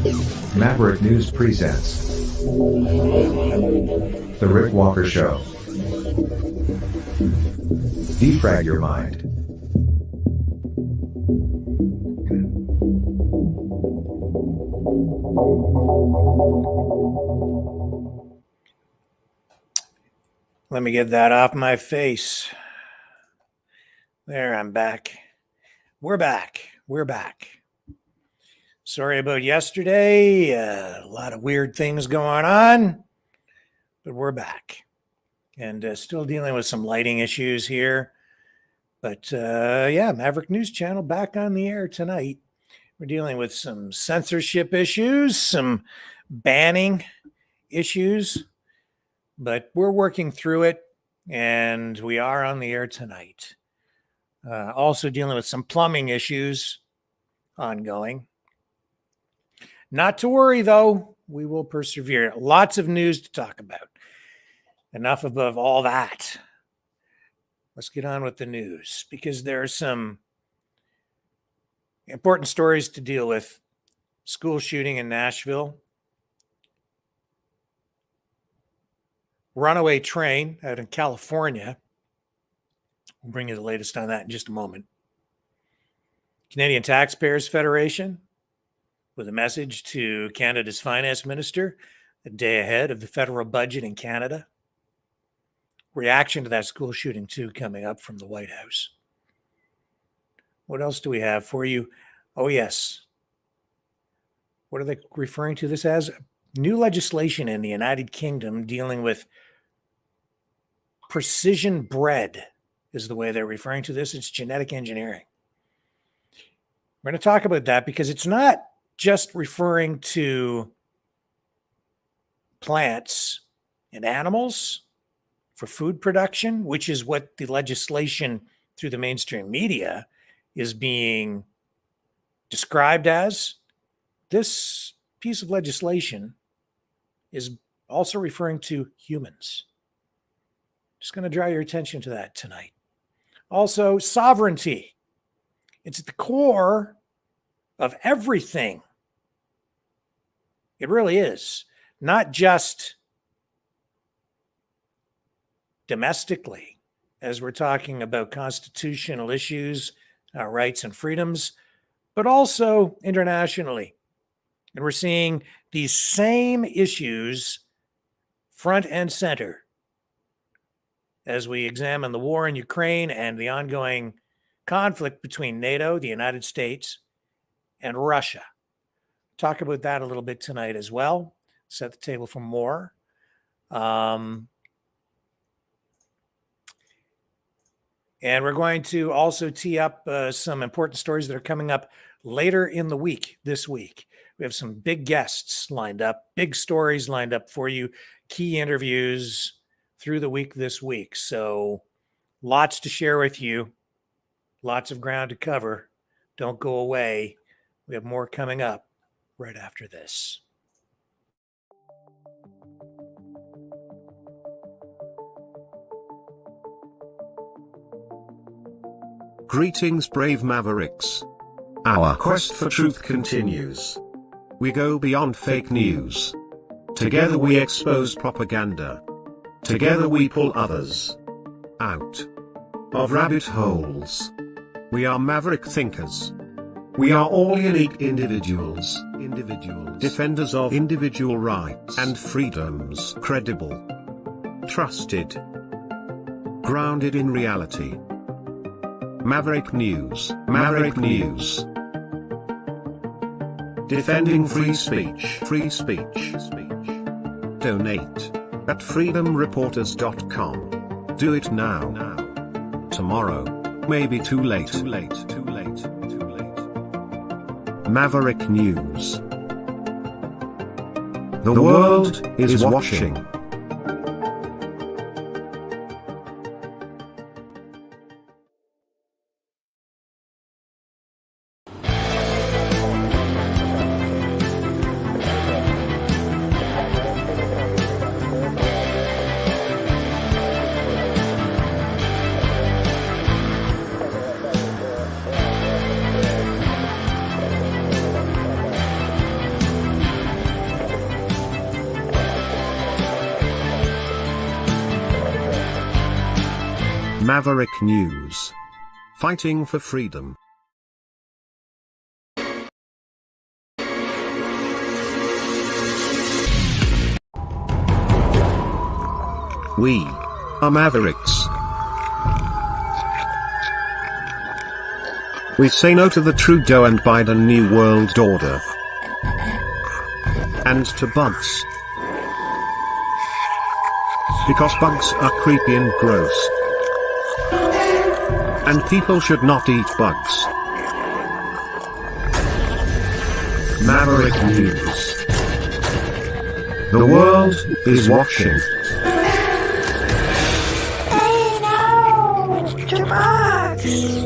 Maverick News presents The Rick Walker Show. Defrag your mind. Let me get that off my face. There, I'm back. We're back. Sorry about yesterday. A lot of weird things going on, but we're back. And still dealing with some lighting issues here. But yeah, Maverick News Channel back on the air tonight. We're dealing with some censorship issues, some banning issues, but we're working through it, and we are on the air tonight. Also dealing with some plumbing issues ongoing. Not to worry, though. We will persevere. Lots of news to talk about. Enough above all that. Let's get on with the news, because there are some important stories to deal with. School shooting in Nashville. Runaway train out in California. We'll bring you the latest on that in just a moment. Canadian Taxpayers Federation with a message to Canada's finance minister a day ahead of the federal budget in Canada. Reaction to that school shooting, too, coming up from the White House. What else do we have for you? Oh, yes. What are they referring to this as? New legislation in the United Kingdom dealing with precision bred is the way they're referring to this. It's genetic engineering. We're going to talk about that because it's not just referring to plants and animals for food production, which is what the legislation through the mainstream media is being described as. This piece of legislation is also referring to humans. Just going to draw your attention to that tonight. Also, sovereignty. It's at the core of everything. It really is. Not just domestically, as we're talking about constitutional issues, rights and freedoms, but also internationally. And we're seeing these same issues front and center as we examine the war in Ukraine and the ongoing conflict between NATO, the United States, and Russia. Talk about that a little bit tonight as well. Set the table for more. And we're going to also tee up some important stories that are coming up later in the week, this week. We have some big guests lined up, big stories lined up for you, key interviews through the week this week. So lots to share with you, lots of ground to cover. Don't go away. We have more coming up right after this. Greetings, brave Mavericks. Our quest for truth continues. We go beyond fake news. Together we expose propaganda. Together we pull others out of rabbit holes. We are maverick thinkers. We are all unique individuals, defenders of individual rights and freedoms, credible, trusted, grounded in reality. Maverick News. Defending free speech. Donate at freedomreporters.com. Do it now. Tomorrow may be too late. Maverick News. The world is watching. Maverick News. Fighting for freedom. We are Mavericks. We say no to the Trudeau and Biden New World Order. And to bugs. Because bugs are creepy and gross. And people should not eat bugs. Maverick News. The world is watching. Hey, no! To bugs!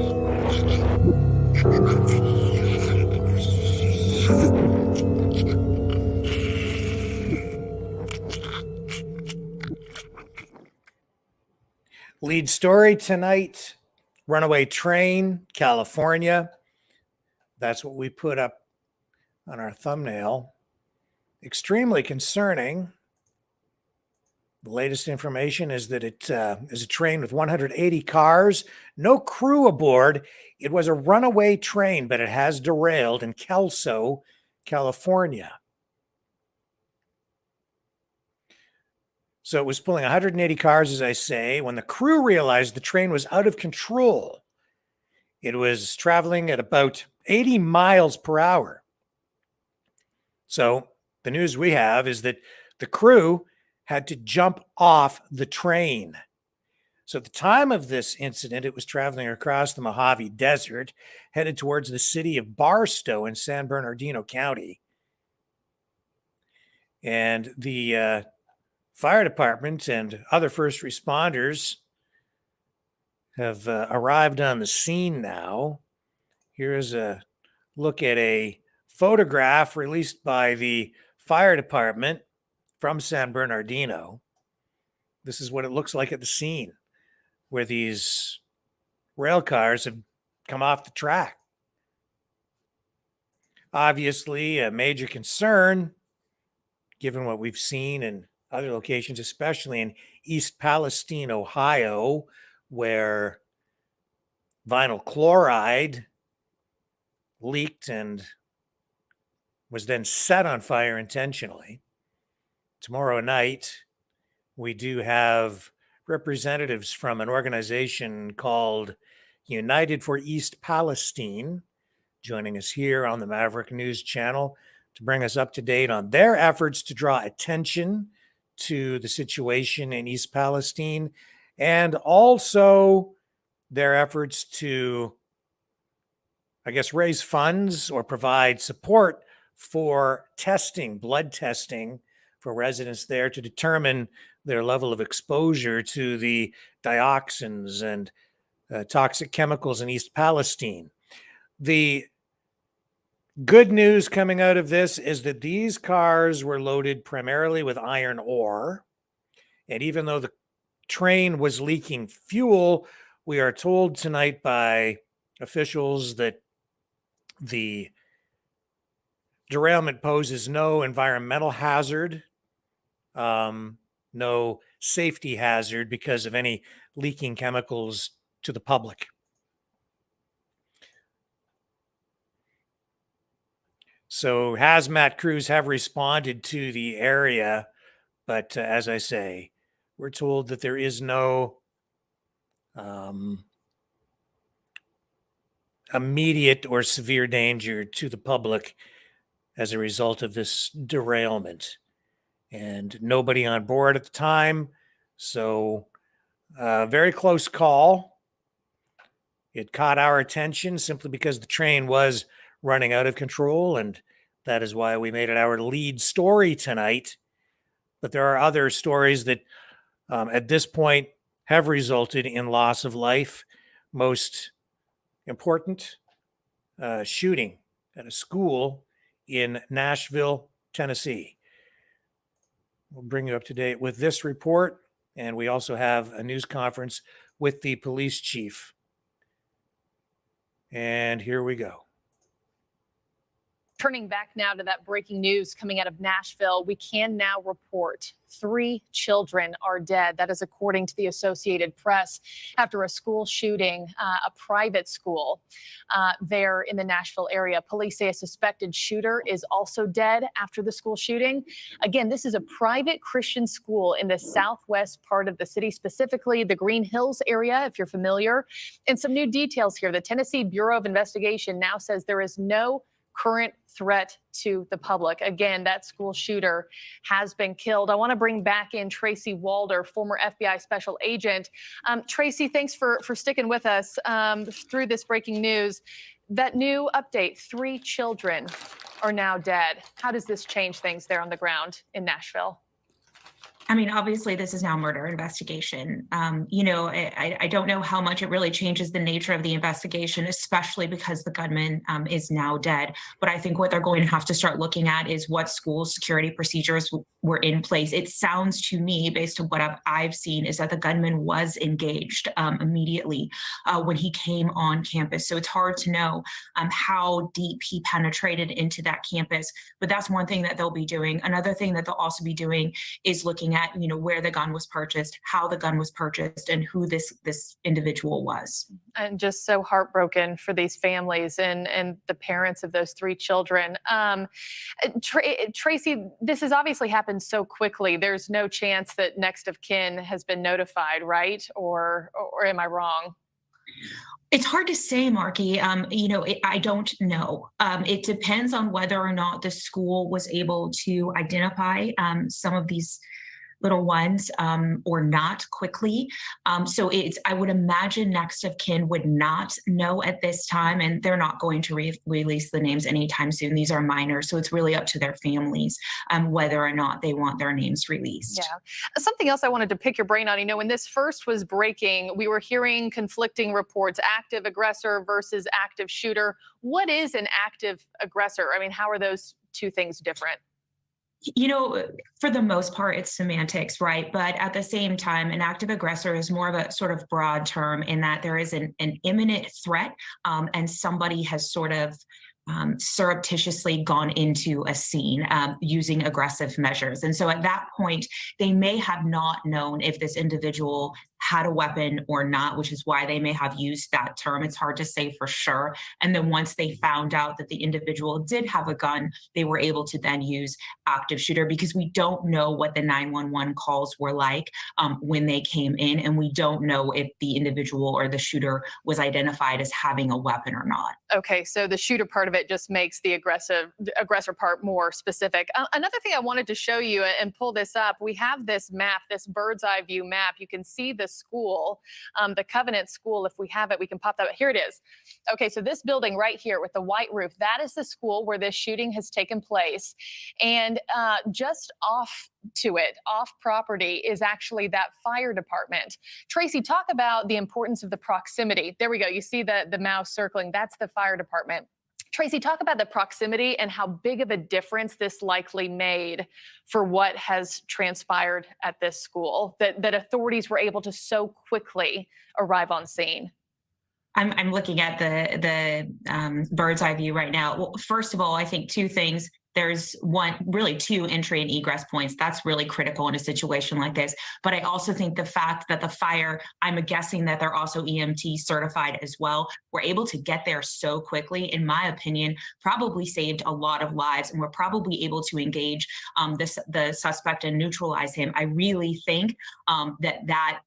Lead story tonight, Runaway Train, California. That's what we put up on our thumbnail. Extremely concerning. The latest information is that it is a train with 180 cars, no crew aboard. It was a runaway train, but it has derailed in Kelso, California. So it was pulling 180 cars, as I say, when the crew realized the train was out of control. It was traveling at about 80 miles per hour. So the news we have is that the crew had to jump off the train. So at the time of this incident, it was traveling across the Mojave Desert, headed towards the city of Barstow in San Bernardino County. And the fire department and other first responders have arrived on the scene now. Here's a look at a photograph released by the fire department from San Bernardino. This is what it looks like at the scene, where these rail cars have come off the track. Obviously, a major concern, given what we've seen in other locations, especially in East Palestine, Ohio, where vinyl chloride leaked and was then set on fire intentionally. Tomorrow night, we do have representatives from an organization called United for East Palestine joining us here on the Maverick News channel to bring us up to date on their efforts to draw attention to the situation in East Palestine and also their efforts to, I guess, raise funds or provide support for testing, blood testing for residents there to determine their level of exposure to the dioxins and toxic chemicals in East Palestine. The good news coming out of this is that these cars were loaded primarily with iron ore. And even though the train was leaking fuel, we are told tonight by officials that the derailment poses no environmental hazard, no safety hazard because of any leaking chemicals to the public. So hazmat crews have responded to the area, but as I say, we're told that there is no immediate or severe danger to the public as a result of this derailment. And nobody on board at the time. So very close call. It caught our attention simply because the train was running out of control. And that is why we made it our lead story tonight. But there are other stories that at this point have resulted in loss of life. Most important, shooting at a school in Nashville, Tennessee. We'll bring you up to date with this report, and we also have a news conference with the police chief. And here we go. Turning back now to that breaking news coming out of Nashville, we can now report 3 children are dead. That is according to the Associated Press after a school shooting, a private school there in the Nashville area. Police say a suspected shooter is also dead after the school shooting. Again, this is a private Christian school in the southwest part of the city, specifically the Green Hills area, if you're familiar. And some new details here. The Tennessee Bureau of Investigation now says there is no current threat to the public. Again, that school shooter has been killed. I want to bring back in Tracy Walder, former FBI special agent. Tracy, thanks for sticking with us through this breaking news. That new update, 3 children are now dead. How does this change things there on the ground in Nashville? I mean, obviously, this is now a murder investigation. I don't know how much it really changes the nature of the investigation, especially because the gunman is now dead. But I think what they're going to have to start looking at is what school security procedures were in place. It sounds to me, based on what I've seen, is that the gunman was engaged immediately when he came on campus. So it's hard to know how deep he penetrated into that campus. But that's one thing that they'll be doing. Another thing that they'll also be doing is looking at, where the gun was purchased, how the gun was purchased, and who this individual was. And just so heartbroken for these families and the parents of those 3 children. Tracy, this has obviously happened so quickly. There's no chance that next of kin has been notified, right? Or am I wrong? It's hard to say, Marky. I don't know. It depends on whether or not the school was able to identify some of these little ones or not quickly. I would imagine next of kin would not know at this time, and they're not going to release the names anytime soon. These are minors, so it's really up to their families whether or not they want their names released. Yeah. Something else I wanted to pick your brain on, when this first was breaking, we were hearing conflicting reports, active aggressor versus active shooter. What is an active aggressor? I mean, how are those 2 things different? For the most part, it's semantics, right? But at the same time, an active aggressor is more of a sort of broad term in that there is an imminent threat and somebody has sort of surreptitiously gone into a scene using aggressive measures. And so at that point, they may have not known if this individual had a weapon or not, which is why they may have used that term. It's hard to say for sure. And then once they found out that the individual did have a gun, they were able to then use active shooter, because we don't know what the 911 calls were like when they came in. And we don't know if the individual or the shooter was identified as having a weapon or not. Okay, so the shooter part of it just makes the aggressor part more specific. Another thing I wanted to show you and pull this up, we have this map, this bird's eye view map. You can see the school, the Covenant School. If we have it, we can pop that. Here it is. Okay, so this building right here with the white roof, that is the school where this shooting has taken place. And just off property, is actually that fire department. Tracy, talk about the importance of the proximity. There we go. You see the mouse circling. That's the fire department. Tracy, talk about the proximity and how big of a difference this likely made for what has transpired at this school, that authorities were able to so quickly arrive on scene. I'm looking at the bird's eye view right now. Well, first of all, I think 2 things. There's 2 entry and egress points. That's really critical in a situation like this. But I also think the fact that the fire, I'm guessing that they're also EMT certified as well, were able to get there so quickly, in my opinion, probably saved a lot of lives, and were probably able to engage the suspect and neutralize him. I really think that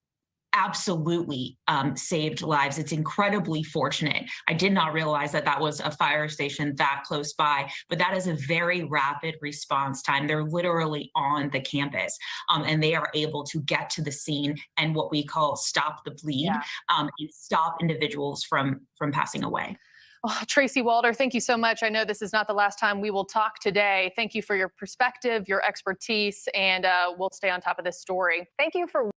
absolutely saved lives. It's incredibly fortunate. I did not realize that was a fire station that close by, but that is a very rapid response time. They're literally on the campus and they are able to get to the scene and what we call stop the bleed, and stop individuals from passing away. Oh, Tracy Walder, thank you so much. I know this is not the last time we will talk today. Thank you for your perspective, your expertise, and we'll stay on top of this story. Thank you for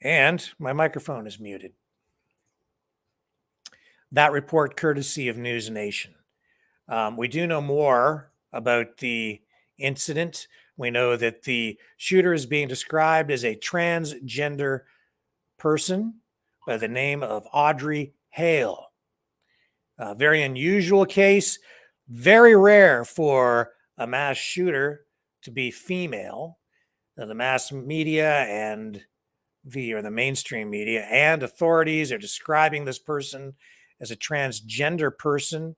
And my microphone is muted. That report courtesy of News Nation. We do know more about the incident. We know that the shooter is being described as a transgender person by the name of Audrey Hale. A very unusual case, very rare for a mass shooter to be female. Now, the mass media and the mainstream media and authorities are describing this person as a transgender person,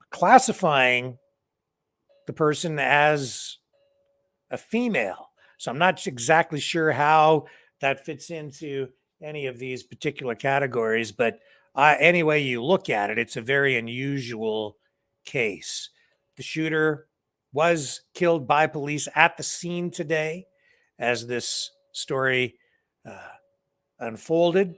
classifying the person as a female. So I'm not exactly sure how that fits into any of these particular categories, but any way you look at it, it's a very unusual case. The shooter was killed by police at the scene today as this story unfolded.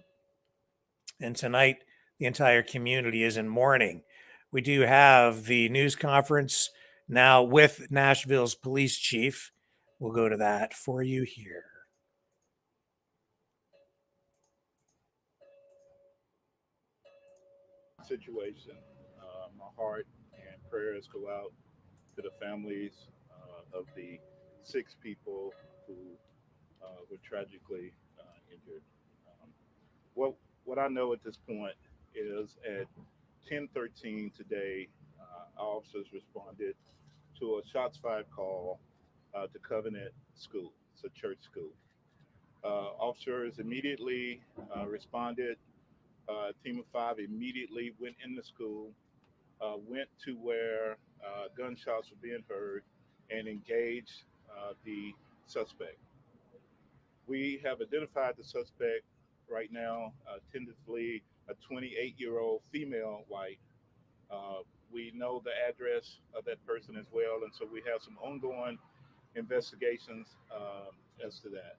And tonight, the entire community is in mourning. We do have the news conference now with Nashville's police chief. We'll go to that for you here. Situation. My heart and prayers go out to the families of the 6 people who were tragically injured. What I know at this point is at 10:13 today, officers responded to a shots fired call to Covenant School. It's a church school. Officers immediately responded. A team of 5 immediately went in the school, went to where gunshots were being heard, and engaged the suspect. We have identified the suspect right now, tentatively a 28-year-old female white. We know the address of that person as well, and so we have some ongoing investigations as to that.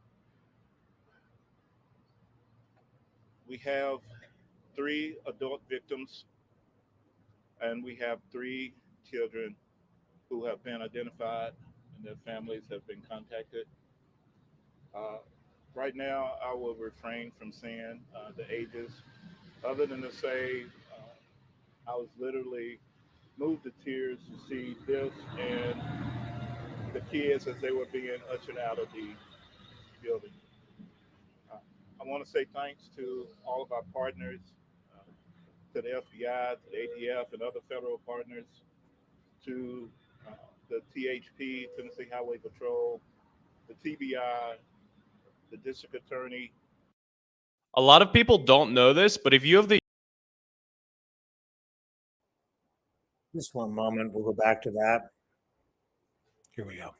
We have 3 adult victims, and we have 3 children who have been identified and their families have been contacted. Right now, I will refrain from saying the ages, other than to say I was literally moved to tears to see this and the kids as they were being ushered out of the building. I want to say thanks to all of our partners, to the FBI, to the ATF, and other federal partners, to the THP, Tennessee Highway Patrol, the TBI, the district attorney. A lot of people don't know this, but if you have the Just one moment, we'll go back to that. Here we go.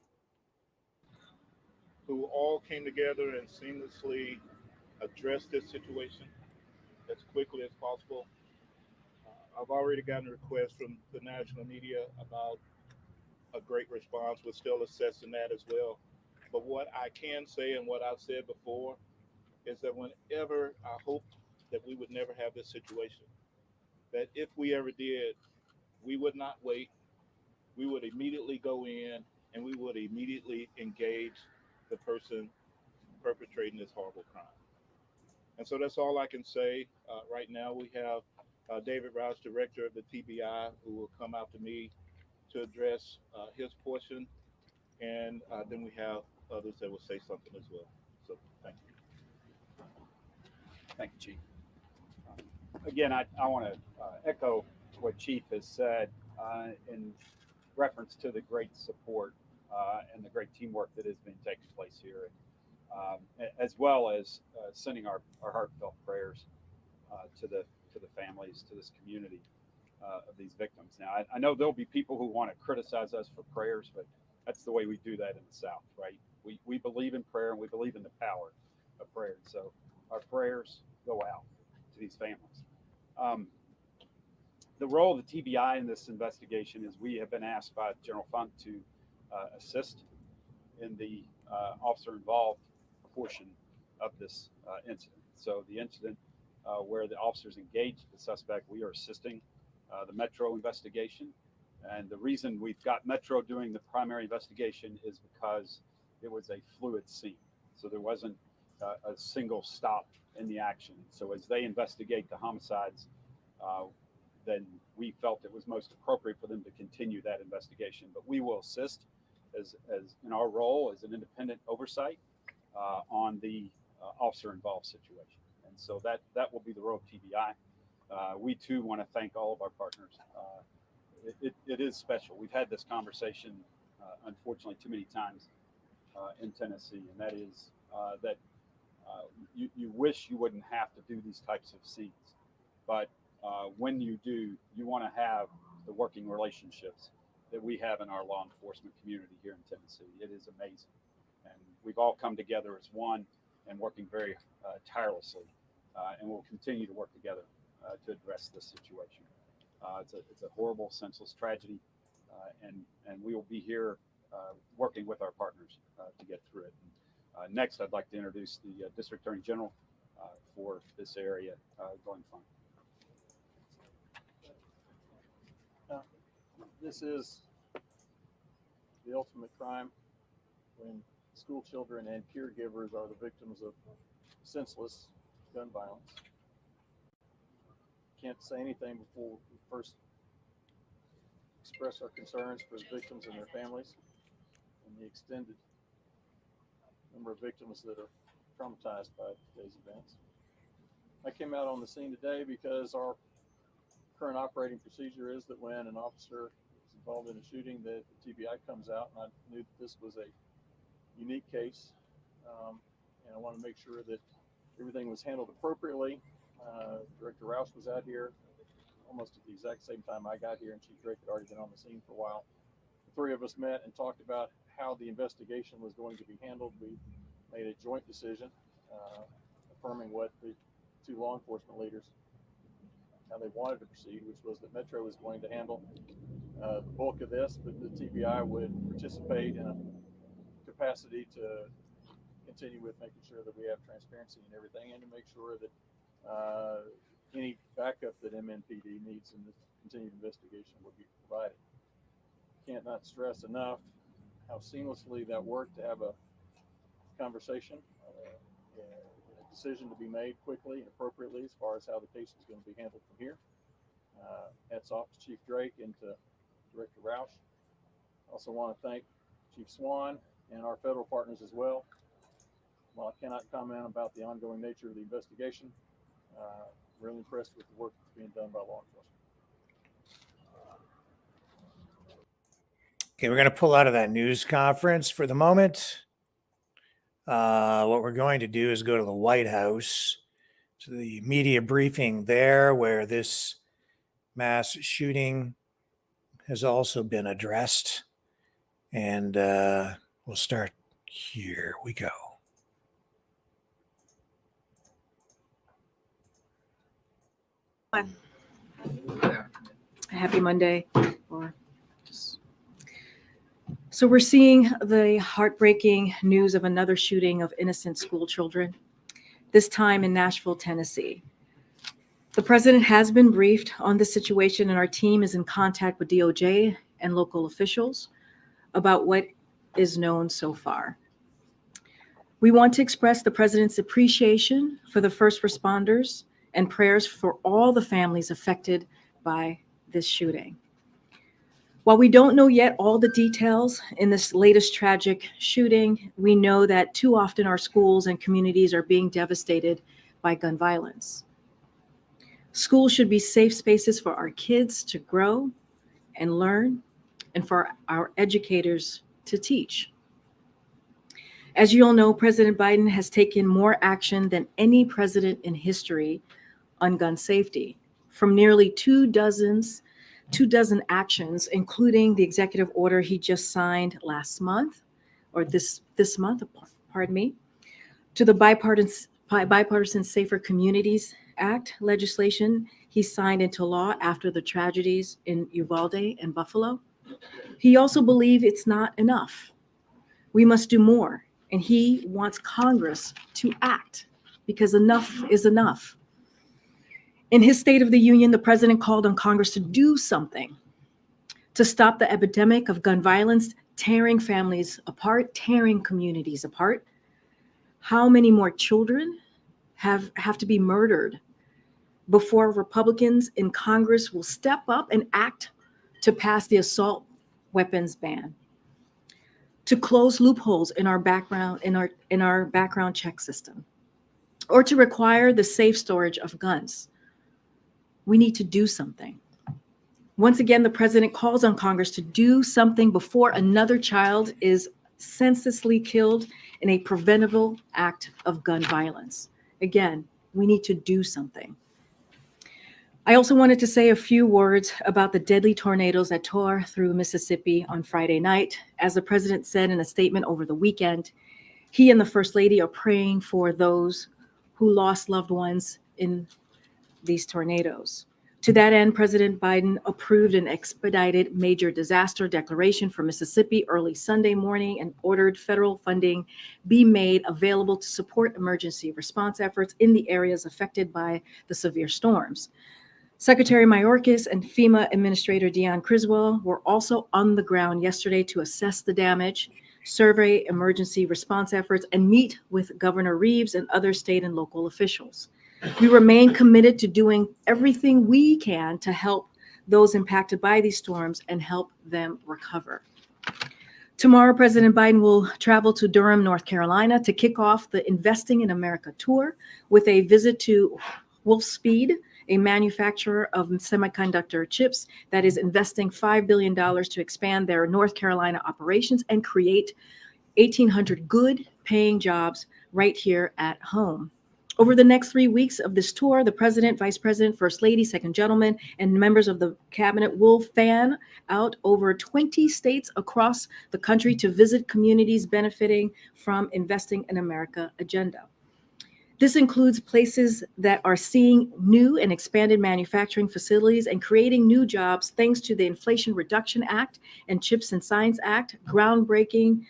Who all came together and seamlessly addressed this situation as quickly as possible. I've already gotten requests from the national media about a great response. We're still assessing that as well. But what I can say and what I've said before is that whenever I hoped that we would never have this situation, that if we ever did, we would not wait. We would immediately go in and we would immediately engage the person perpetrating this horrible crime. And so that's all I can say. Right now we have David Rouse, director of the TBI, who will come out to me to address his portion. And then we have others that will say something as well. So thank you. Thank you, Chief. Again, I want to echo what Chief has said in reference to the great support and the great teamwork that has been taking place here, as well as sending our heartfelt prayers to the families, to this community of these victims. Now, I know there'll be people who want to criticize us for prayers, but that's the way we do that in the South, right? We believe in prayer and we believe in the power of prayer. So our prayers go out to these families. The role of the TBI in this investigation is we have been asked by General Funk to assist in the officer involved portion of this incident. So the incident where the officers engaged the suspect, we are assisting the Metro investigation. And the reason we've got Metro doing the primary investigation is because it was a fluid scene. So there wasn't a single stop in the action. So as they investigate the homicides, then we felt it was most appropriate for them to continue that investigation. But we will assist as in our role as an independent oversight on the officer involved situation. And so that will be the role of TBI. We too want to thank all of our partners. It is special. We've had this conversation, unfortunately, too many times in Tennessee, and that is that you wish you wouldn't have to do these types of scenes, but when you do, you want to have the working relationships that we have in our law enforcement community here in Tennessee. It is amazing, and we've all come together as one and working very tirelessly, and we'll continue to work together to address this situation. It's a horrible, senseless tragedy, and we will be here working with our partners to get through it. Next, I'd like to introduce the District Attorney General for this area, Glenn Funk. This is the ultimate crime when school children and caregivers are the victims of senseless gun violence. Can't say anything before we first express our concerns for the victims and their families and the extended number of victims that are traumatized by today's events. I came out on the scene today because our current operating procedure is that when an officer is involved in a shooting, that the TBI comes out, and I knew that this was a unique case, and I want to make sure that everything was handled appropriately. Director Roush was out here almost at the exact same time I got here, and Chief Drake had already been on the scene for a while. The three of us met and talked about how the investigation was going to be handled. We made a joint decision affirming what the two law enforcement leaders, how they wanted to proceed, which was that Metro was going to handle the bulk of this, but the TBI would participate in a capacity to continue with making sure that we have transparency and everything, and to make sure that any backup that MNPD needs in the continued investigation would be provided. Can't not stress enough how seamlessly that worked to have a conversation, a decision to be made quickly and appropriately as far as how the case is going to be handled from here. Hats off to Chief Drake and to Director Roush. Also want to thank Chief Swan and our federal partners as well. While I cannot comment about the ongoing nature of the investigation, really impressed with the work that's being done by law enforcement. Okay, we're going to pull out of that news conference for the moment. What we're going to do is go to the White House, to the media briefing there, where this mass shooting has also been addressed. And we'll start here. We go. Happy Monday. So we're seeing the heartbreaking news of another shooting of innocent school children, this time in Nashville, Tennessee. The president has been briefed on the situation, and our team is in contact with DOJ and local officials about what is known so far. We want to express the president's appreciation for the first responders and prayers for all the families affected by this shooting. While we don't know yet all the details in this latest tragic shooting, we know that too often our schools and communities are being devastated by gun violence. Schools should be safe spaces for our kids to grow and learn, and for our educators to teach. As you all know, President Biden has taken more action than any president in history on gun safety, from nearly two dozen actions, including the executive order he just signed last month, or this month, pardon me, to the Bipartisan Safer Communities Act legislation he signed into law after the tragedies in Uvalde and Buffalo. He also believes it's not enough. We must do more, and he wants Congress to act, because enough is enough. In his State of the Union, the president called on Congress to do something to stop the epidemic of gun violence, tearing families apart, tearing communities apart. How many more children have to be murdered before Republicans in Congress will step up and act to pass the assault weapons ban, to close loopholes in our background check system, or to require the safe storage of guns? We need to do something. Once again, the president calls on Congress to do something before another child is senselessly killed in a preventable act of gun violence. Again, we need to do something. I also wanted to say a few words about the deadly tornadoes that tore through Mississippi on Friday night. As the president said in a statement over the weekend, he and the First Lady are praying for those who lost loved ones in these tornadoes. To that end, President Biden approved an expedited major disaster declaration for Mississippi early Sunday morning and ordered federal funding be made available to support emergency response efforts in the areas affected by the severe storms. Secretary Mayorkas and FEMA Administrator Deanne Criswell were also on the ground yesterday to assess the damage, survey emergency response efforts, and meet with Governor Reeves and other state and local officials. We remain committed to doing everything we can to help those impacted by these storms and help them recover. Tomorrow, President Biden will travel to Durham, North Carolina to kick off the Investing in America tour with a visit to Wolfspeed, a manufacturer of semiconductor chips that is investing $5 billion to expand their North Carolina operations and create 1,800 good paying jobs right here at home. Over the next 3 weeks of this tour, the president, vice president, first lady, second gentleman, and members of the cabinet will fan out over 20 states across the country to visit communities benefiting from Investing in America agenda. This includes places that are seeing new and expanded manufacturing facilities and creating new jobs thanks to the Inflation Reduction Act and CHIPS and Science Act, groundbreakings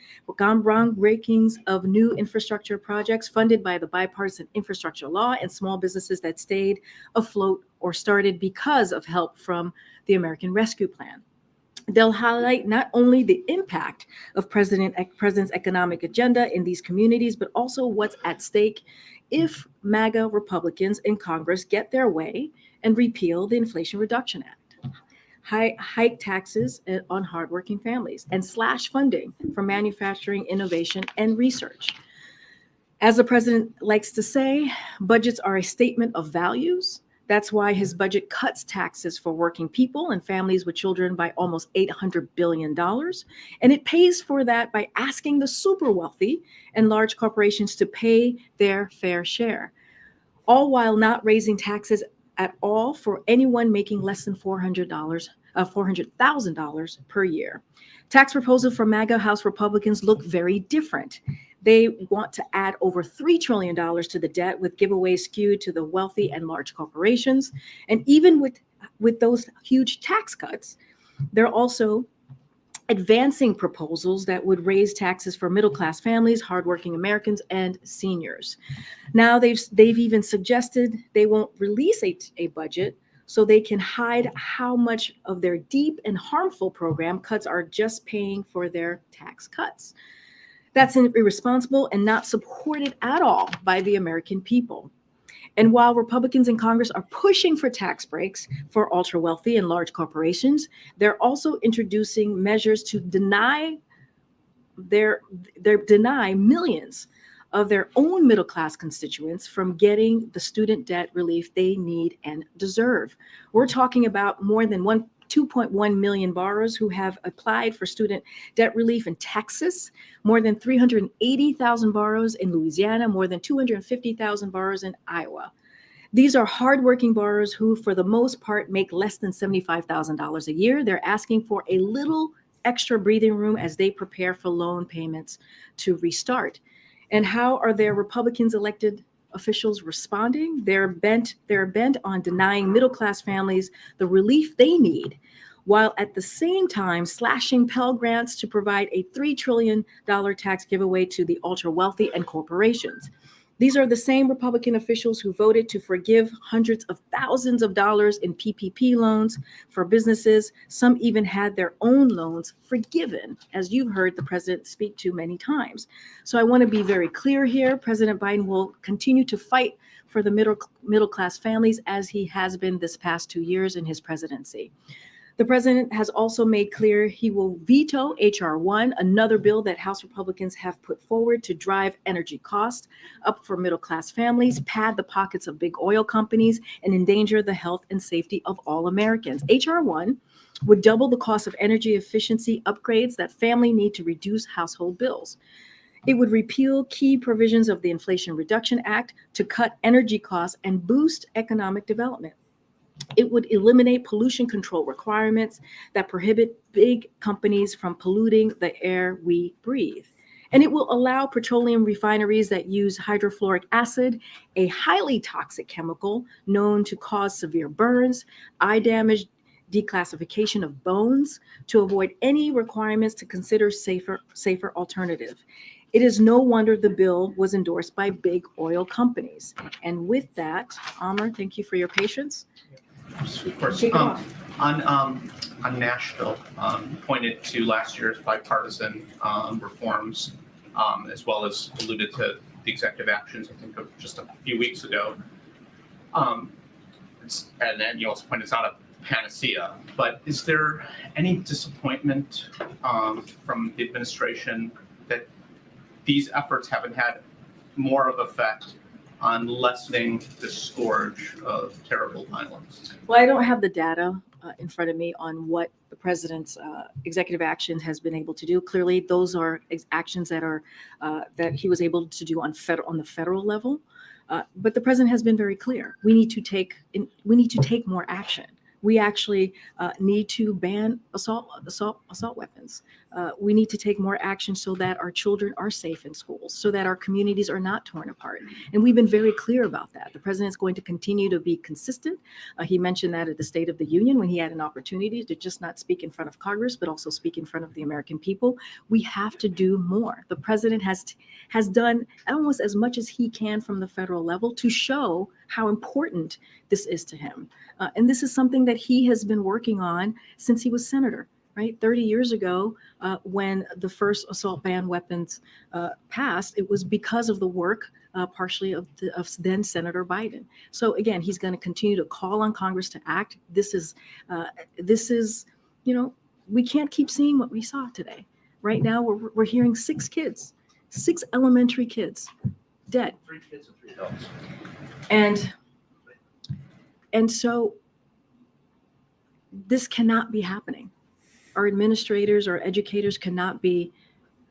of new infrastructure projects funded by the bipartisan infrastructure law, and small businesses that stayed afloat or started because of help from the American Rescue Plan. They'll highlight not only the impact of President's economic agenda in these communities, but also what's at stake if MAGA Republicans in Congress get their way and repeal the Inflation Reduction Act, hike taxes on hardworking families, and slash funding for manufacturing, innovation, and research. As the president likes to say, budgets are a statement of values. That's why his budget cuts taxes for working people and families with children by almost $800 billion. And it pays for that by asking the super wealthy and large corporations to pay their fair share, all while not raising taxes at all for anyone making less than $400,000 per year. Tax proposals for MAGA House Republicans look very different. They want to add over $3 trillion to the debt, with giveaways skewed to the wealthy and large corporations. And even with those huge tax cuts, they're also advancing proposals that would raise taxes for middle-class families, hardworking Americans, and seniors. Now they've even suggested they won't release a budget so they can hide how much of their deep and harmful program cuts are just paying for their tax cuts. That's irresponsible and not supported at all by the American people. And while Republicans in Congress are pushing for tax breaks for ultra wealthy and large corporations, they're also introducing measures to deny millions of their own middle class constituents from getting the student debt relief they need and deserve. We're talking about more than 2.1 million borrowers who have applied for student debt relief in Texas, more than 380,000 borrowers in Louisiana, more than 250,000 borrowers in Iowa. These are hardworking borrowers who, for the most part, make less than $75,000 a year. They're asking for a little extra breathing room as they prepare for loan payments to restart. And how are their Republicans elected officials responding? They're bent on denying middle-class families the relief they need, while at the same time slashing Pell Grants to provide a $3 trillion tax giveaway to the ultra-wealthy and corporations. These are the same Republican officials who voted to forgive hundreds of thousands of dollars in PPP loans for businesses. Some even had their own loans forgiven, as you've heard the president speak to many times. So I want to be very clear here. President Biden will continue to fight for the middle class families as he has been this past 2 years in his presidency. The president has also made clear he will veto H.R. 1, another bill that House Republicans have put forward to drive energy costs up for middle class families, pad the pockets of big oil companies, and endanger the health and safety of all Americans. H.R. 1 would double the cost of energy efficiency upgrades that families need to reduce household bills. It would repeal key provisions of the Inflation Reduction Act to cut energy costs and boost economic development. It would eliminate pollution control requirements that prohibit big companies from polluting the air we breathe. And it will allow petroleum refineries that use hydrofluoric acid, a highly toxic chemical known to cause severe burns, eye damage, declassification of bones, to avoid any requirements to consider safer alternative. It is no wonder the bill was endorsed by big oil companies. And with that, Amr, thank you for your patience. Of course. Kick it off. On Nashville, pointed to last year's bipartisan reforms, as well as alluded to the executive actions, I think, of just a few weeks ago. And then you also pointed it's not a panacea, but is there any disappointment from the administration that these efforts haven't had more of effect on lessening the scourge of terrible violence? Well, I don't have the data in front of me on what the president's executive action has been able to do. Clearly, those are actions that are that he was able to do on the federal level. But the president has been very clear. We need to take more action. We actually need to ban assault weapons. We need to take more action so that our children are safe in schools, so that our communities are not torn apart. And we've been very clear about that. The president is going to continue to be consistent. He mentioned that at the State of the Union when he had an opportunity to just not speak in front of Congress, but also speak in front of the American people. We have to do more. The president has done almost as much as he can from the federal level to show how important this is to him. And this is something that he has been working on since he was senator, right? 30 years ago, when the first assault ban weapons passed, it was because of the work partially of then Senator Biden. So again, he's going to continue to call on Congress to act. This is, we can't keep seeing what we saw today. Right now, we're hearing 6 elementary kids dead. 3 kids and 3 adults. And so this cannot be happening. Our administrators, our educators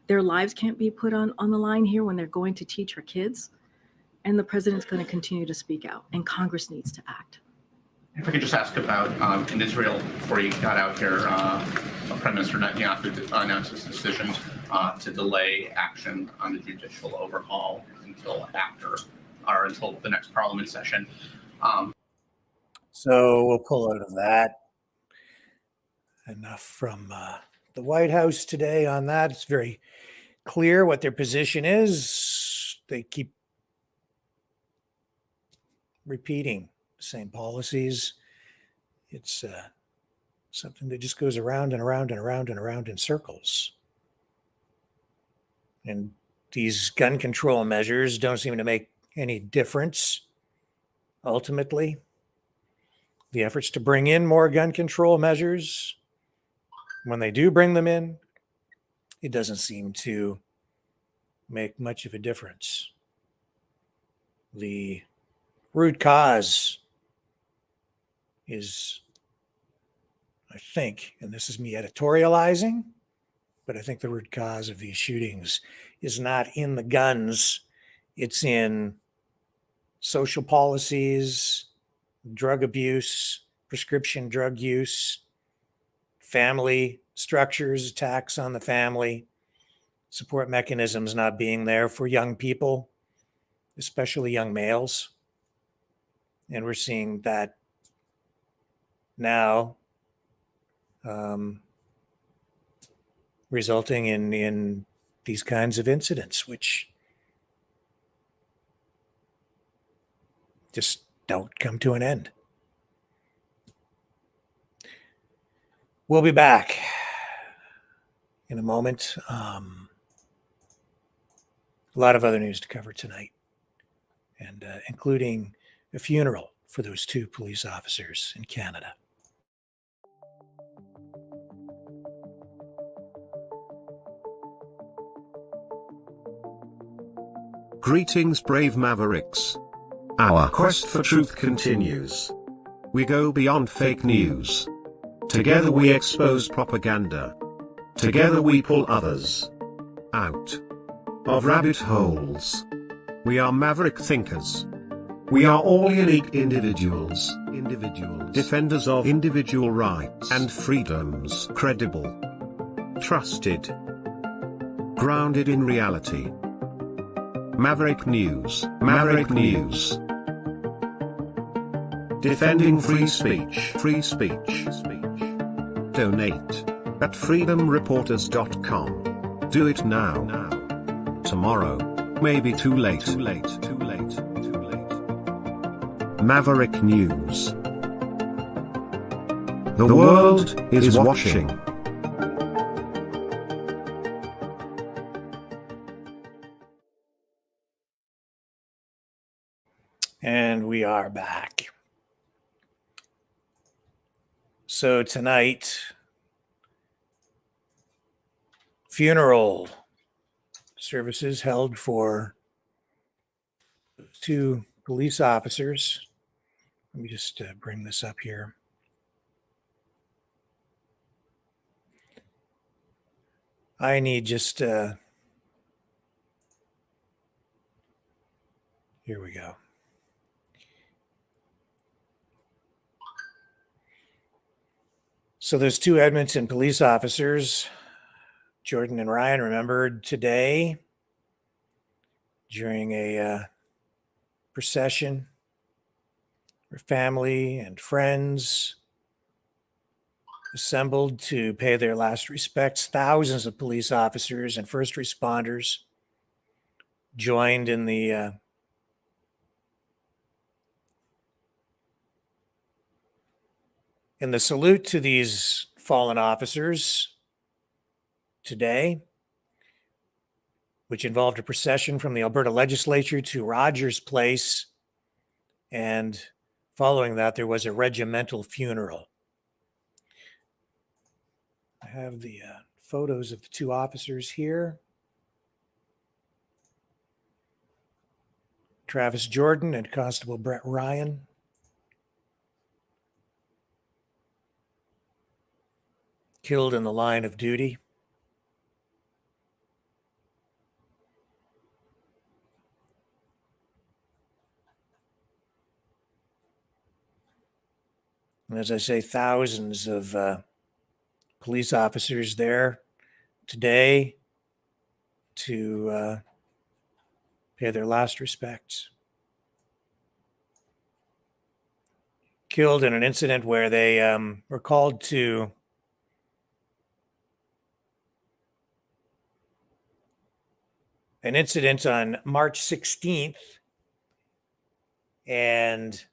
their lives can't be put on the line here when they're going to teach our kids. And the president's going to continue to speak out, and Congress needs to act. If I could just ask about in Israel, before you got out here, Prime Minister Netanyahu announced his decision to delay action on the judicial overhaul until the next parliament session. So we'll pull out of that. Enough from the White House today on that. It's very clear what their position is. They keep repeating the same policies. It's something that just goes around and around and around and around in circles. And these gun control measures don't seem to make any difference ultimately. The efforts to bring in more gun control measures, when they do bring them in, it doesn't seem to make much of a difference. The root cause is, I think, and this is me editorializing, but I think the root cause of these shootings is not in the guns. It's in social policies, drug abuse, prescription drug use, family structures, attacks on the family, support mechanisms not being there for young people, especially young males. And we're seeing that now resulting in these kinds of incidents, which just don't come to an end. We'll be back in a moment. A lot of other news to cover tonight, and including a funeral for those 2 police officers in Canada. Greetings, brave Mavericks. Our quest for truth continues. We go beyond fake news. Together we expose propaganda. Together we pull others out of rabbit holes. We are maverick thinkers. We are all unique individuals, defenders of individual rights and freedoms, credible, trusted, grounded in reality. Maverick News, Maverick News. Defending free speech, free speech. Donate at freedomreporters.com. Do it now. Tomorrow may be too late. Maverick News. The world is watching. And we are back. So tonight, funeral services held for 2 police officers. Let me just bring this up here. I need just, here we go. So those 2 Edmonton police officers, Jordan and Ryan, remembered today during a procession where family and friends assembled to pay their last respects. Thousands of police officers and first responders joined in the salute to these fallen officers today, which involved a procession from the Alberta legislature to Rogers Place. And following that, there was a regimental funeral. I have the photos of the 2 officers here. Travis Jordan and Constable Brett Ryan. Killed in the line of duty. And as I say, thousands of police officers there today to pay their last respects. Killed in an incident where they were called to an incident on March 16th, and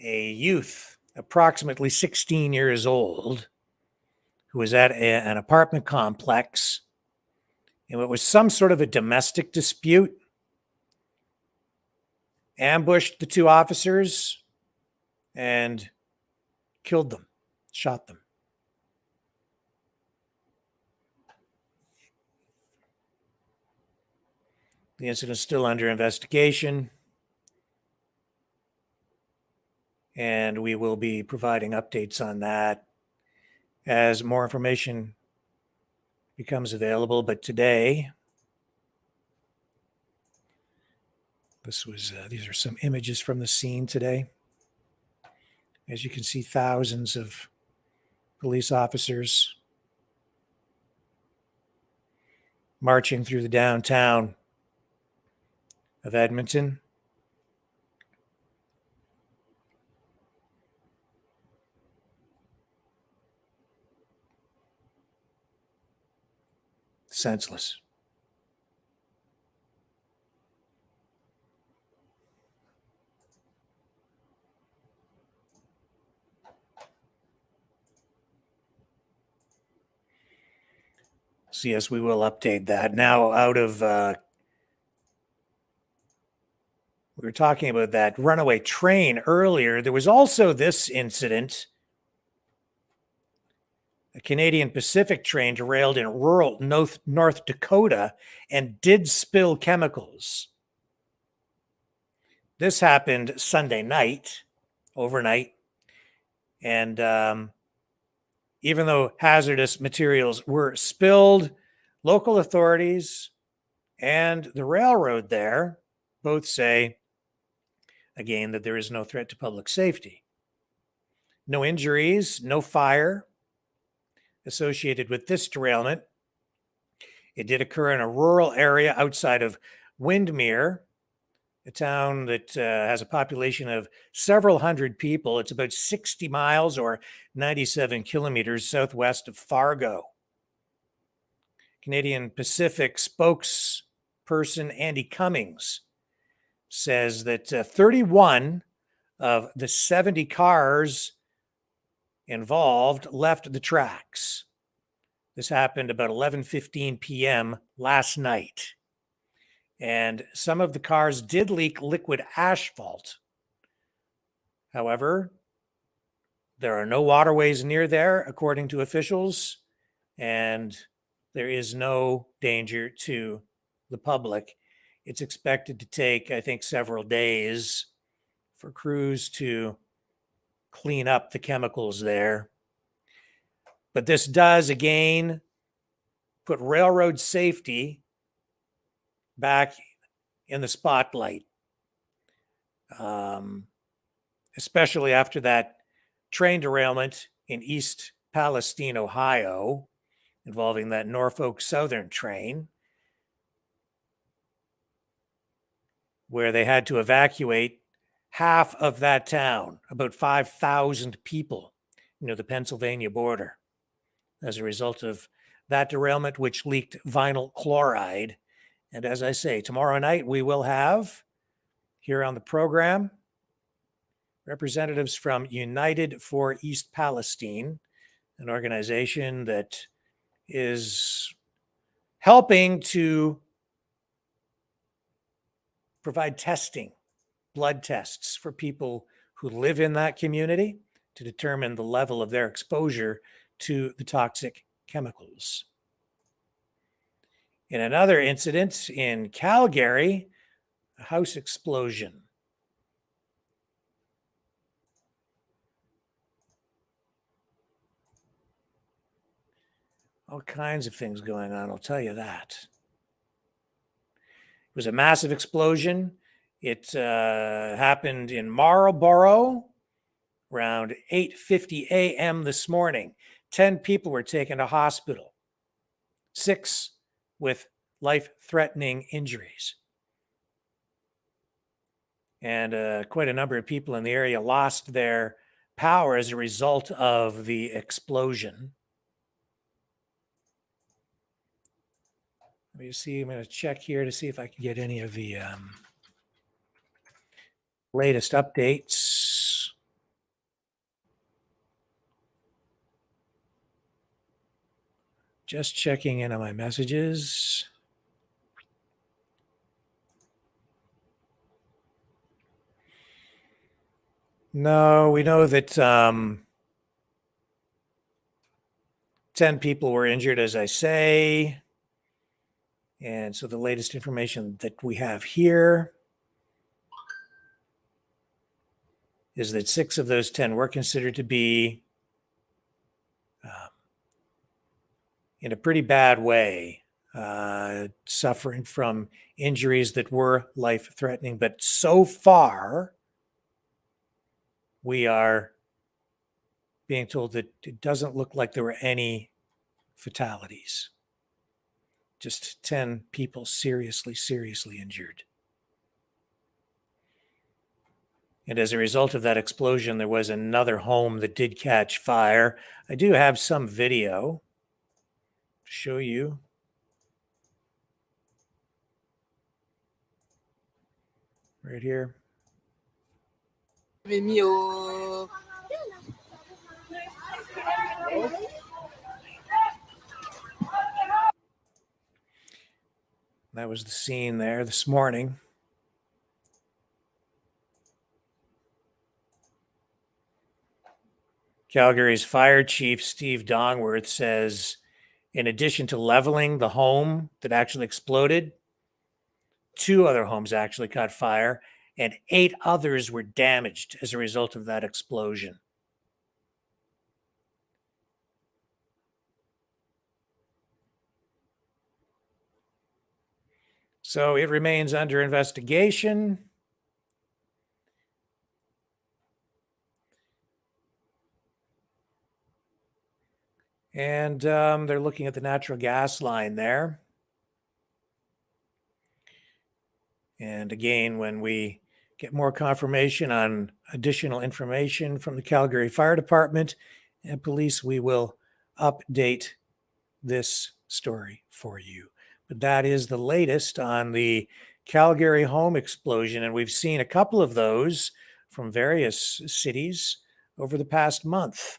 a youth, approximately 16 years old, who was at an apartment complex, and it was some sort of a domestic dispute, ambushed the 2 officers and killed them, shot them. The incident is still under investigation, and we will be providing updates on that as more information becomes available. But today, these are some images from the scene today. As you can see, thousands of police officers marching through the downtown of Edmonton. Senseless. So yes, we will update that. Now out of, we were talking about that runaway train earlier. There was also this incident. A Canadian Pacific train derailed in rural North Dakota and did spill chemicals. This happened Sunday night, overnight. And even though hazardous materials were spilled, local authorities and the railroad there both say, again, that there is no threat to public safety. No injuries, no fire associated with this derailment. It did occur in a rural area outside of Windermere, a town that has a population of several hundred people. It's about 60 miles or 97 kilometers southwest of Fargo. Canadian Pacific spokesperson Andy Cummings says that 31 of the 70 cars involved left the tracks. This happened about 11:15 p.m. last night. And some of the cars did leak liquid asphalt. However, there are no waterways near there, according to officials, and there is no danger to the public. It's expected to take, I think, several days for crews to clean up the chemicals there. But this does, again, put railroad safety back in the spotlight, especially after that train derailment in East Palestine, Ohio, involving that Norfolk Southern train, where they had to evacuate half of that town, about 5,000 people, near the Pennsylvania border, as a result of that derailment, which leaked vinyl chloride. And as I say, tomorrow night we will have here on the program representatives from United for East Palestine, an organization that is helping to provide testing, blood tests for people who live in that community to determine the level of their exposure to the toxic chemicals. In another incident in Calgary, a house explosion. All kinds of things going on, I'll tell you that. It was a massive explosion. It happened in Marlborough around 8:50 a.m. this morning. 10 people were taken to hospital, 6 with life-threatening injuries. And quite a number of people in the area lost their power as a result of the explosion. Let me see, I'm going to check here to see if I can get any of the latest updates. Just checking in on my messages. No, we know that 10 people were injured, as I say. And so the latest information that we have here is that 6 of those 10 were considered to be in a pretty bad way, suffering from injuries that were life-threatening. But so far, we are being told that it doesn't look like there were any fatalities. Just 10 people seriously injured. And as a result of that explosion, there was another home that did catch fire. I do have some video to show you. Right here. That was the scene there this morning. Calgary's fire chief, Steve Dongworth, says in addition to leveling the home that actually exploded, 2 other homes actually caught fire and 8 others were damaged as a result of that explosion. So it remains under investigation. And they're looking at the natural gas line there. And again, when we get more confirmation on additional information from the Calgary Fire Department and police, we will update this story for you. But that is the latest on the Calgary home explosion. And we've seen a couple of those from various cities over the past month.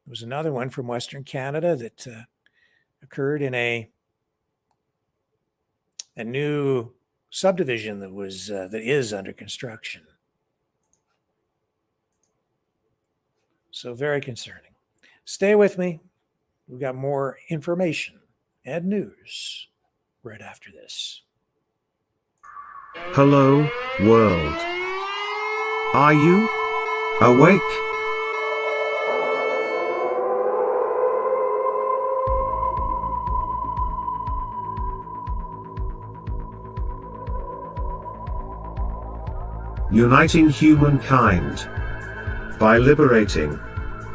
There was another one from Western Canada that occurred in a new subdivision that is under construction. So very concerning. Stay with me. We've got more information and news right after this. Hello, world. Are you awake? Uniting humankind by liberating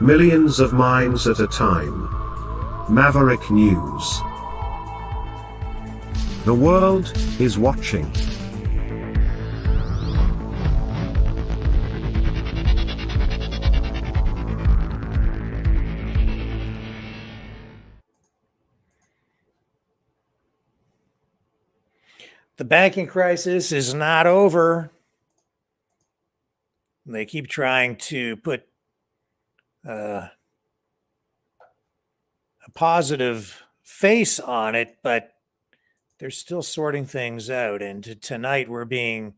millions of minds at a time. Maverick News. The world is watching. The banking crisis is not over. They keep trying to put a positive face on it, but they're still sorting things out. And tonight we're being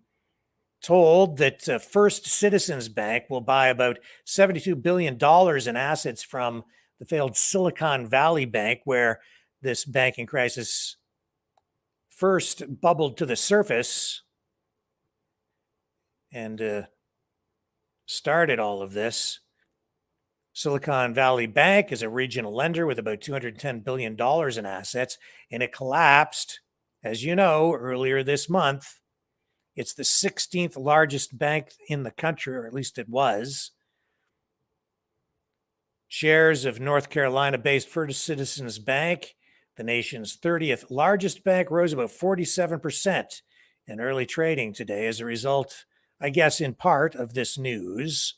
told that First Citizens Bank will buy about $72 billion in assets from the failed Silicon Valley Bank, where this banking crisis first bubbled to the surface and started all of this. Silicon Valley Bank is a regional lender with about $210 billion in assets, and it collapsed, as you know, earlier this month. It's the 16th largest bank in the country, or at least it was. Shares of North Carolina-based First Citizens Bank, the nation's 30th largest bank, rose about 47% in early trading today as a result, I guess, in part of this news.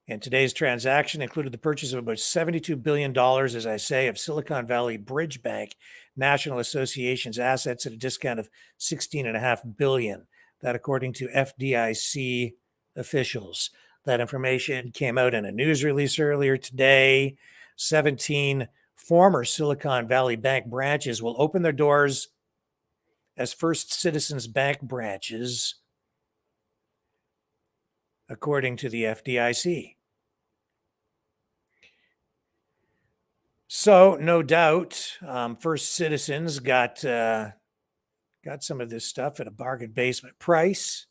And today's transaction included the purchase of about $72 billion, as I say, of Silicon Valley Bridge Bank National Association's assets at a discount of $16.5 billion. That according to FDIC officials. That information came out in a news release earlier today. 17 former Silicon Valley Bank branches will open their doors as First Citizens Bank branches, according to the FDIC. So, no doubt, First Citizens got some of this stuff at a bargain basement price,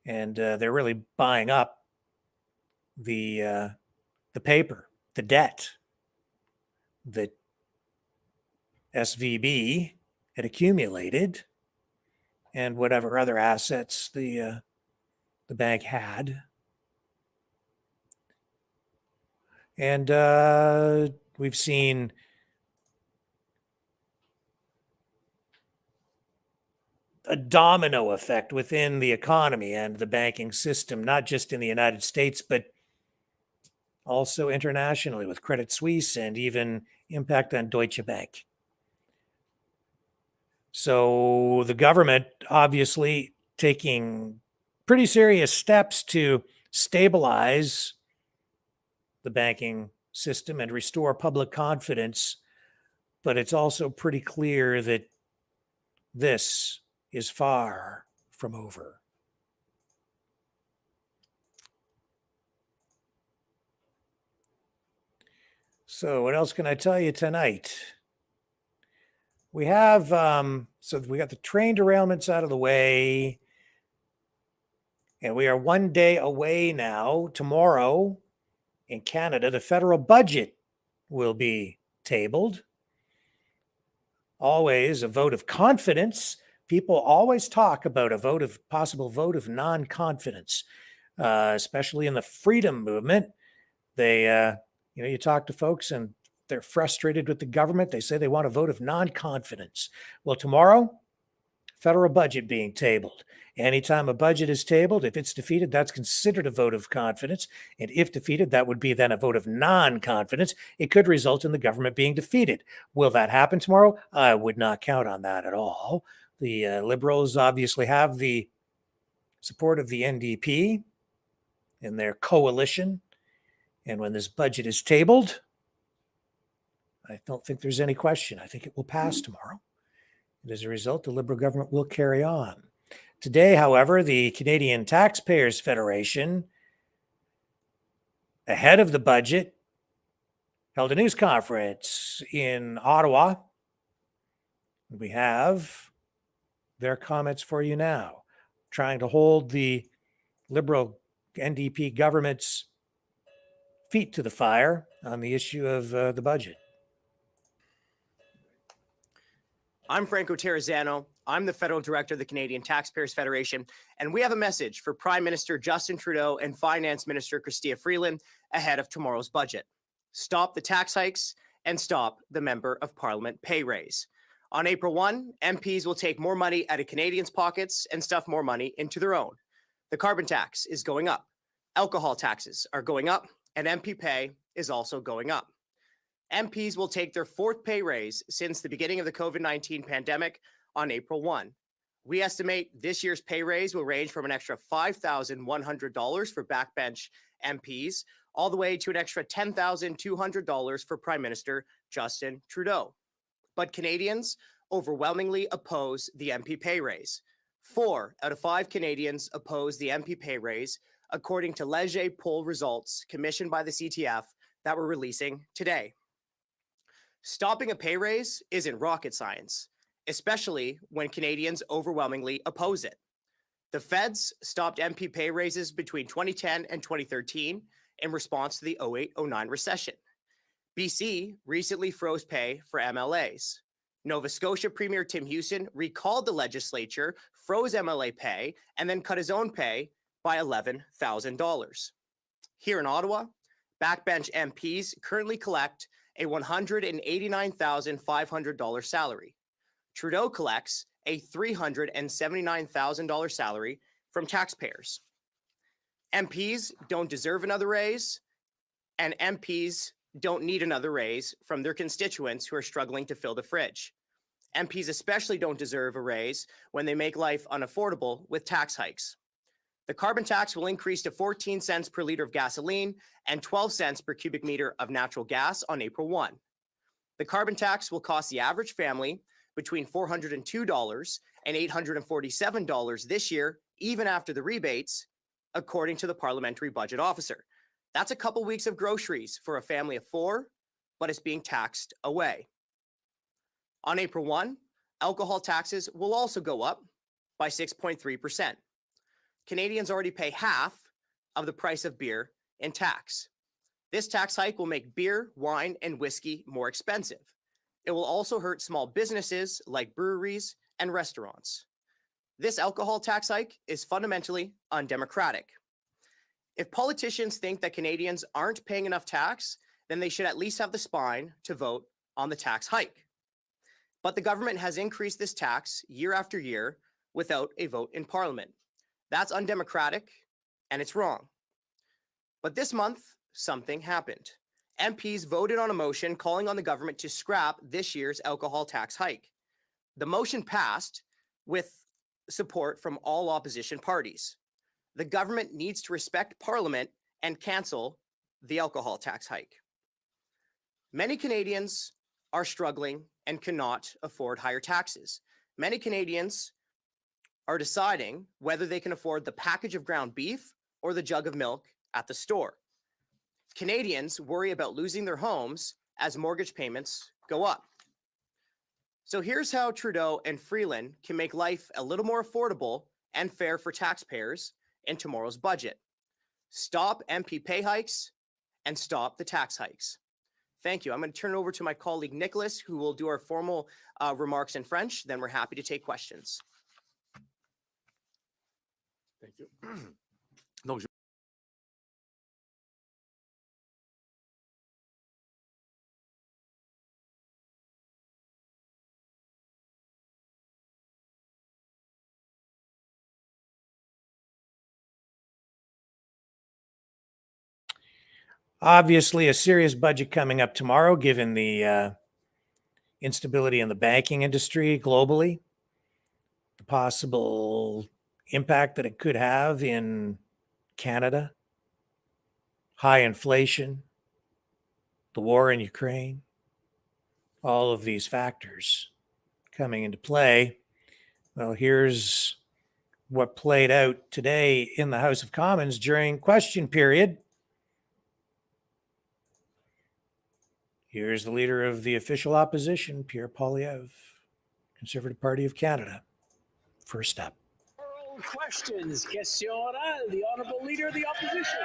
and they're really buying up the paper, the debt that SVB had accumulated, and whatever other assets the bank had. And we've seen a domino effect within the economy and the banking system, not just in the United States, but also internationally with Credit Suisse and even impact on Deutsche Bank. So the government obviously taking pretty serious steps to stabilize the banking system and restore public confidence. But it's also pretty clear that this is far from over. So what else can I tell you tonight? We have, so we got the train derailments out of the way. And we are one day away now. Tomorrow in Canada, the federal budget will be tabled. Always a vote of confidence. People always talk about a possible vote of non-confidence, especially in the freedom movement. They, you talk to folks and they're frustrated with the government. They say they want a vote of non-confidence. Well, tomorrow, federal budget being tabled. Anytime a budget is tabled, if it's defeated, that's considered a vote of confidence. And if defeated, that would be then a vote of non-confidence. It could result in the government being defeated. Will that happen tomorrow? I would not count on that at all. The Liberals obviously have the support of the NDP in their coalition. And when this budget is tabled, I don't think there's any question. I think it will pass tomorrow. And as a result, the Liberal government will carry on. Today, however, the Canadian Taxpayers Federation, ahead of the budget, held a news conference in Ottawa. We have their comments for you now, trying to hold the Liberal NDP government's feet to the fire on the issue of the budget. I'm Franco Terrazzano. I'm the Federal Director of the Canadian Taxpayers Federation, and we have a message for Prime Minister Justin Trudeau and Finance Minister Chrystia Freeland ahead of tomorrow's budget. Stop the tax hikes and stop the Member of Parliament pay raise. On April 1, MPs will take more money out of Canadians' pockets and stuff more money into their own. The carbon tax is going up. Alcohol taxes are going up, and MP pay is also going up. MPs will take their fourth pay raise since the beginning of the COVID-19 pandemic on April 1. We estimate this year's pay raise will range from an extra $5,100 for backbench MPs all the way to an extra $10,200 for Prime Minister Justin Trudeau. But Canadians overwhelmingly oppose the MP pay raise. 4 out of 5 Canadians oppose the MP pay raise, according to Leger poll results commissioned by the CTF that we're releasing today. Stopping a pay raise isn't rocket science, especially when Canadians overwhelmingly oppose it. The feds stopped MP pay raises between 2010 and 2013 in response to the 08-09 recession. BC recently froze pay for MLAs. Nova Scotia Premier Tim Houston recalled the legislature, froze MLA pay, and then cut his own pay by $11,000. Here in Ottawa, backbench MPs currently collect a $189,500 salary. Trudeau collects a $379,000 salary from taxpayers. MPs don't deserve another raise, and MPs don't need another raise from their constituents who are struggling to fill the fridge. MPs especially don't deserve a raise when they make life unaffordable with tax hikes. The carbon tax will increase to 14 cents per liter of gasoline and 12 cents per cubic meter of natural gas on April 1. The carbon tax will cost the average family between $402 and $847 this year, even after the rebates, according to the Parliamentary Budget Officer. That's a couple weeks of groceries for a family of 4, but it's being taxed away. On April 1, alcohol taxes will also go up by 6.3%. Canadians already pay half of the price of beer in tax. This tax hike will make beer, wine, and whiskey more expensive. It will also hurt small businesses like breweries and restaurants. This alcohol tax hike is fundamentally undemocratic. If politicians think that Canadians aren't paying enough tax, then they should at least have the spine to vote on the tax hike. But the government has increased this tax year after year without a vote in Parliament. That's undemocratic, and it's wrong. But this month, something happened. MPs voted on a motion calling on the government to scrap this year's alcohol tax hike. The motion passed with support from all opposition parties. The government needs to respect Parliament and cancel the alcohol tax hike. Many Canadians are struggling and cannot afford higher taxes. Many Canadians are deciding whether they can afford the package of ground beef or the jug of milk at the store. Canadians worry about losing their homes as mortgage payments go up. So here's how Trudeau and Freeland can make life a little more affordable and fair for taxpayers in tomorrow's budget. Stop MP pay hikes and stop the tax hikes. Thank you. I'm going to turn it over to my colleague Nicholas, who will do our formal remarks in French. Then we're happy to take questions. Thank you. Donc, Obviously, a serious budget coming up tomorrow, given the instability in the banking industry globally, the possible impact that it could have in Canada, high inflation, the war in Ukraine, all of these factors coming into play. Well, here's what played out today in the House of Commons during question period. Here's the leader of the official opposition, Pierre Poilievre, Conservative Party of Canada. First up. Oral questions. Question orale. The Honourable Leader of the Opposition.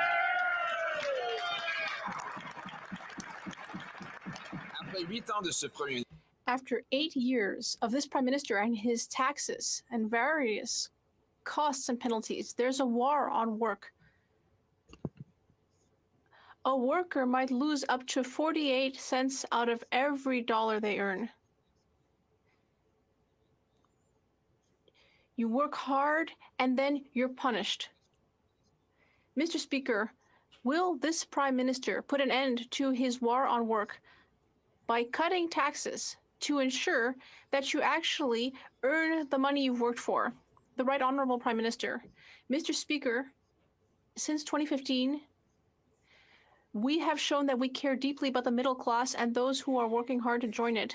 After 8 years of this Prime Minister and his taxes and various costs and penalties, there's a war on work. A worker might lose up to 48 cents out of every dollar they earn. You work hard and then you're punished. Mr. Speaker, will this Prime Minister put an end to his war on work by cutting taxes to ensure that you actually earn the money you've worked for? The Right Honourable Prime Minister. Mr. Speaker, since 2015, we have shown that we care deeply about the middle class and those who are working hard to join it.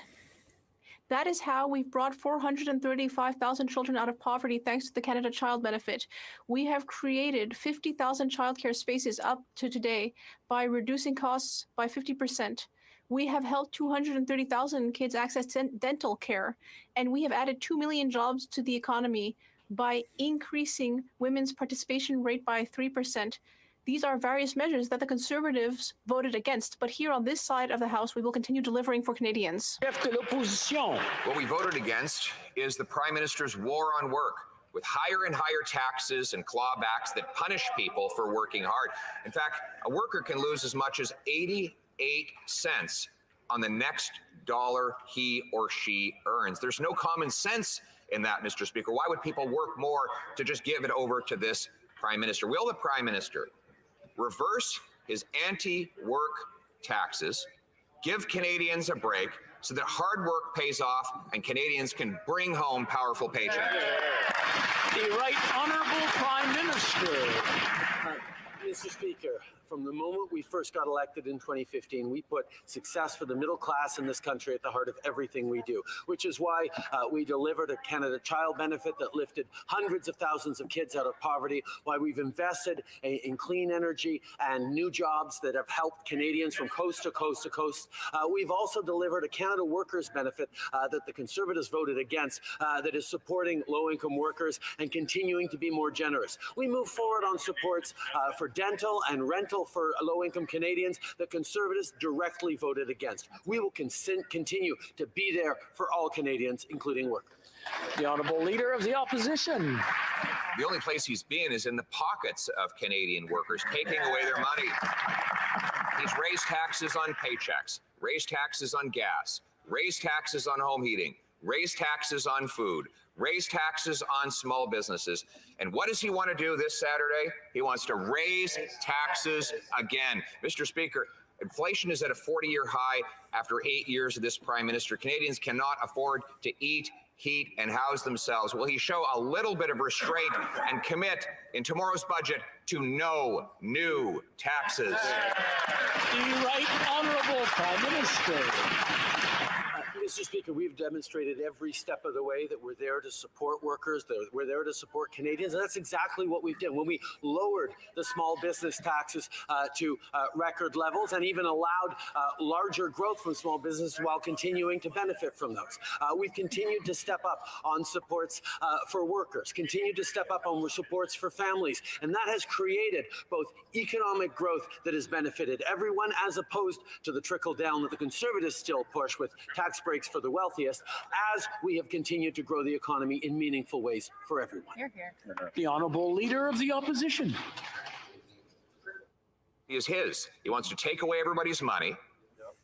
That is how we've brought 435,000 children out of poverty thanks to the Canada Child Benefit. We have created 50,000 childcare spaces up to today by reducing costs by 50%. We have helped 230,000 kids access dental care, and we have added 2 million jobs to the economy by increasing women's participation rate by 3%. These are various measures that the Conservatives voted against, but here on this side of the House, we will continue delivering for Canadians. What we voted against is the Prime Minister's war on work, with higher and higher taxes and clawbacks that punish people for working hard. In fact, a worker can lose as much as 88 cents on the next dollar he or she earns. There's no common sense in that, Mr. Speaker. Why would people work more to just give it over to this Prime Minister? Will the Prime Minister reverse his anti-work taxes, give Canadians a break so that hard work pays off and Canadians can bring home powerful paychecks? The Right Honourable Prime Minister. Mr. Speaker, from the moment we first got elected in 2015, we put success for the middle class in this country at the heart of everything we do, which is why we delivered a Canada Child Benefit that lifted hundreds of thousands of kids out of poverty, why we've invested in clean energy and new jobs that have helped Canadians from coast to coast to coast. We've also delivered a Canada Workers Benefit that the Conservatives voted against that is supporting low-income workers and continuing to be more generous. We move forward on supports for dental and rental for low-income Canadians that Conservatives directly voted against. We will continue to be there for all Canadians, including workers. The Honourable Leader of the Opposition. The only place he's been is in the pockets of Canadian workers, taking away their money. He's raised taxes on paychecks, raised taxes on gas, raised taxes on home heating, raised taxes on food, raised taxes on small businesses. And what does he want to do this Saturday? He wants to raise taxes again. Mr. Speaker, inflation is at a 40-year high after 8 years of this Prime Minister. Canadians cannot afford to eat, heat, and house themselves. Will he show a little bit of restraint and commit in tomorrow's budget to no new taxes? The Right Honourable Prime Minister. Mr. Speaker, we've demonstrated every step of the way that we're there to support workers, that we're there to support Canadians, and that's exactly what we've done. When we lowered the small business taxes to record levels and even allowed larger growth from small businesses while continuing to benefit from those. We've continued to step up on supports for workers, continued to step up on supports for families, and that has created both economic growth that has benefited everyone as opposed to the trickle down that the Conservatives still push with tax breaks for the wealthiest, as we have continued to grow the economy in meaningful ways for everyone. Hear, hear. The Honourable Leader of the Opposition. Is his. He wants to take away everybody's money,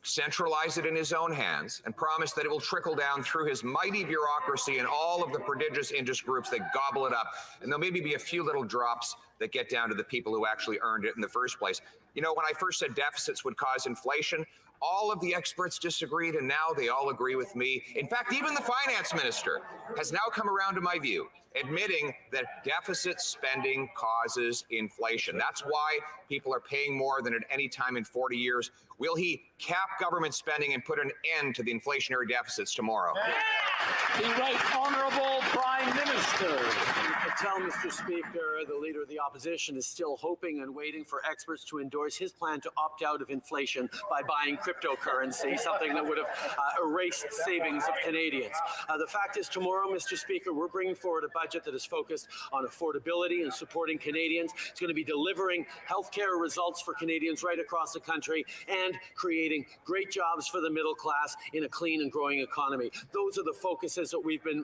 centralize it in his own hands, and promise that it will trickle down through his mighty bureaucracy and all of the prodigious interest groups that gobble it up. And there'll maybe be a few little drops that get down to the people who actually earned it in the first place. You know, when I first said deficits would cause inflation, all of the experts disagreed, and now they all agree with me. In fact, even the finance minister has now come around to my view, admitting that deficit spending causes inflation. That's why people are paying more than at any time in 40 years. Will he cap government spending and put an end to the inflationary deficits tomorrow? The Right Honourable Prime Minister. I tell Mr. Speaker, the Leader of the Opposition is still hoping and waiting for experts to endorse his plan to opt out of inflation by buying cryptocurrency, something that would have erased savings of Canadians. The fact is, tomorrow, Mr. Speaker, we're bringing forward a budget that is focused on affordability and supporting Canadians. It's going to be delivering healthcare results for Canadians right across the country and creating great jobs for the middle class in a clean and growing economy. Those are the focuses that we've been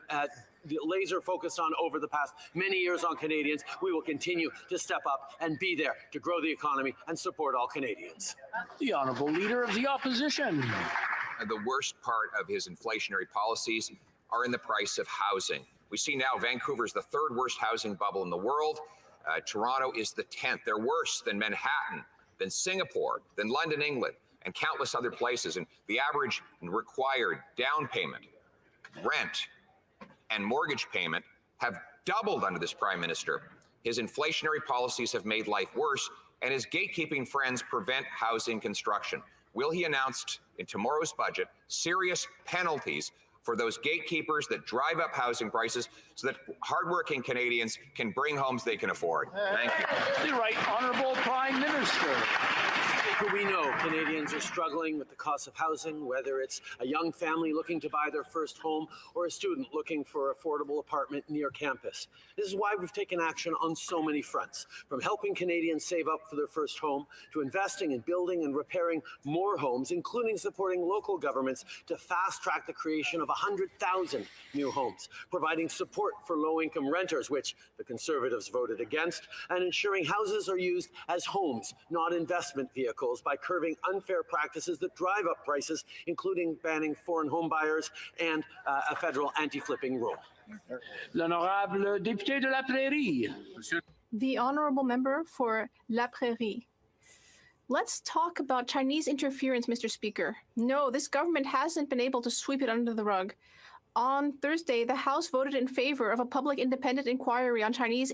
laser focused on over the past many years on Canadians. We will continue to step up and be there to grow the economy and support all Canadians. The Honourable Leader of the Opposition. The worst part of his inflationary policies are in the price of housing. We see now Vancouver's the third worst housing bubble in the world. Toronto is the 10th. They're worse than Manhattan, than Singapore, than London, England, and countless other places. And the average required down payment, rent, and mortgage payment have doubled under this prime minister. His inflationary policies have made life worse, and his gatekeeping friends prevent housing construction. Will he announce in tomorrow's budget serious penalties for those gatekeepers that drive up housing prices so that hardworking Canadians can bring homes they can afford? Thank you. The Right Honourable Prime Minister. We know Canadians are struggling with the cost of housing, whether it's a young family looking to buy their first home or a student looking for an affordable apartment near campus. This is why we've taken action on so many fronts, from helping Canadians save up for their first home to investing in building and repairing more homes, including supporting local governments to fast-track the creation of 100,000 new homes, providing support for low-income renters, which the Conservatives voted against, and ensuring houses are used as homes, not investment vehicles, by curbing unfair practices that drive up prices, including banning foreign home buyers and a federal anti-flipping rule. L'Honorable Député de la Prairie. The Honourable Member for La Prairie. Let's talk about Chinese interference, Mr. Speaker. No, this government hasn't been able to sweep it under the rug. On Thursday, the House voted in favor of a public independent inquiry on Chinese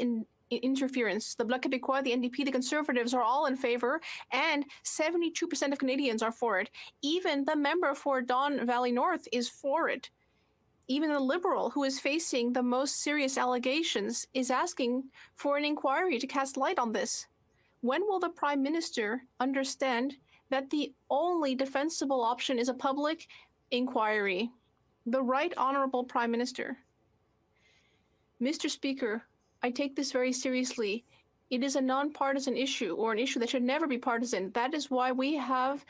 interference. The Bloc Québécois, the NDP, the Conservatives are all in favor, and 72% of Canadians are for it. Even the member for Don Valley North is for it. Even the Liberal, who is facing the most serious allegations, is asking for an inquiry to cast light on this. When will the Prime Minister understand that the only defensible option is a public inquiry? The Right Honourable Prime Minister. Mr. Speaker, I take this very seriously. It is a non-partisan issue, or an issue that should never be partisan. That is why we have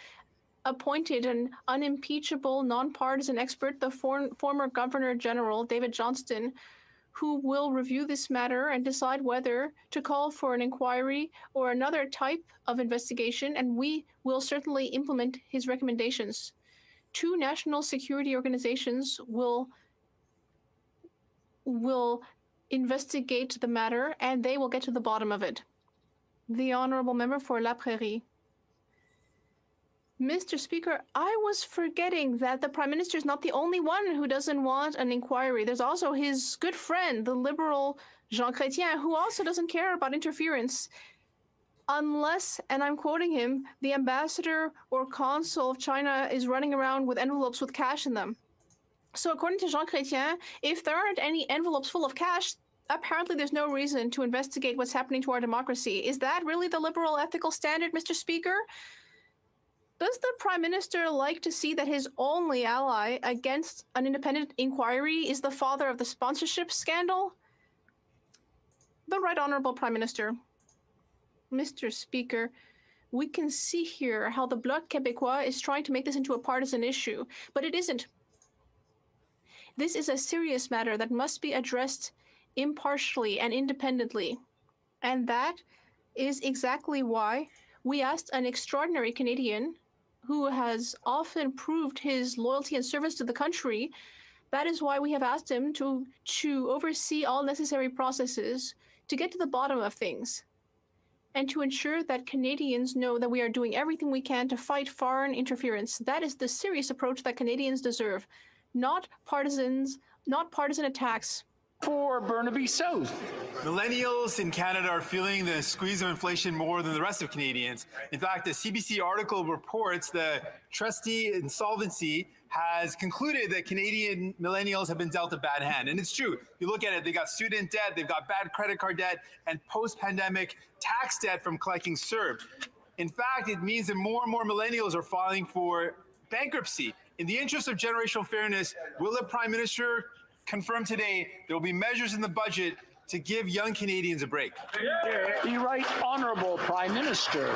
appointed an unimpeachable, non-partisan expert, the former Governor General, David Johnston, who will review this matter and decide whether to call for an inquiry or another type of investigation, and we will certainly implement his recommendations. 2 national security organizations will investigate the matter, and they will get to the bottom of it. The Honourable Member for La Prairie. Mr. Speaker, I was forgetting that the Prime Minister is not the only one who doesn't want an inquiry. There's also his good friend, the Liberal Jean Chrétien, who also doesn't care about interference. Unless, and I'm quoting him, the ambassador or consul of China is running around with envelopes with cash in them. So according to Jean Chrétien, if there aren't any envelopes full of cash, apparently there's no reason to investigate what's happening to our democracy. Is that really the liberal ethical standard, Mr. Speaker? Does the Prime Minister like to see that his only ally against an independent inquiry is the father of the sponsorship scandal? The Right Honourable Prime Minister. Mr. Speaker, we can see here how the Bloc Québécois is trying to make this into a partisan issue, but it isn't. This is a serious matter that must be addressed impartially and independently. And that is exactly why we asked an extraordinary Canadian who has often proved his loyalty and service to the country. That is why we have asked him to oversee all necessary processes to get to the bottom of things and to ensure that Canadians know that we are doing everything we can to fight foreign interference. That is the serious approach that Canadians deserve, not partisan attacks. For Burnaby South. Millennials in Canada are feeling the squeeze of inflation more than the rest of Canadians. In fact, a CBC article reports the trustee insolvency has concluded that Canadian millennials have been dealt a bad hand. And it's true. You look at it, they got student debt, they've got bad credit card debt, and post-pandemic tax debt from collecting CERB. In fact, it means that more and more millennials are filing for bankruptcy. In the interest of generational fairness, will the Prime Minister confirm today there will be measures in the budget to give young Canadians a break? The Right Honourable Prime Minister.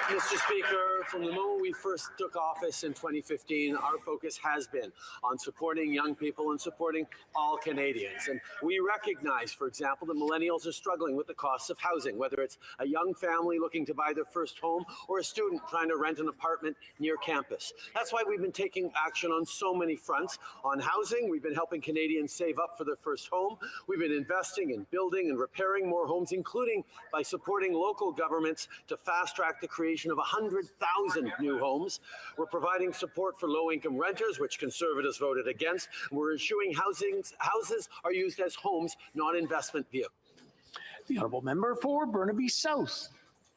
Mr. Speaker, from the moment we first took office in 2015, our focus has been on supporting young people and supporting all Canadians. And we recognize, for example, that millennials are struggling with the costs of housing, whether it's a young family looking to buy their first home or a student trying to rent an apartment near campus. That's why we've been taking action on so many fronts. On housing, we've been helping Canadians save up for their first home. We've been investing in building and repairing more homes, including by supporting local governments to fast-track the creation of 100,000 new homes. We're providing support for low-income renters, which Conservatives voted against. We're ensuring houses are used as homes, not investment vehicles. The Honourable Member for Burnaby South.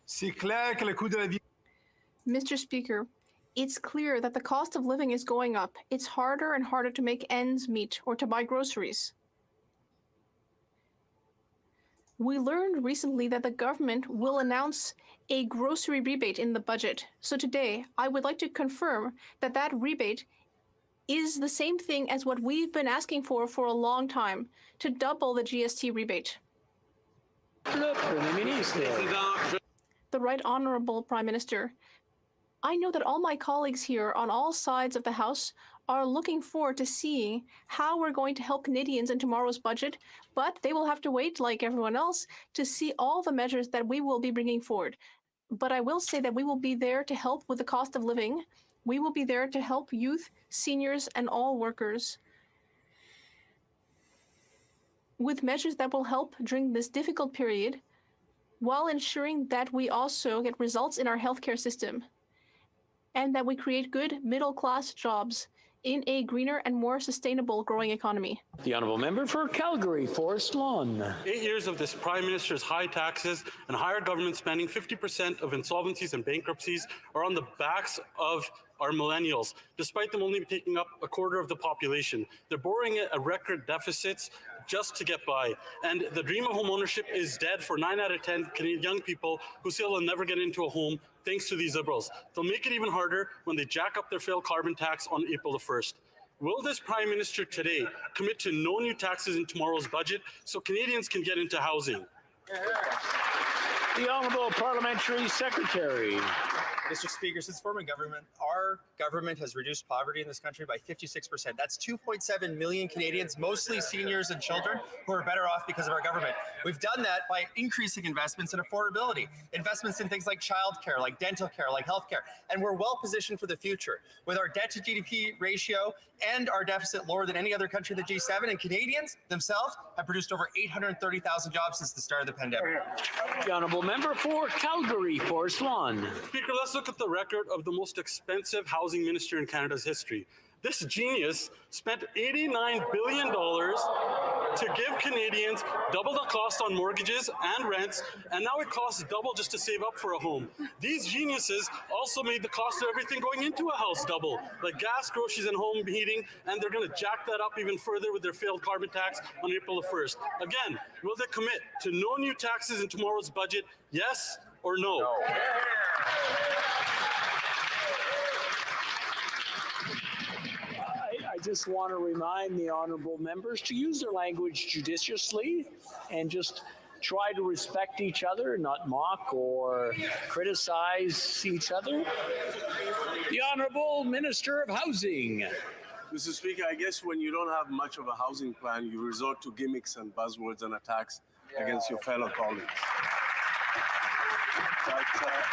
Mr. Speaker, it's clear that the cost of living is going up. It's harder and harder to make ends meet or to buy groceries. We learned recently that the government will announce a grocery rebate in the budget. So today, I would like to confirm that that rebate is the same thing as what we've been asking for a long time, to double the GST rebate. The Right Honourable Prime Minister, I know that all my colleagues here on all sides of the House are looking forward to seeing how we're going to help Canadians in tomorrow's budget, but they will have to wait, like everyone else, to see all the measures that we will be bringing forward. But I will say that we will be there to help with the cost of living. We will be there to help youth, seniors, and all workers with measures that will help during this difficult period, while ensuring that we also get results in our healthcare system and that we create good middle-class jobs in a greener and more sustainable growing economy. The Honourable Member for Calgary, Forest Lawn. 8 years of this Prime Minister's high taxes and higher government spending, 50% of insolvencies and bankruptcies are on the backs of our millennials, despite them only taking up a quarter of the population. They're borrowing at record deficits just to get by. And the dream of home ownership is dead for 9 out of 10 Canadian young people who say they'll never get into a home thanks to these Liberals. They'll make it even harder when they jack up their failed carbon tax on April the 1st. Will this Prime Minister today commit to no new taxes in tomorrow's budget so Canadians can get into housing? The Honourable Parliamentary Secretary. Mr. Speaker, since forming government, our government has reduced poverty in this country by 56%. That's 2.7 million Canadians, mostly seniors and children, who are better off because of our government. We've done that by increasing investments in affordability, investments in things like childcare, like dental care, like healthcare, and we're well positioned for the future. With our debt to GDP ratio and our deficit lower than any other country in the G7, and Canadians themselves have produced over 830,000 jobs since the start of the pandemic. The Honourable Member for Calgary, Forest Lawn. Speaker, less let's look at the record of the most expensive housing minister in Canada's history. This genius spent $89 billion to give Canadians double the cost on mortgages and rents, and now it costs double just to save up for a home. These geniuses also made the cost of everything going into a house double, like gas, groceries, and home heating, and they're going to jack that up even further with their failed carbon tax on April the 1st. Again, will they commit to no new taxes in tomorrow's budget, yes or no? I just want to remind the honorable members to use their language judiciously and just try to respect each other, not mock or criticize each other. The Honorable Minister of Housing. Mr. Speaker, I guess when you don't have much of a housing plan, you resort to gimmicks and buzzwords and attacks against your fellow colleagues. But,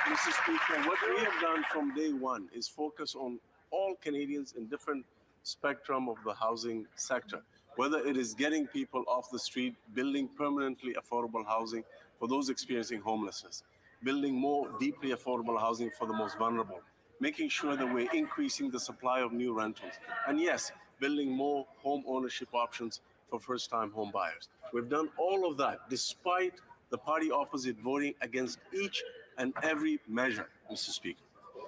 Mr. Speaker, what we have done from day one is focus on all Canadians in different spectrum of the housing sector, whether it is getting people off the street, building permanently affordable housing for those experiencing homelessness, building more deeply affordable housing for the most vulnerable, making sure that we're increasing the supply of new rentals, and yes, building more home ownership options for first-time home buyers. We've done all of that despite the party opposite voting against each and every measure, Mr. Speaker.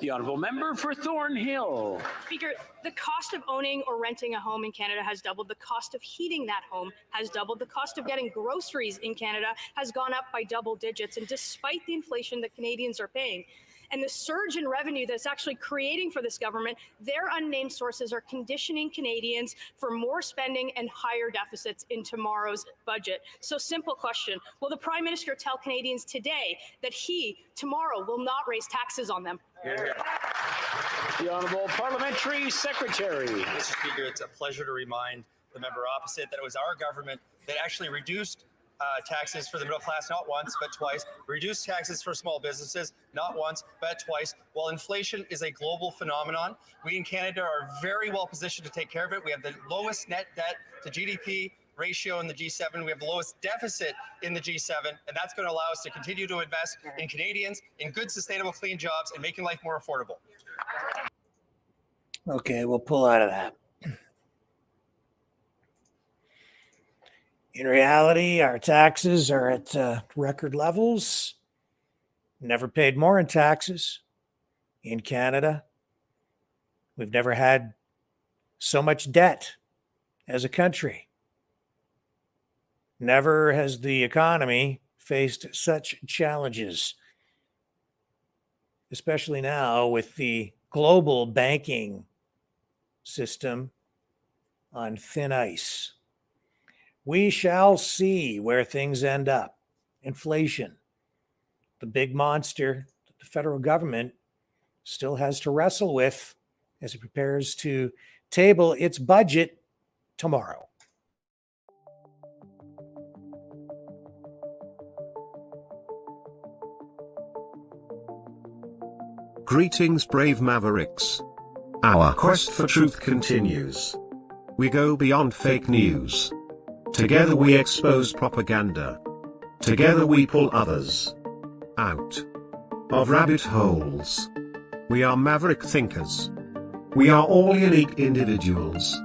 The Honourable Member for Thornhill. Speaker, the cost of owning or renting a home in Canada has doubled. The cost of heating that home has doubled. The cost of getting groceries in Canada has gone up by double digits. And despite the inflation that Canadians are paying and the surge in revenue that's actually creating for this government, their unnamed sources are conditioning Canadians for more spending and higher deficits in tomorrow's budget. So simple question, will the Prime Minister tell Canadians today that he, tomorrow, will not raise taxes on them? The Honourable Parliamentary Secretary. Mr. Speaker, it's a pleasure to remind the member opposite that it was our government that actually reduced taxes for the middle class, not once, but twice. Reduced taxes for small businesses, not once, but twice. While inflation is a global phenomenon, we in Canada are very well positioned to take care of it. We have the lowest net debt to GDP ratio in the G7. We have the lowest deficit in the G7, and that's going to allow us to continue to invest in Canadians, in good, sustainable, clean jobs, and making life more affordable. Okay, we'll pull out of that. In reality, our taxes are at record levels. Never paid more in taxes in Canada. We've never had so much debt as a country. Never has the economy faced such challenges, especially now with the global banking system on thin ice. We shall see where things end up. Inflation, the big monster that the federal government still has to wrestle with as it prepares to table its budget tomorrow. Greetings, brave Mavericks. Our quest for truth continues. We go beyond fake news. Together we expose propaganda. Together we pull others out of rabbit holes. We are maverick thinkers. We are all unique individuals.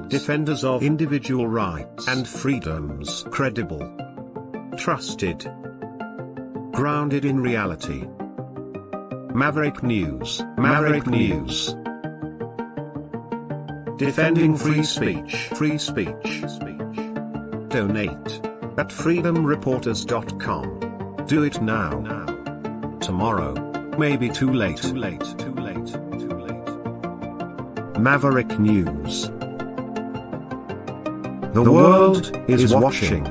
Defenders of individual rights and freedoms. Credible. Trusted. Grounded in reality. Maverick News. Maverick News. Defending free speech. Free speech. Donate at freedomreporters.com. Do it now. Tomorrow may be too late. Maverick News. The world is watching.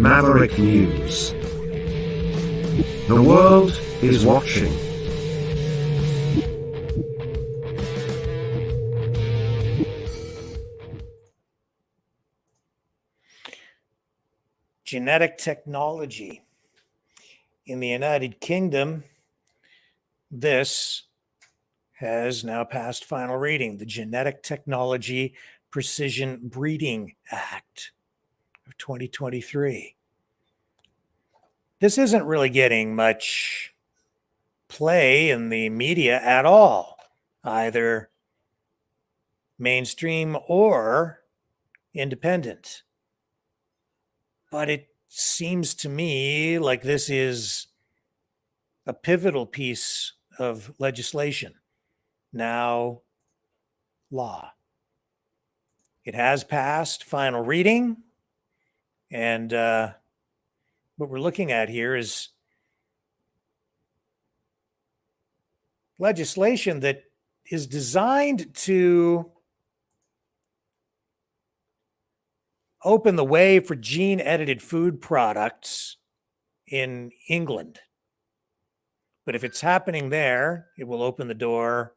Maverick News. The world is watching. Genetic technology. In the United Kingdom, this has now passed final reading, the Genetic Technology Precision Breeding Act of 2023. This isn't really getting much play in the media at all, either mainstream or independent. But it seems to me like this is a pivotal piece of legislation, now law. It has passed final reading, and what we're looking at here is legislation that is designed to open the way for gene-edited food products in England. But if it's happening there, it will open the door,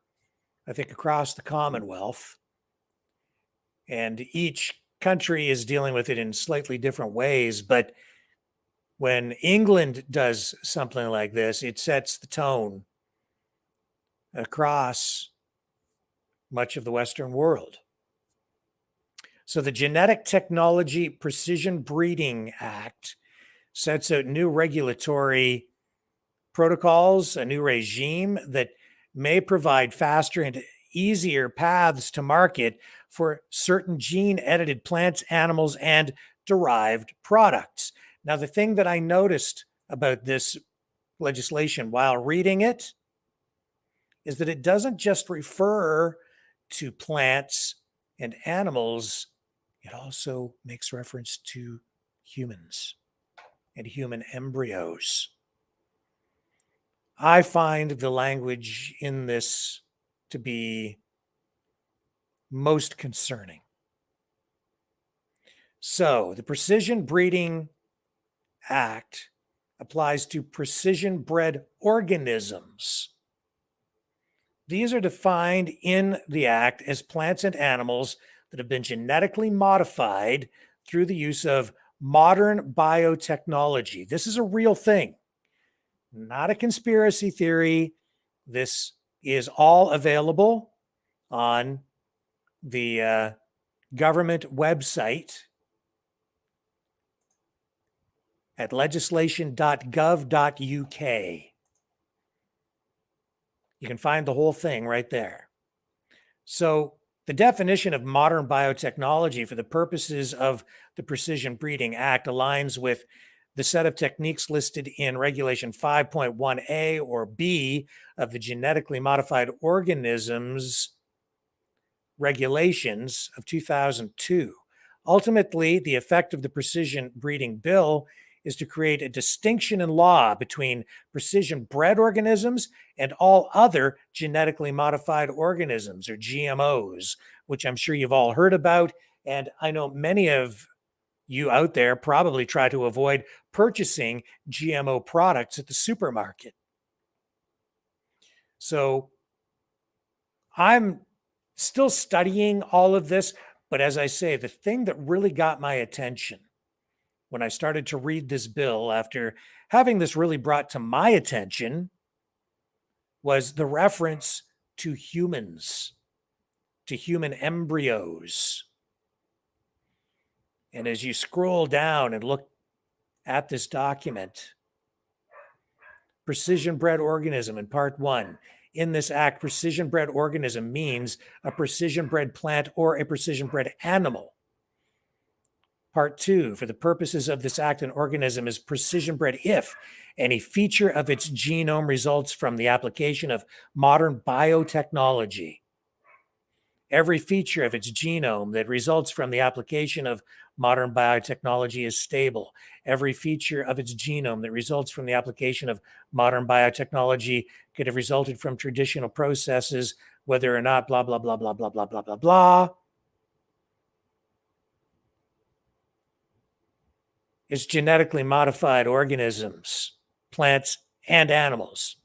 I think, across the Commonwealth. And each country is dealing with it in slightly different ways. But when England does something like this, it sets the tone across much of the Western world. So the Genetic Technology Precision Breeding Act sets out new regulatory protocols, a new regime that may provide faster and easier paths to market for certain gene-edited plants, animals, and derived products. Now, the thing that I noticed about this legislation while reading it is that it doesn't just refer to plants and animals, it also makes reference to humans and human embryos. I find the language in this to be most concerning. So, the Precision Breeding Act applies to precision bred organisms. These are defined in the Act as plants and animals that have been genetically modified through the use of modern biotechnology. This is a real thing, not a conspiracy theory. This is all available on the government website at legislation.gov.uk. You can find the whole thing right there. So the definition of modern biotechnology for the purposes of the Precision Breeding Act aligns with the set of techniques listed in Regulation 5.1A or B of the Genetically Modified Organisms Regulations of 2002. Ultimately, the effect of the Precision Breeding Bill is to create a distinction in law between precision bred organisms and all other genetically modified organisms, or GMOs, which I'm sure you've all heard about. And I know many of you out there probably try to avoid purchasing GMO products at the supermarket. So I'm still studying all of this, but as I say, the thing that really got my attention when I started to read this bill, after having this really brought to my attention, was the reference to humans, to human embryos. And as you scroll down and look at this document, precision bred organism in Part 1. In this act, precision bred organism means a precision bred plant or a precision bred animal. Part 2, for the purposes of this act, an organism is precision bred if any feature of its genome results from the application of modern biotechnology. Every feature of its genome that results from the application of modern biotechnology is stable. Every feature of its genome that results from the application of modern biotechnology could have resulted from traditional processes, whether or not blah, blah, blah, blah, blah, blah, blah, blah, blah. is genetically modified organisms, plants and animals.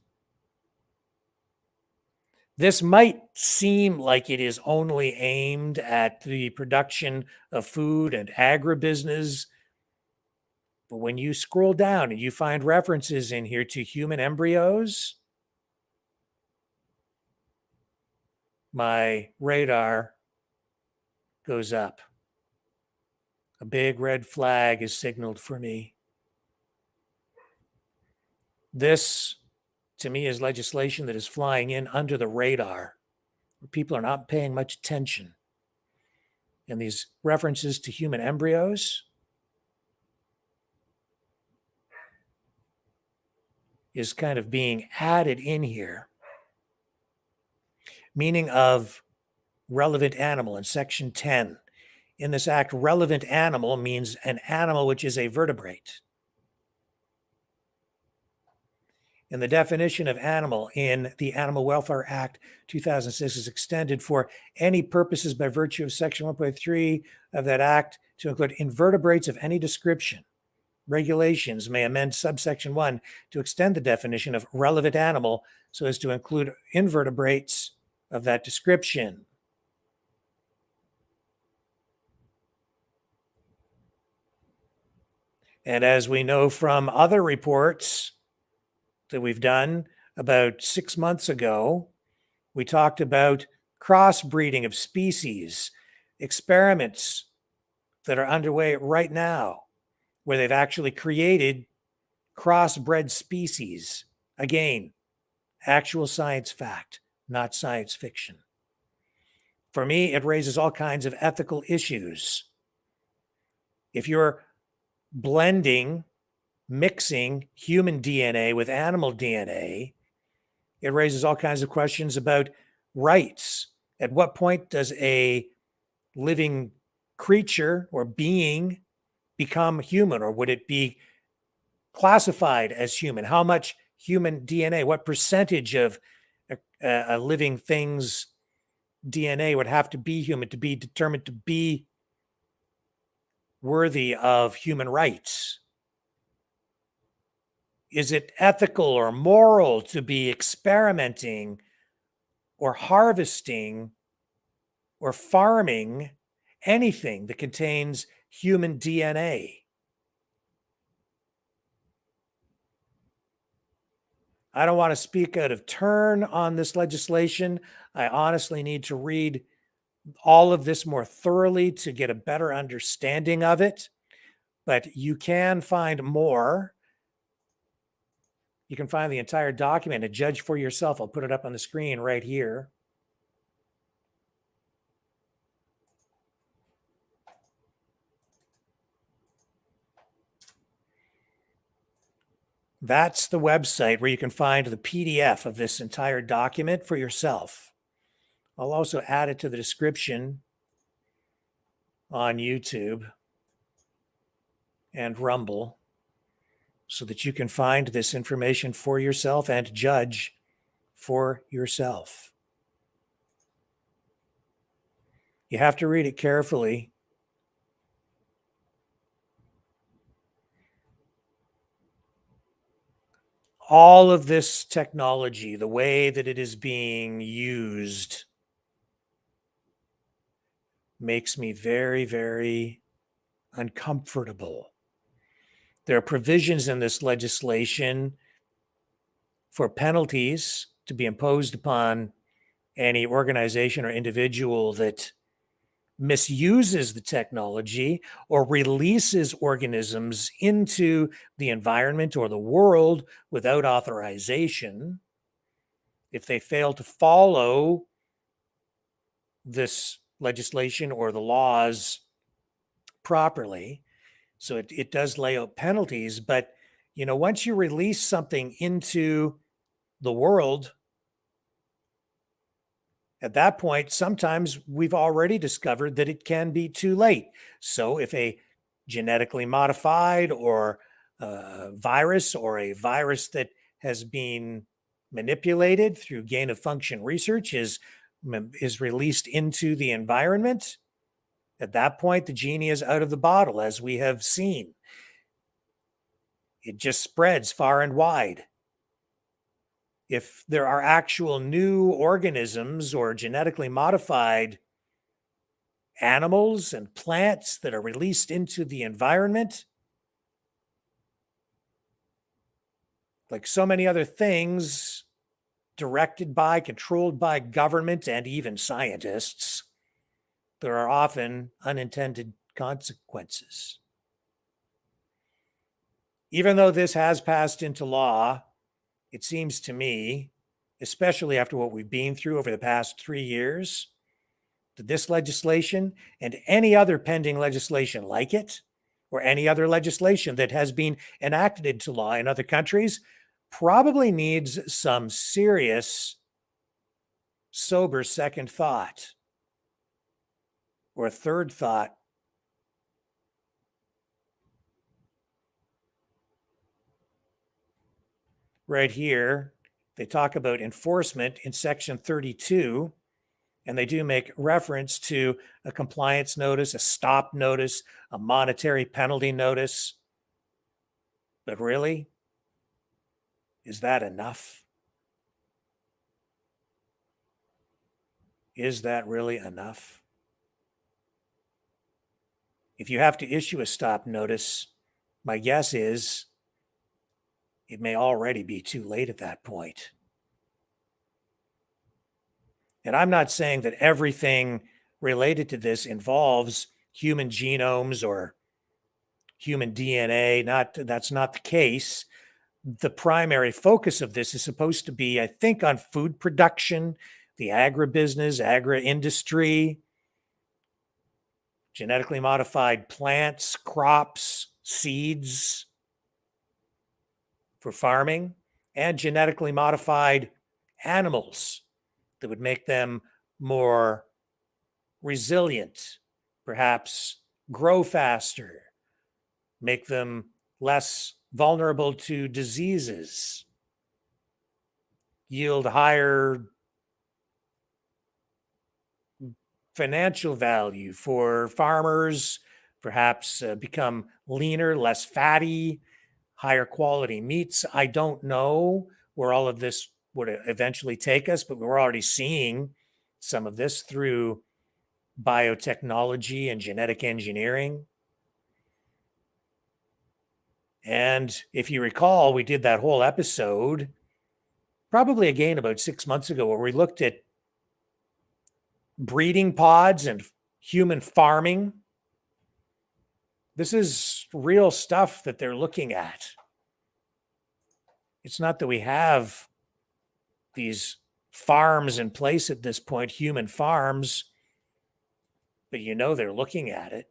This might seem like it is only aimed at the production of food and agribusiness, but when you scroll down and you find references in here to human embryos, my radar goes up. A big red flag is signaled for me. This, to me, is legislation that is flying in under the radar, where people are not paying much attention. And these references to human embryos is kind of being added in here. Meaning of relevant animal in section 10. In this act, relevant animal means an animal which is a vertebrate. And the definition of animal in the Animal Welfare Act 2006 is extended for any purposes by virtue of section 1.3 of that act to include invertebrates of any description. Regulations may amend subsection 1 to extend the definition of relevant animal so as to include invertebrates of that description. And as we know from other reports that we've done, about 6 months ago, we talked about crossbreeding of species, experiments that are underway right now, where they've actually created crossbred species. Again, actual science fact, not science fiction. For me, it raises all kinds of ethical issues. If you're blending, mixing human DNA with animal DNA, it raises all kinds of questions about rights. At what point does a living creature or being become human, or would it be classified as human? How much human DNA, what percentage of a living thing's DNA would have to be human to be determined to be worthy of human rights? Is it ethical or moral to be experimenting or harvesting or farming anything that contains human DNA? I don't want to speak out of turn on this legislation. I honestly need to read all of this more thoroughly to get a better understanding of it. But you can find more. You can find the entire document and judge for yourself. I'll put it up on the screen right here. That's the website where you can find the PDF of this entire document for yourself. I'll also add it to the description on YouTube and Rumble so that you can find this information for yourself and judge for yourself. You have to read it carefully. All of this technology, the way that it is being used, makes me very, very uncomfortable. There are provisions in this legislation for penalties to be imposed upon any organization or individual that misuses the technology or releases organisms into the environment or the world without authorization. If they fail to follow this legislation or the laws properly. So it does lay out penalties, but once you release something into the world, at that point, sometimes we've already discovered that it can be too late. So if a genetically modified or virus or a virus that has been manipulated through gain of function research is released into the environment, at that point, the genie is out of the bottle, as we have seen. it just spreads far and wide. If there are actual new organisms or genetically modified animals and plants that are released into the environment, like so many other things directed by, controlled by government and even scientists, there are often unintended consequences. Even though this has passed into law, it seems to me, especially after what we've been through over the past 3 years, that this legislation and any other pending legislation like it, or any other legislation that has been enacted into law in other countries, probably needs some serious, sober second thought or third thought. Right here, they talk about enforcement in section 32, and they do make reference to a compliance notice, a stop notice, a monetary penalty notice. But really, is that enough? Is that really enough? If you have to issue a stop notice, my guess is it may already be too late at that point. And I'm not saying that everything related to this involves human genomes or human DNA. That's not the case. The primary focus of this is supposed to be, I think, on food production, the agribusiness, agri-industry, genetically modified plants, crops, seeds for farming, and genetically modified animals that would make them more resilient, perhaps grow faster, make them less vulnerable to diseases, yield higher financial value for farmers, perhaps become leaner, less fatty, higher quality meats. I don't know where all of this would eventually take us, but we're already seeing some of this through biotechnology and genetic engineering. And if you recall, we did that whole episode, probably again about 6 months ago, where we looked at breeding pods and human farming. This is real stuff that they're looking at. It's not that we have these farms in place at this point, human farms, but you know they're looking at it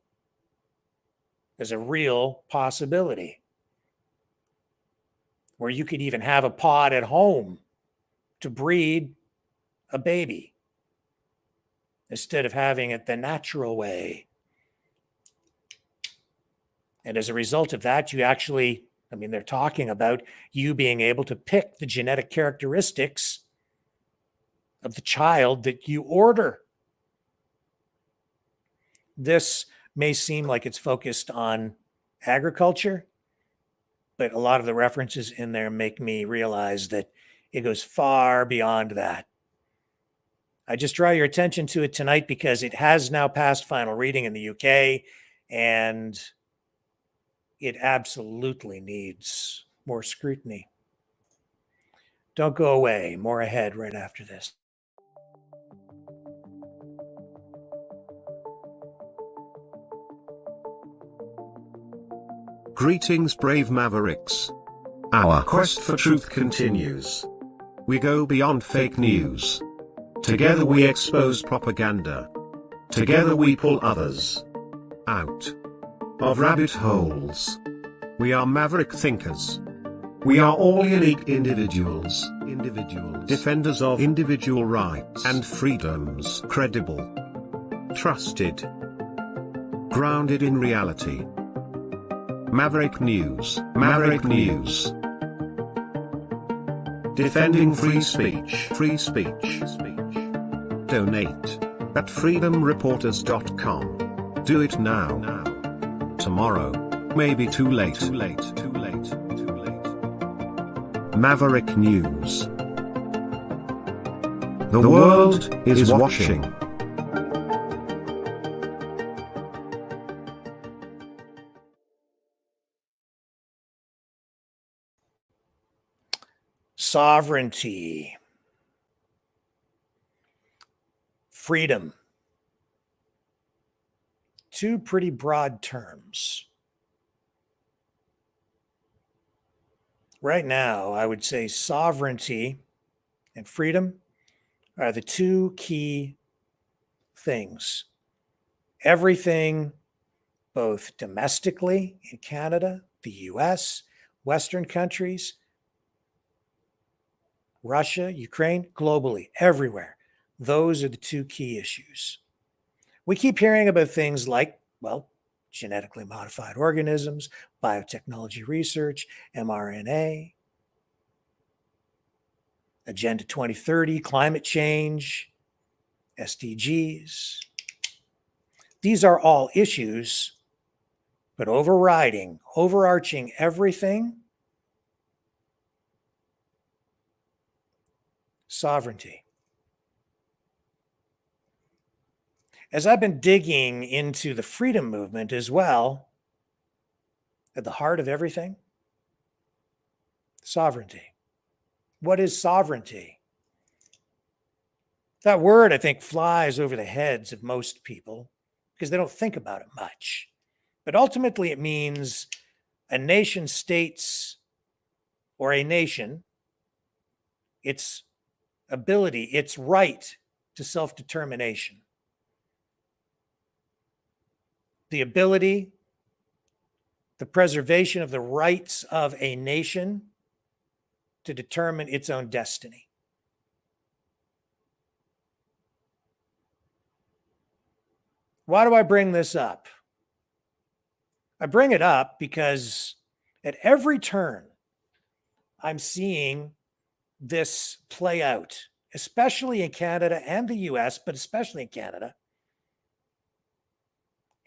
as a real possibility, where you could even have a pod at home to breed a baby instead of having it the natural way. And as a result of that, you actually, they're talking about you being able to pick the genetic characteristics of the child that you order. This may seem like it's focused on agriculture, but a lot of the references in there make me realize that it goes far beyond that. I just draw your attention to it tonight because it has now passed final reading in the UK, and it absolutely needs more scrutiny. Don't go away. More ahead right after this. Greetings, brave Mavericks. Our quest for truth continues. We go beyond fake news. Together we expose propaganda. Together we pull others out of rabbit holes. We are maverick thinkers. We are all unique individuals, defenders of individual rights and freedoms, credible, trusted, grounded in reality. Maverick News, Maverick News. Defending free speech, free speech. Donate at freedomreporters.com. Do it now. Tomorrow may be too late. Maverick News. The world is watching. Sovereignty, freedom, two pretty broad terms. Right now, I would say sovereignty and freedom are the two key things. Everything, both domestically in Canada, the US, Western countries, Russia, Ukraine, globally, everywhere. Those are the two key issues. We keep hearing about things like, well, genetically modified organisms, biotechnology research, mRNA, Agenda 2030, climate change, SDGs. These are all issues, but overarching everything, sovereignty. As I've been digging into the freedom movement as well, at the heart of everything, sovereignty. What is sovereignty? That word, I think, flies over the heads of most people because they don't think about it much. But ultimately, it means a nation state's or a nation, its ability, its right to self-determination. The ability, the preservation of the rights of a nation to determine its own destiny. Why do I bring this up? I bring it up because at every turn, I'm seeing this play out, especially in Canada and the US, but especially in Canada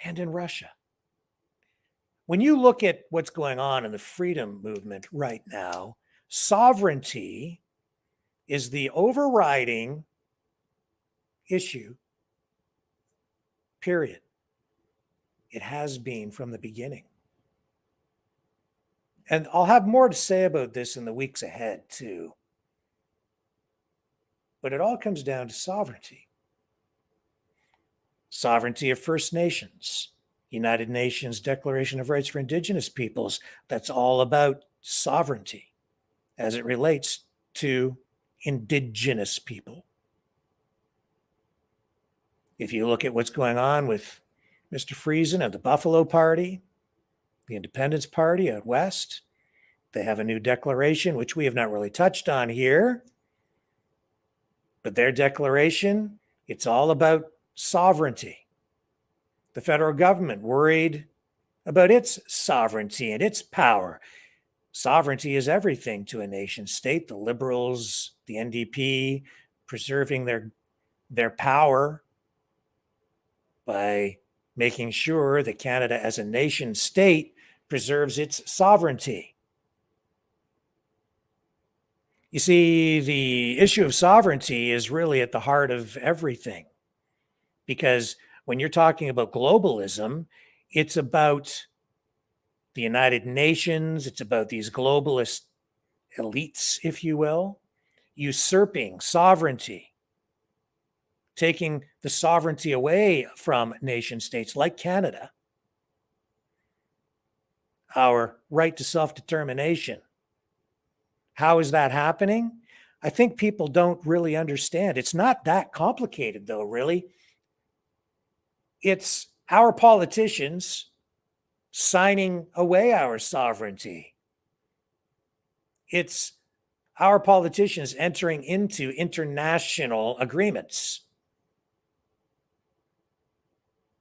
and in Russia. When you look at what's going on in the freedom movement right now, sovereignty is the overriding issue, period. It has been from the beginning. And I'll have more to say about this in the weeks ahead, too. But it all comes down to sovereignty. Sovereignty of First Nations, United Nations Declaration of Rights for Indigenous Peoples. That's all about sovereignty as it relates to Indigenous people. If you look at what's going on with Mr. Friesen and the Buffalo Party, the Independence Party out west, they have a new declaration, which we have not really touched on here. But their declaration, it's all about sovereignty. The federal government worried about its sovereignty and its power. Sovereignty is everything to a nation state. The Liberals, the NDP, preserving their power by making sure that Canada as a nation state preserves its sovereignty. You see, the issue of sovereignty is really at the heart of everything. Because when you're talking about globalism, it's about the United Nations, it's about these globalist elites, if you will, usurping sovereignty, taking the sovereignty away from nation states like Canada, our right to self-determination. How is that happening? I think people don't really understand. It's not that complicated, though, really. It's our politicians signing away our sovereignty. It's our politicians entering into international agreements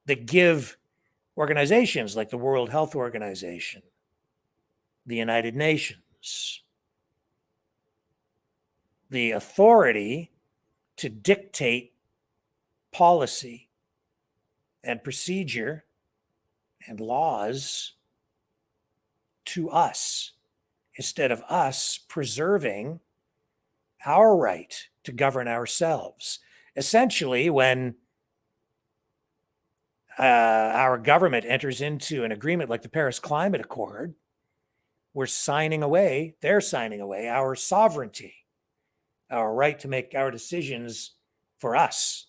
that give organizations like the World Health Organization, the United Nations, the authority to dictate policy and procedure and laws to us instead of us preserving our right to govern ourselves. Essentially, when our government enters into an agreement like the Paris Climate Accord, they're signing away our sovereignty, our right to make our decisions for us.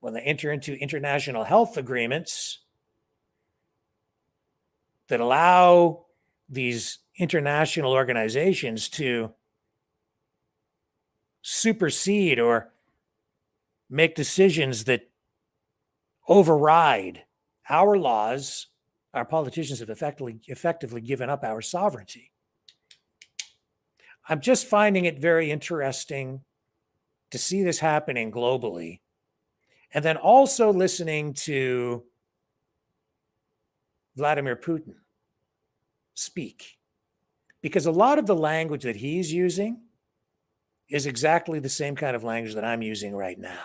When they enter into international health agreements that allow these international organizations to supersede or make decisions that override our laws, our politicians have effectively given up our sovereignty. I'm just finding it very interesting to see this happening globally, and then also listening to Vladimir Putin speak, because a lot of the language that he's using is exactly the same kind of language that I'm using right now.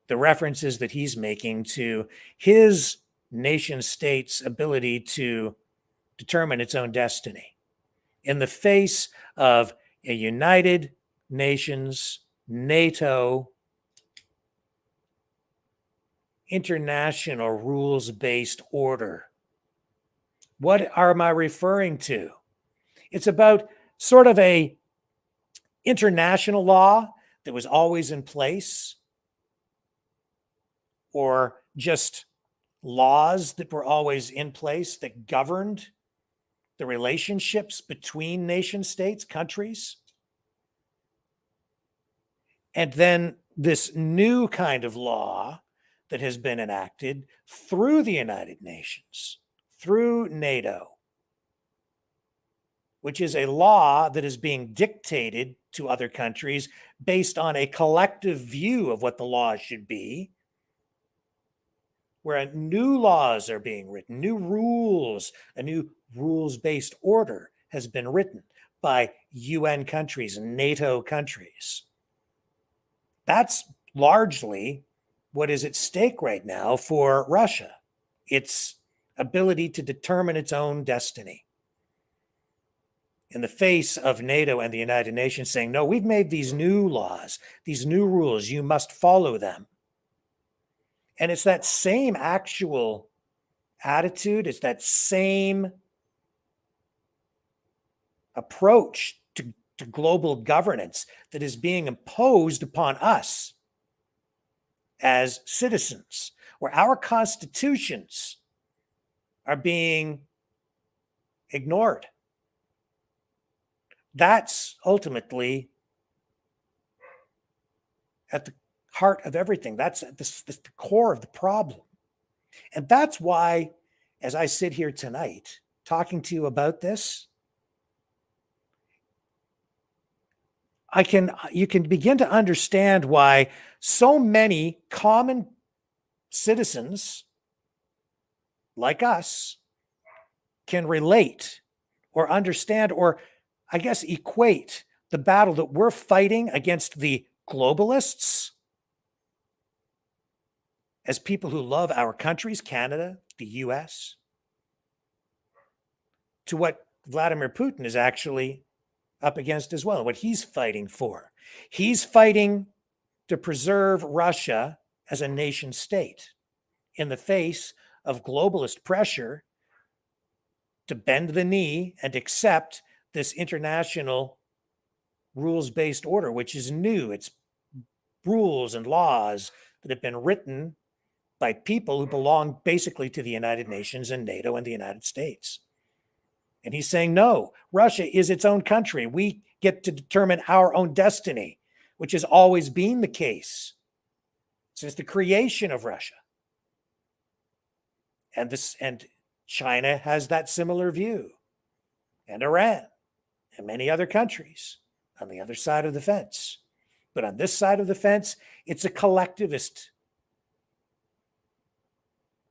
The references that he's making to his nation state's ability to determine its own destiny in the face of a United Nations, NATO, international rules-based order. What am I referring to? It's about sort of a international law that was always in place, or just laws that were always in place that governed the relationships between nation states, countries. And then this new kind of law that has been enacted through the United Nations, through NATO, which is a law that is being dictated to other countries based on a collective view of what the law should be, where new laws are being written, new rules, a new rules-based order has been written by UN countries and NATO countries. That's largely what is at stake right now for Russia, its ability to determine its own destiny. In the face of NATO and the United Nations saying, no, we've made these new laws, these new rules, you must follow them. And it's that same actual attitude, it's that same approach to global governance that is being imposed upon us as citizens, where our constitutions are being ignored. That's ultimately at the heart of everything. That's at the core of the problem. And that's why, as I sit here tonight talking to you about this, you can begin to understand why so many common citizens like us can relate or understand, or I guess equate the battle that we're fighting against the globalists as people who love our countries, Canada, the US, to what Vladimir Putin is actually up against as well, what he's fighting for. He's fighting to preserve Russia as a nation state in the face of globalist pressure to bend the knee and accept this international rules-based order, which is new. It's rules and laws that have been written by people who belong basically to the United Nations and NATO and the United States. And he's saying, no, Russia is its own country. We get to determine our own destiny, which has always been the case since the creation of Russia. And China has that similar view, and Iran, and many other countries on the other side of the fence. But on this side of the fence, it's a collectivist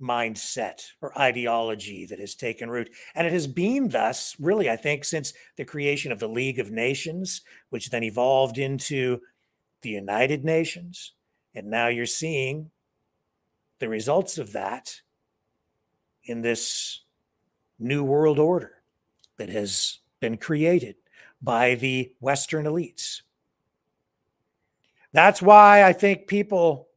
mindset or ideology that has taken root. And it has been thus, really, I think, since the creation of the League of Nations, which then evolved into the United Nations. And now you're seeing the results of that in this new world order that has been created by the Western elites. That's why I think people,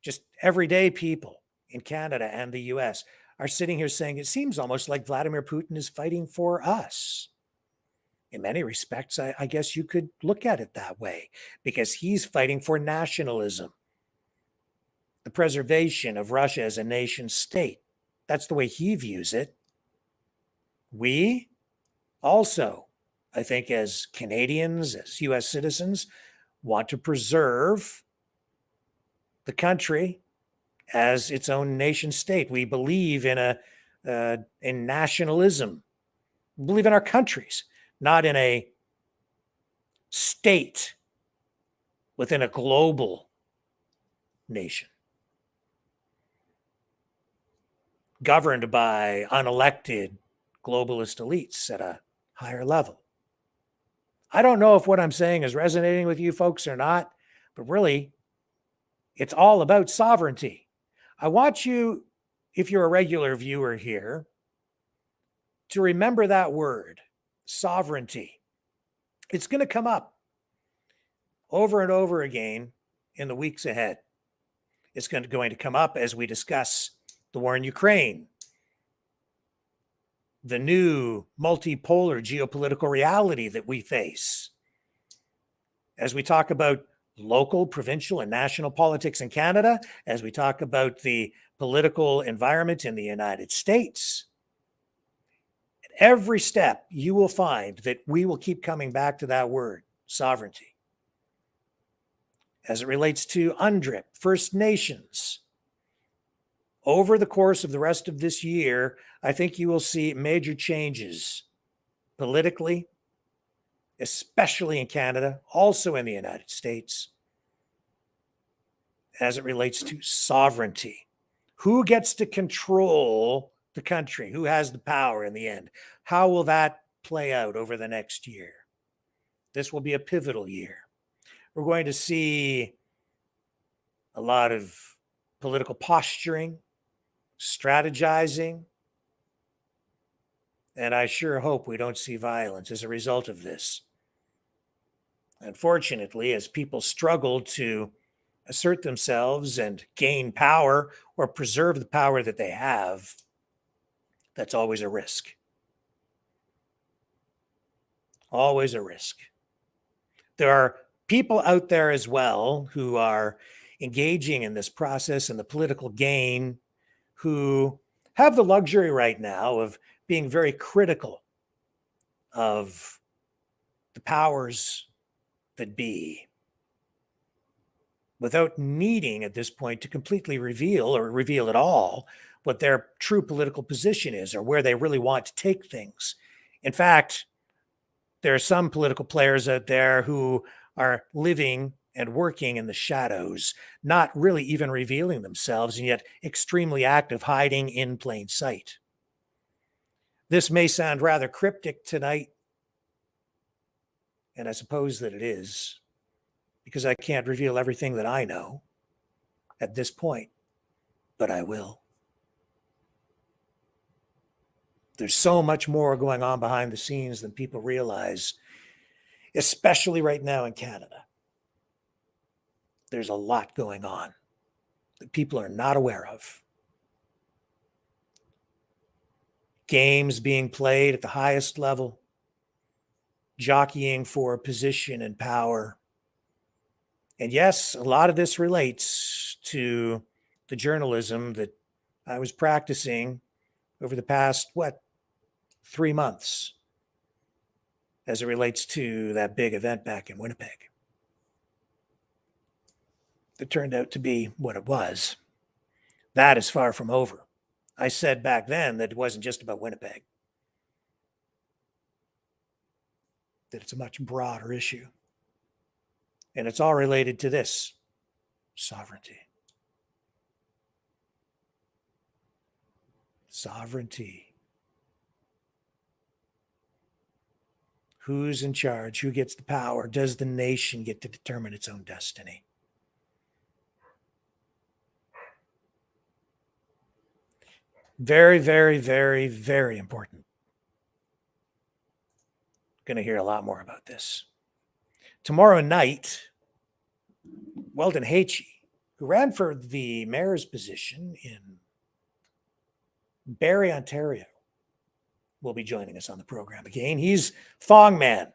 just everyday people in Canada and the US, are sitting here saying it seems almost like Vladimir Putin is fighting for us. In many respects, I guess you could look at it that way, because he's fighting for nationalism, the preservation of Russia as a nation state. That's the way he views it. We also, I think, as Canadians, as US citizens, want to preserve the country as its own nation state. We believe in in nationalism. We believe in our countries, not in a state within a global nation, governed by unelected globalist elites at a higher level. I don't know if what I'm saying is resonating with you folks or not, but really, it's all about sovereignty. I want you, if you're a regular viewer here, to remember that word, sovereignty. It's going to come up over and over again in the weeks ahead. It's going to come up as we discuss the war in Ukraine, the new multipolar geopolitical reality that we face, as we talk about local, provincial, and national politics in Canada, as we talk about the political environment in the United States. At every step, you will find that we will keep coming back to that word, sovereignty. As it relates to UNDRIP, First Nations, over the course of the rest of this year, I think you will see major changes politically, especially in Canada, also in the United States, as it relates to sovereignty. Who gets to control the country? Who has the power in the end? How will that play out over the next year? This will be a pivotal year. We're going to see a lot of political posturing, strategizing, and I sure hope we don't see violence as a result of this. Unfortunately, as people struggle to assert themselves and gain power or preserve the power that they have, that's always a risk. Always a risk. There are people out there as well who are engaging in this process and the political game who have the luxury right now of being very critical of the powers that be, without needing at this point to completely reveal or reveal at all what their true political position is or where they really want to take things. In fact, there are some political players out there who are living and working in the shadows, not really even revealing themselves, and yet extremely active, hiding in plain sight. This may sound rather cryptic tonight, and I suppose that it is, because I can't reveal everything that I know at this point, but I will. There's so much more going on behind the scenes than people realize, especially right now in Canada. There's a lot going on that people are not aware of. Games being played at the highest level, jockeying for position and power. And yes, a lot of this relates to the journalism that I was practicing over the past, 3 months, as it relates to that big event back in Winnipeg. That turned out to be what it was. That is far from over. I said back then that it wasn't just about Winnipeg, that it's a much broader issue. And it's all related to this, sovereignty. Sovereignty. Who's in charge? Who gets the power? Does the nation get to determine its own destiny? Very, very, very, very important. going to hear a lot more about this. Tomorrow night, Weldon Hachey, who ran for the mayor's position in Barrie, Ontario, will be joining us on the program again. He's Thong Man.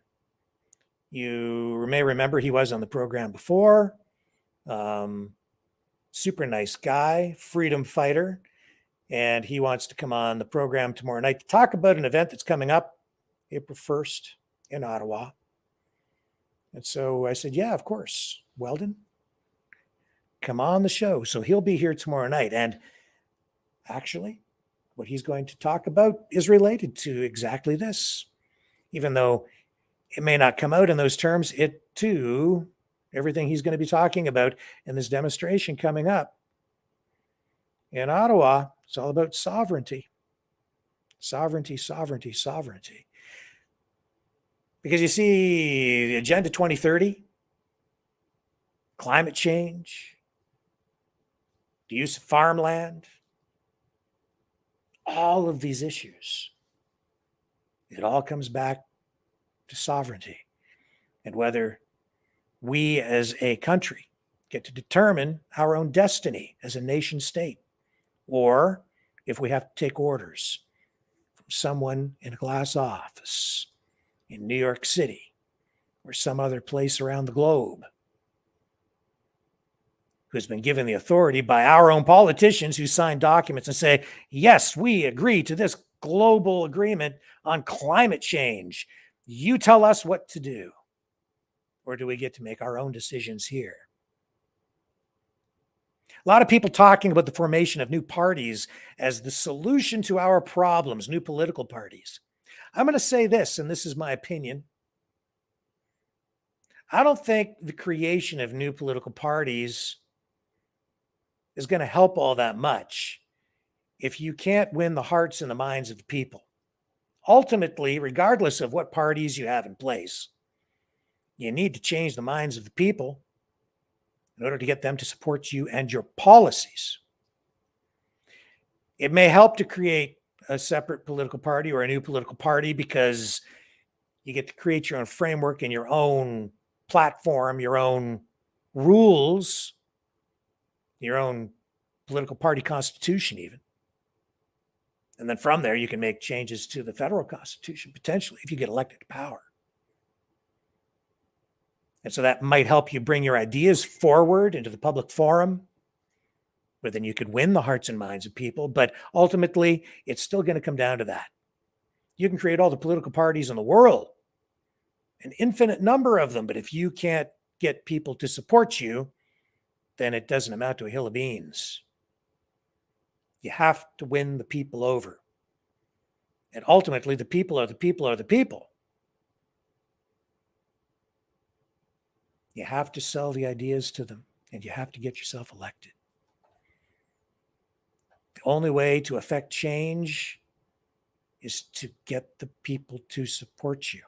You may remember he was on the program before. Super nice guy, freedom fighter. And he wants to come on the program tomorrow night to talk about an event that's coming up April 1st in Ottawa. And so I said, yeah, of course, Weldon, come on the show. So he'll be here tomorrow night. And actually, what he's going to talk about is related to exactly this. Even though it may not come out in those terms, it too, everything he's going to be talking about in this demonstration coming up in Ottawa, it's all about sovereignty. Sovereignty, sovereignty, sovereignty. Because you see, the Agenda 2030, climate change, the use of farmland, all of these issues, it all comes back to sovereignty and whether we as a country get to determine our own destiny as a nation state, or if we have to take orders from someone in a glass office in New York City or some other place around the globe who's been given the authority by our own politicians who sign documents and say, yes, we agree to this global agreement on climate change. You tell us what to do. Or do we get to make our own decisions here? A lot of people talking about the formation of new parties as the solution to our problems, new political parties. I'm going to say this, and this is my opinion. I don't think the creation of new political parties is going to help all that much if you can't win the hearts and the minds of the people. Ultimately, regardless of what parties you have in place, you need to change the minds of the people in order to get them to support you and your policies. It may help to create a separate political party or a new political party because you get to create your own framework and your own platform, your own rules, your own political party constitution even. And then from there, you can make changes to the federal constitution, potentially, if you get elected to power. And so that might help you bring your ideas forward into the public forum, where then you could win the hearts and minds of people. But ultimately, it's still going to come down to that. You can create all the political parties in the world, an infinite number of them. But if you can't get people to support you, then it doesn't amount to a hill of beans. You have to win the people over. And ultimately, the people are the people are the people. You have to sell the ideas to them, and you have to get yourself elected. The only way to affect change is to get the people to support you.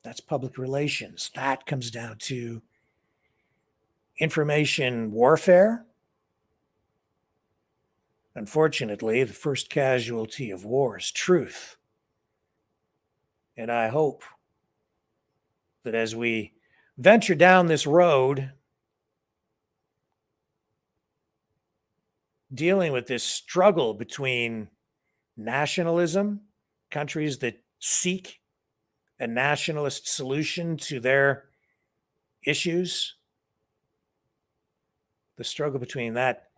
That's public relations. That comes down to information warfare. Unfortunately, the first casualty of war is truth. And I hope that as we venture down this road, dealing with this struggle between nationalism, countries that seek a nationalist solution to their issues, the struggle between that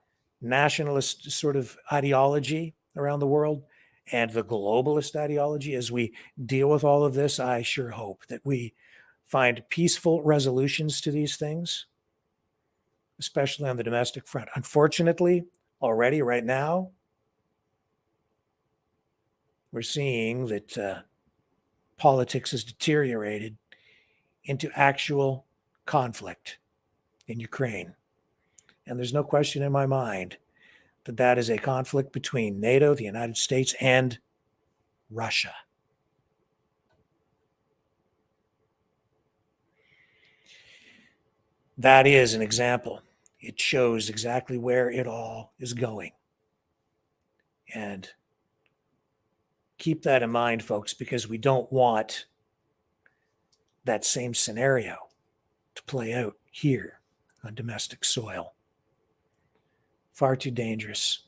nationalist sort of ideology around the world and the globalist ideology, as we deal with all of this, I sure hope that we find peaceful resolutions to these things, especially on the domestic front. Unfortunately, already right now, we're seeing that politics has deteriorated into actual conflict in Ukraine. And there's no question in my mind that that is a conflict between NATO, the United States, and Russia. That is an example. It shows exactly where it all is going. And keep that in mind, folks, because we don't want that same scenario to play out here on domestic soil. Far too dangerous,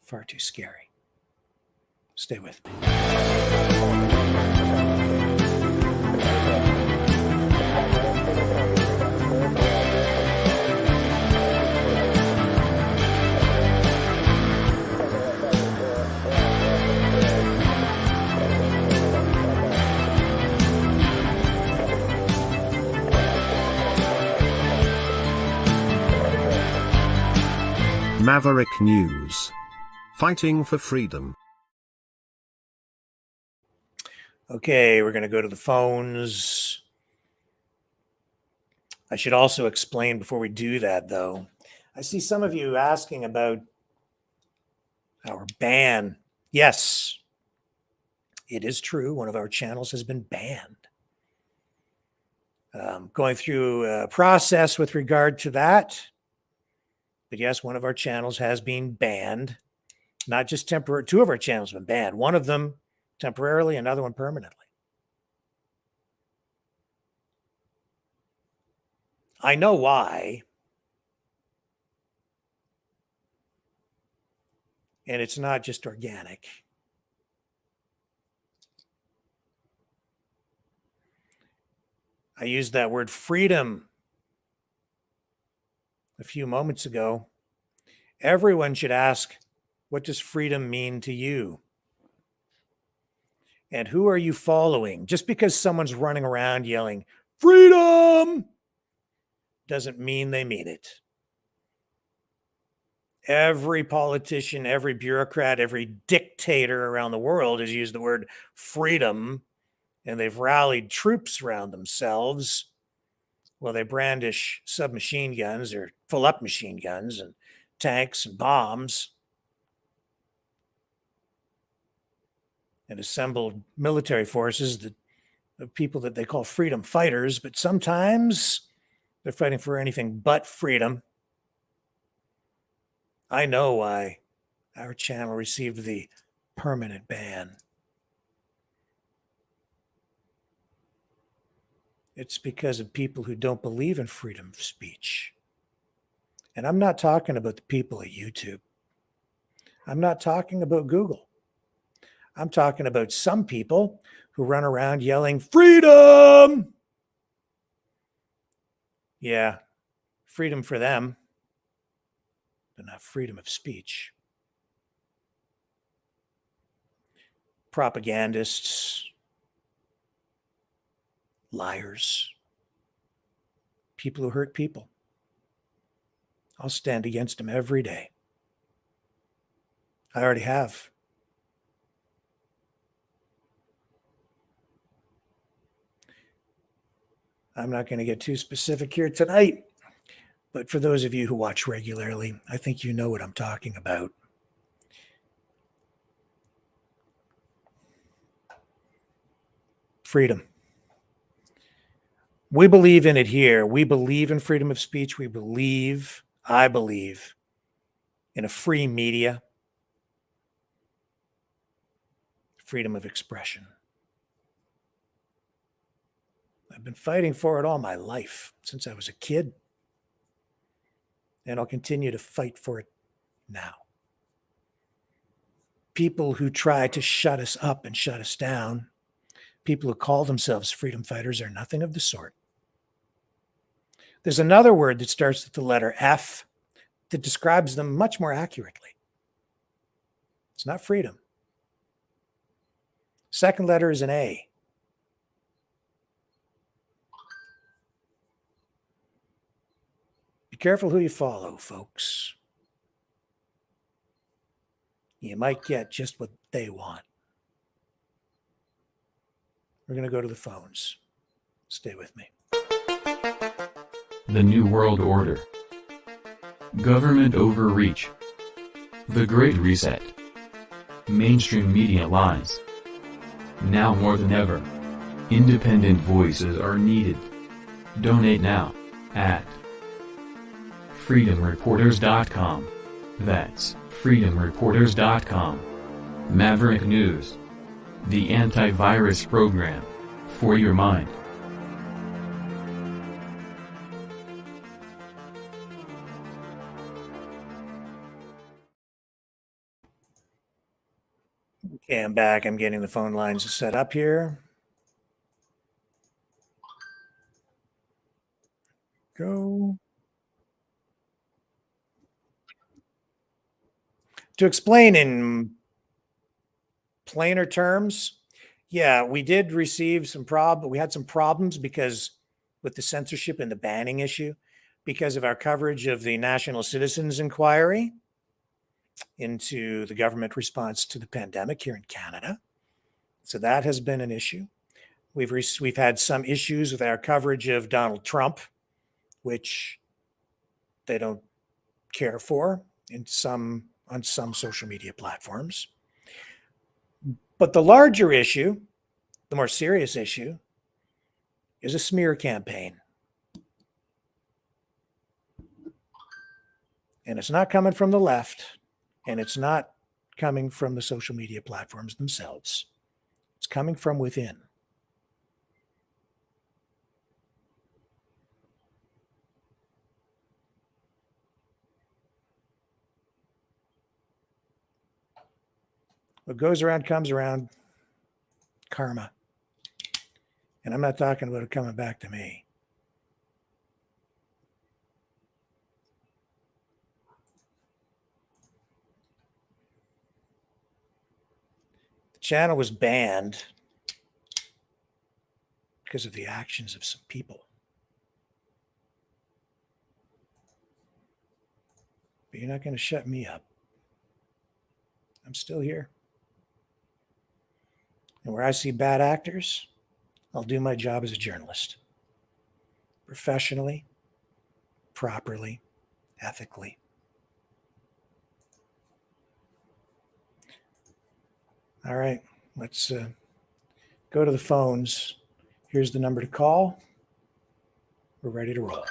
far too scary. Stay with me. Maverick News. Fighting for freedom. Okay, we're going to go to the phones. I should also explain before we do that, though. I see some of you asking about our ban. Yes, it is true. One of our channels has been banned. Going through a process with regard to that. But yes, one of our channels has been banned. Not just temporary. Two of our channels have been banned. One of them temporarily, another one permanently. I know why. And it's not just organic. I used that word freedom a few moments ago. Everyone should ask, what does freedom mean to you? And who are you following? Just because someone's running around yelling, freedom, doesn't mean they mean it. Every politician, every bureaucrat, every dictator around the world has used the word freedom, and they've rallied troops around themselves. Well, they brandish submachine guns or full-up machine guns and tanks and bombs and assembled military forces of people that they call freedom fighters, but sometimes they're fighting for anything but freedom. I know why our channel received the permanent ban. It's because of people who don't believe in freedom of speech. And I'm not talking about the people at YouTube. I'm not talking about Google. I'm talking about some people who run around yelling, freedom! Yeah, freedom for them, but not freedom of speech. Propagandists, liars, people who hurt people. I'll stand against them every day. I already have. I'm not going to get too specific here tonight, but for those of you who watch regularly, I think you know what I'm talking about. Freedom. We believe in it here. We believe in freedom of speech. I believe in a free media, freedom of expression. I've been fighting for it all my life, since I was a kid. And I'll continue to fight for it now. People who try to shut us up and shut us down, people who call themselves freedom fighters, are nothing of the sort. There's another word that starts with the letter F that describes them much more accurately. It's not freedom. Second letter is an A. Be careful who you follow, folks. You might get just what they want. We're going to go to the phones. Stay with me. The New World Order. Government overreach. The Great Reset. Mainstream media lies. Now more than ever, independent voices are needed. Donate now at freedomreporters.com. That's freedomreporters.com. Maverick News. The antivirus program for your mind. Okay, I'm back. I'm getting the phone lines set up here. Go. To explain in plainer terms, yeah, we did receive some we had some problems because with the censorship and the banning issue, because of our coverage of the National Citizens Inquiry into the government response to the pandemic here in Canada. So that has been an issue. We've had some issues with our coverage of Donald Trump, which they don't care for on some social media platforms. But the larger issue, the more serious issue, is a smear campaign. And it's not coming from the left, and it's not coming from the social media platforms themselves. It's coming from within. What goes around comes around. Karma. And I'm not talking about it coming back to me. The channel was banned because of the actions of some people. But you're not going to shut me up. I'm still here. And where I see bad actors, I'll do my job as a journalist. Professionally, properly, ethically. All right, let's go to the phones. Here's the number to call. We're ready to roll.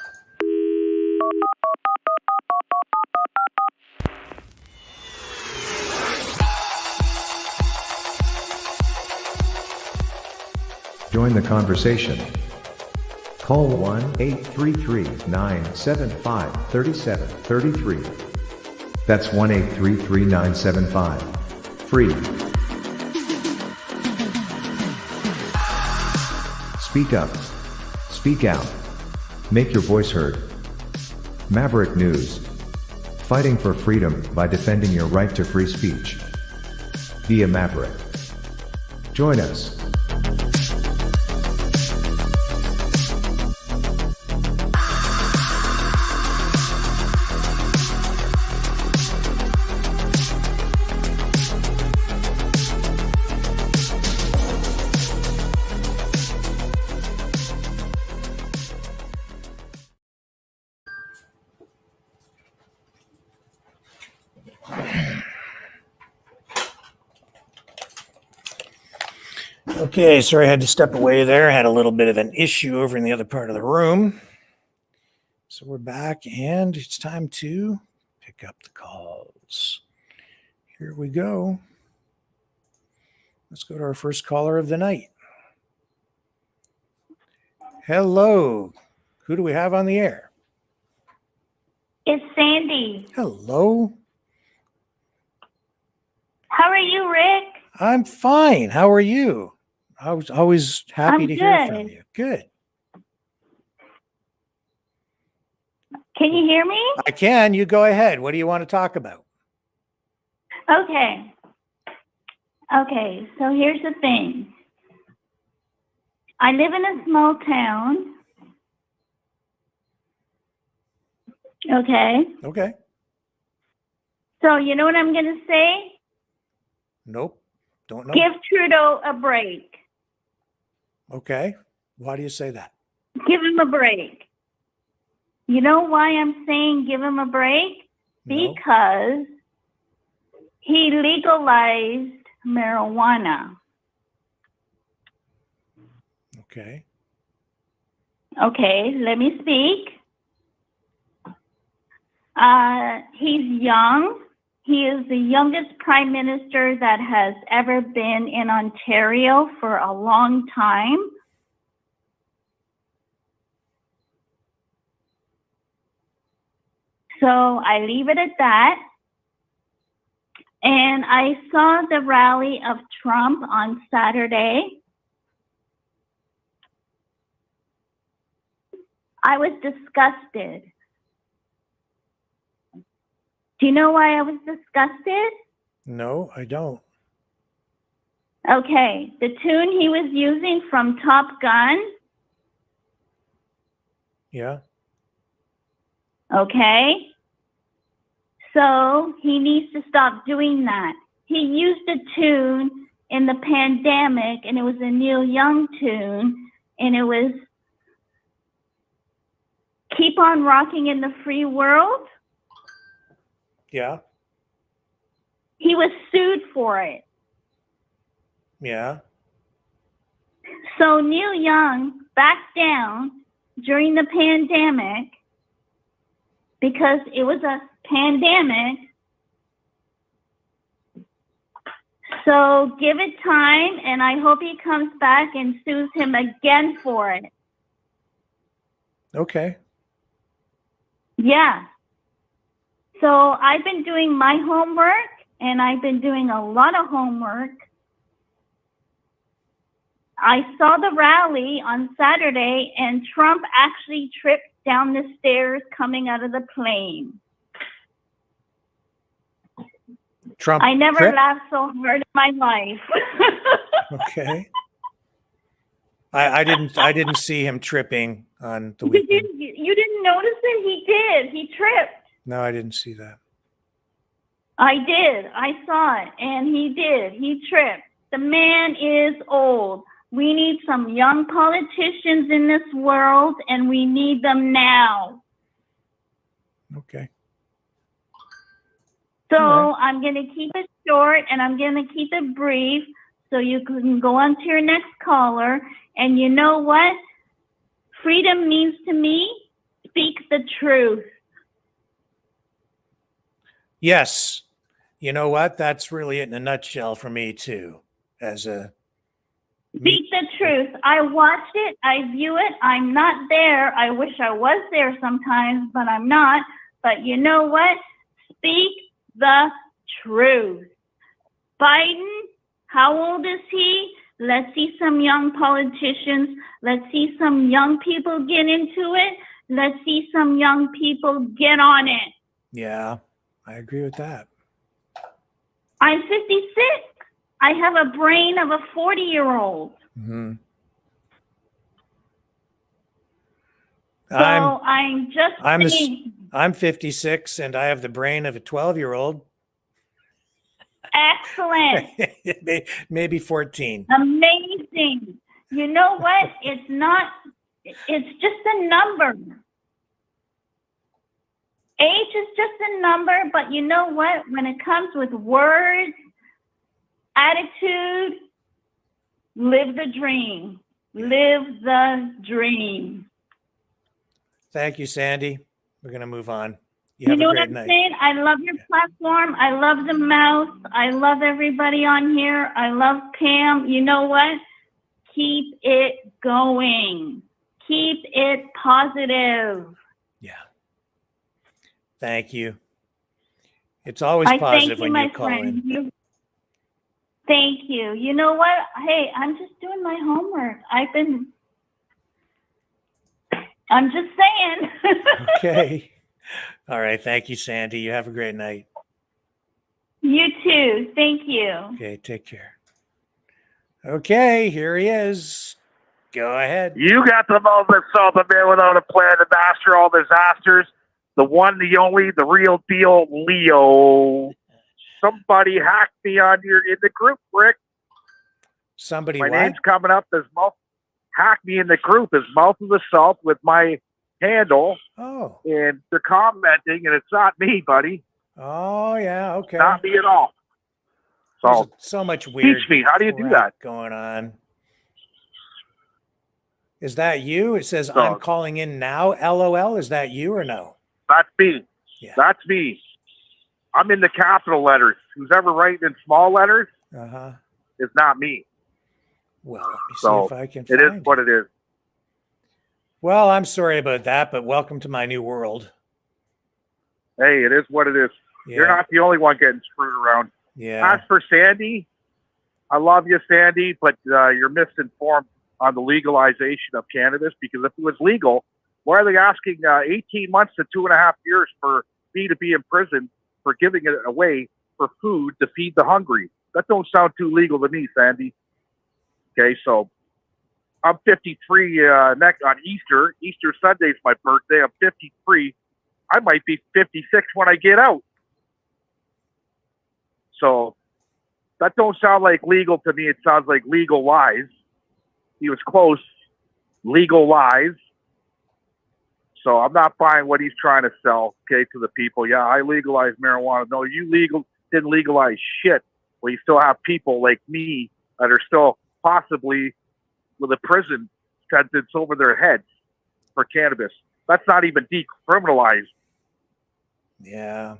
Join the conversation. Call 1-833-975-3733. That's 1-833-975. Free. Speak up. Speak out. Make your voice heard. Maverick News. Fighting for freedom by defending your right to free speech. Be a Maverick. Join us. Okay, sorry I had to step away there. I had a little bit of an issue over in the other part of the room. So we're back and it's time to pick up the calls. Here we go. Let's go to our first caller of the night. Hello. Who do we have on the air? It's Sandy. Hello. How are you, Rick? I'm fine. How are you? I was always happy I'm to hear from good. you. Good. Can you hear me? I can. You go ahead. What do you want to talk about? Okay. Okay, so here's the thing. I live in a small town. Okay. Okay. So you know what I'm going to say? Nope. Don't know. Give Trudeau a break. Okay. Why do you say that? Give him a break. You know why I'm saying give him a break? No. Because he legalized marijuana. Okay. Okay, let me speak. He's young. He is the youngest prime minister that has ever been in Ontario for a long time. So I leave it at that. And I saw the rally of Trump on Saturday. I was disgusted. Do you know why I was disgusted? No, I don't. Okay, the tune he was using from Top Gun. Yeah. Okay. So he needs to stop doing that. He used a tune in the pandemic, and it was a Neil Young tune, and it was Keep on Rocking in the Free World. Yeah. He was sued for it. Yeah. So Neil Young backed down during the pandemic because it was a pandemic. So give it time, and I hope he comes back and sues him again for it. Okay. Yeah. So I've been doing my homework, and I've been doing a lot of homework. I saw the rally on Saturday, and Trump actually tripped down the stairs coming out of the plane. Trump. I never tripped? laughed so hard in my life. Okay. I didn't see him tripping on the weekend. You didn't notice it? He did. He tripped. No, I didn't see that. I did. I saw it, and he did. He tripped. The man is old. We need some young politicians in this world, and we need them now. Okay. So I'm going to keep it short, and I'm going to keep it brief so you can go on to your next caller. And you know what? Freedom means to me, speak the truth. Yes. You know what? That's really it in a nutshell for me too. Speak the truth. I watched it. I view it. I'm not there. I wish I was there sometimes, but I'm not. But you know what? Speak the truth. Biden, how old is he? Let's see some young politicians. Let's see some young people get into it. Let's see some young people get on it. Yeah, I agree with that. I'm 56. I have a brain of a 40-year-old. Mm-hmm. So I'm just saying. I'm 56 and I have the brain of a 12-year-old. Excellent. Maybe 14. Amazing. You know what? It's just a number. Age is just a number, but you know what? When it comes with words, attitude, live the dream. Live the dream. Thank you, Sandy. We're going to move on. You know what I'm saying? I love your platform. I love the mouse. I love everybody on here. I love Pam. You know what? Keep it going. Keep it positive. Yeah. Thank you. It's always positive when you call in. Thank you. You know what? Hey, I'm just doing my homework. I'm just saying. Okay. All right. Thank you, Sandy. You have a great night. You too. Thank you. Okay. Take care. Okay. Here he is. Go ahead. You got the moment, saw the man without a plan to master all disasters. The one, the only, the real deal, Leo. Somebody hacked me in the group, Rick. Somebody My what? name's coming up as hacked me in the group as Mouth of the South with my handle. Oh. And they're commenting, and it's not me, buddy. Oh, yeah. Okay. Not me at all. So, there's so much weird. Teach me. How do you do that? Going on. Is that you? It says, I'm calling in now. LOL. Is that you or no? That's me. Yeah. That's me. I'm in the capital letters. Who's ever writing in small letters is not me. Well, let me see if I can find it. It is what it is. Well, I'm sorry about that, but welcome to my new world. Hey, it is what it is. Yeah. You're not the only one getting screwed around. Yeah. As for Sandy, I love you, Sandy, but you're misinformed on the legalization of cannabis, because if it was legal, why are they asking 18 months to 2.5 years for me to be in prison for giving it away for food to feed the hungry? That don't sound too legal to me, Sandy. Okay, so I'm 53 next on Easter. Easter Sunday's my birthday. I'm 53. I might be 56 when I get out. So that don't sound like legal to me. It sounds like legal lies. He was close. Legal lies. So I'm not buying what he's trying to sell, okay, to the people. Yeah, I legalized marijuana. No, you didn't legalize shit. Well, you still have people like me that are still possibly with a prison sentence over their heads for cannabis. That's not even decriminalized. Yeah.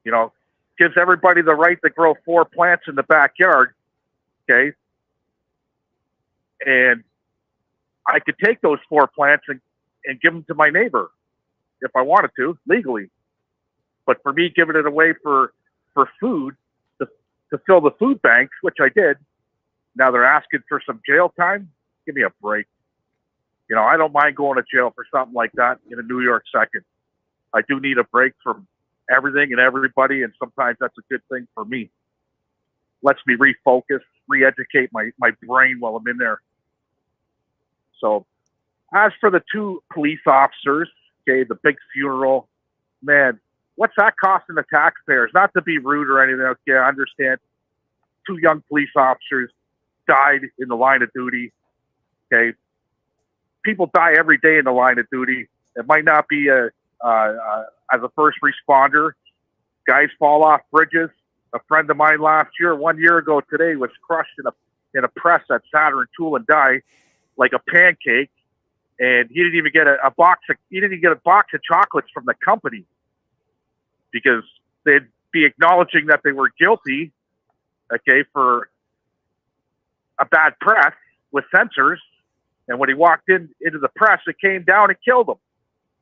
You know, gives everybody the right to grow 4 plants in the backyard, okay? And I could take those 4 plants and give them to my neighbor if I wanted to, legally. But for me giving it away for food, to fill the food banks, which I did, now they're asking for some jail time? Give me a break. You know, I don't mind going to jail for something like that in a New York second. I do need a break from everything and everybody, and sometimes that's a good thing for me. Lets me refocus, re-educate my brain while I'm in there. So as for the 2 police officers, okay, the big funeral, man, what's that costing the taxpayers? Not to be rude or anything, okay, I understand. 2 young police officers died in the line of duty, okay? People die every day in the line of duty. It might not be as a first responder. Guys fall off bridges. A friend of mine last year, 1 year ago today, was crushed in a press at Saturn Tool and Die like a pancake, and he didn't even get a box of chocolates from the company because they'd be acknowledging that they were guilty, okay, for a bad press with censors. And when he walked into the press, it came down and killed him.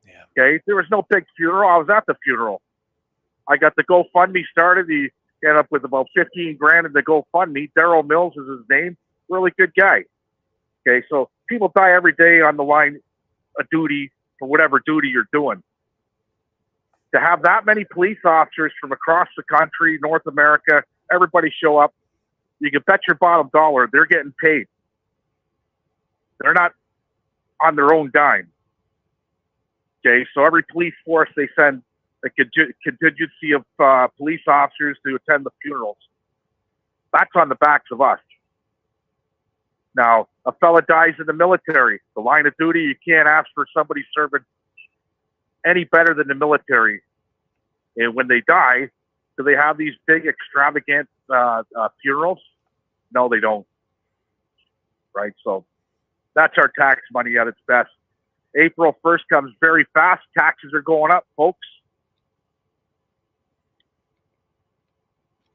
Yeah. Okay, there was no big funeral. I was at the funeral. I got the GoFundMe started. He ended up with about 15 grand in the GoFundMe. Daryl Mills is his name. Really good guy. Okay, so people die every day on the line of duty for whatever duty you're doing. To have that many police officers from across the country, North America, everybody show up, you can bet your bottom dollar they're getting paid. They're not on their own dime. Okay, so every police force, they send a contingency of police officers to attend the funerals. That's on the backs of us. Now, a fella dies in the military, the line of duty, you can't ask for somebody serving any better than the military. And when they die, do they have these big, extravagant funerals? No, they don't. Right? So that's our tax money at its best. April 1st comes very fast. Taxes are going up, folks.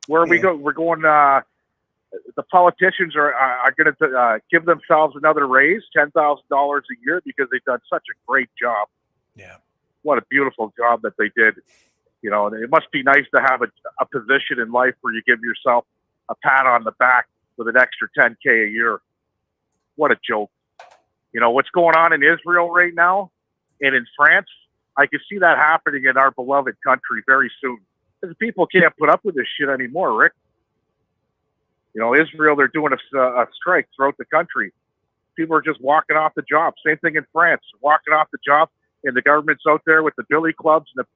Where are we go? We're going... the politicians are going to give themselves another raise, $10,000 a year, because they've done such a great job. Yeah. What a beautiful job that they did. You know, and it must be nice to have a position in life where you give yourself a pat on the back with an extra $10K a year. What a joke. You know, what's going on in Israel right now and in France, I can see that happening in our beloved country very soon. Because people can't put up with this shit anymore, Rick. You know, Israel, they're doing a strike throughout the country. People are just walking off the job. Same thing in France, walking off the job, and the government's out there with the billy clubs and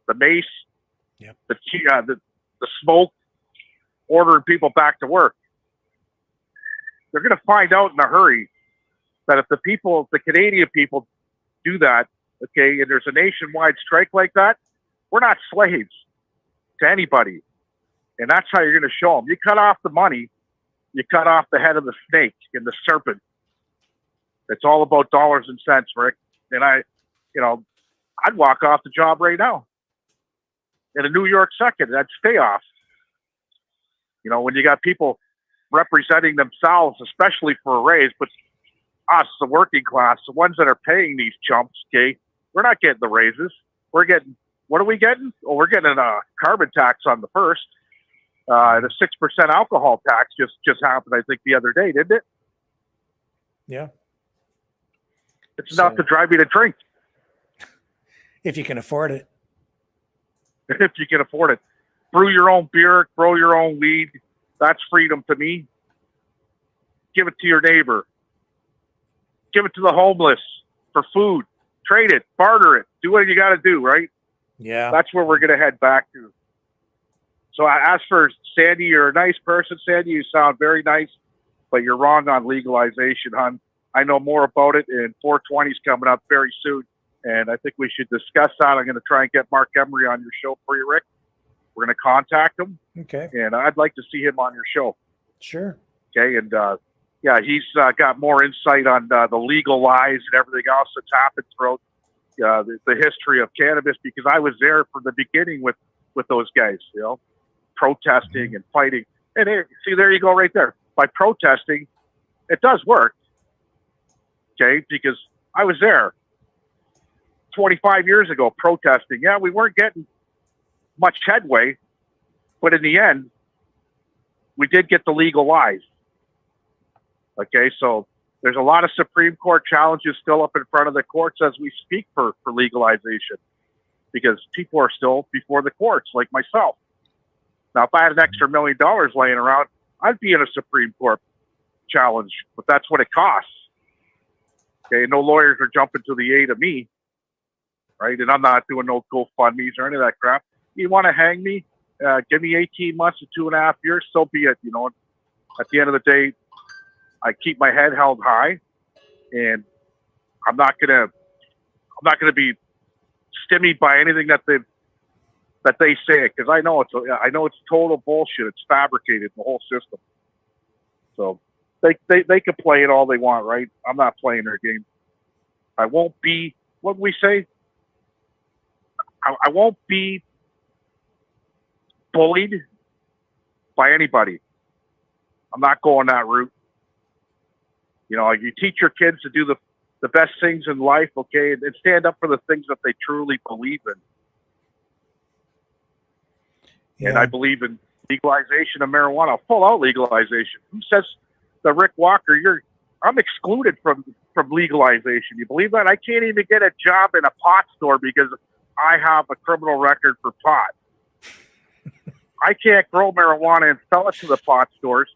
the mace, yep. the smoke, ordering people back to work. They're going to find out in a hurry that if the Canadian people do that, okay, and there's a nationwide strike like that, we're not slaves to anybody. And that's how you're going to show them. You cut off the money, you cut off the head of the snake and the serpent. It's all about dollars and cents, Rick. And I'd walk off the job right now. In a New York second, I'd stay off. You know, when you got people representing themselves, especially for a raise, but us, the working class, the ones that are paying these chumps, okay, we're not getting the raises. We're getting, what are we getting? Oh, we're getting a carbon tax on the first. The 6% alcohol tax just happened, I think, the other day, didn't it? Yeah. It's enough to drive you to drink. If you can afford it. If you can afford it. Brew your own beer, grow your own weed. That's freedom to me. Give it to your neighbor. Give it to the homeless for food. Trade it, barter it, do what you got to do, right? Yeah. That's where we're going to head back to. So I asked for Sandy, you're a nice person, Sandy. You sound very nice, but you're wrong on legalization, hon. I know more about it, and 420 is coming up very soon, and I think we should discuss that. I'm going to try and get Mark Emery on your show for you, Rick. We're going to contact him. Okay. And I'd like to see him on your show. Sure. Okay, and yeah, he's got more insight on the legal lies and everything else that's happened throughout the history of cannabis, because I was there from the beginning with those guys, you know, protesting and fighting. And see, there you go right there. By protesting, it does work. Okay, because I was there 25 years ago protesting. Yeah, we weren't getting much headway, but in the end, we did get the legal lies. Okay, so there's a lot of Supreme Court challenges still up in front of the courts as we speak for legalization, because people are still before the courts, like myself. Now, if I had an extra $1 million laying around, I'd be in a Supreme Court challenge, but that's what it costs. Okay, no lawyers are jumping to the aid of me, right? And I'm not doing no GoFundMe's or any of that crap. You want to hang me? Give me 18 months to 2.5 years, so be it. You know, at the end of the day, I keep my head held high, and I'm not gonna be stymied by anything that they say, because I know it's total bullshit. It's fabricated, the whole system. So they can play it all they want, right? I'm not playing their game. I won't be, what we say? I won't be bullied by anybody. I'm not going that route. You know, you teach your kids to do the best things in life, okay, and stand up for the things that they truly believe in. Yeah. And I believe in legalization of marijuana, full out legalization. Who says that, Rick Walker, I'm excluded from legalization? You believe that? I can't even get a job in a pot store because I have a criminal record for pot. I can't grow marijuana and sell it to the pot stores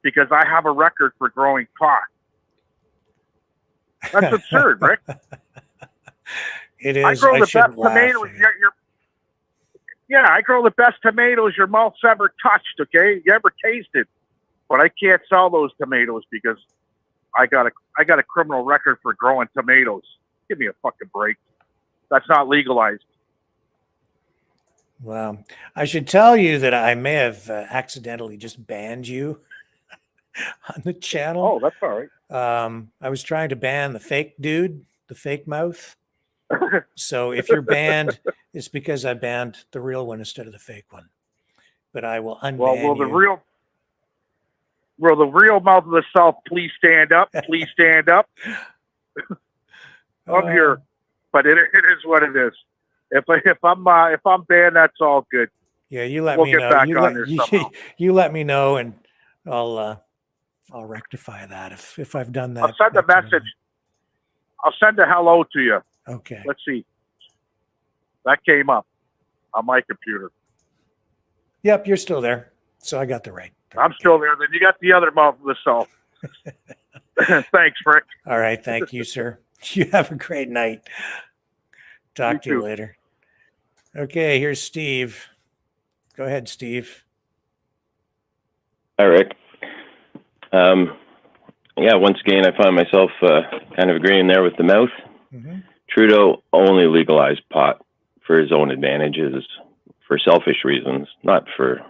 because I have a record for growing pot. That's absurd, Rick. It is. I grow the best tomatoes. I grow the best tomatoes your mouth's ever touched, okay? You ever tasted. But I can't sell those tomatoes because I got a criminal record for growing tomatoes. Give me a fucking break. That's not legalized. Well, I should tell you that I may have accidentally just banned you on the channel. Oh, that's all right. I was trying to ban the fake dude, the fake mouth. So if you're banned, it's because I banned the real one instead of the fake one. But I will unban you. The real mouth of the South, please stand up. Please stand up. I'm here, but it is what it is. If I'm banned, that's all good. Yeah, you let we'll me get know. Back on there somehow. You let me know, and I'll rectify that if I've done that. I'll send a message. I'll send a hello to you. Okay. Let's see. That came up on my computer. Yep, you're still there. So I got the right. I'm still there. Then you got the other mouth of the South. Thanks, Rick. All right. Thank you, sir. You have a great night. Talk to you later. Okay, here's Steve. Go ahead, Steve. Hi, Rick. Yeah, once again, I find myself kind of agreeing there with the mouth. Mm-hmm. Trudeau only legalized pot for his own advantages, for selfish reasons, not for,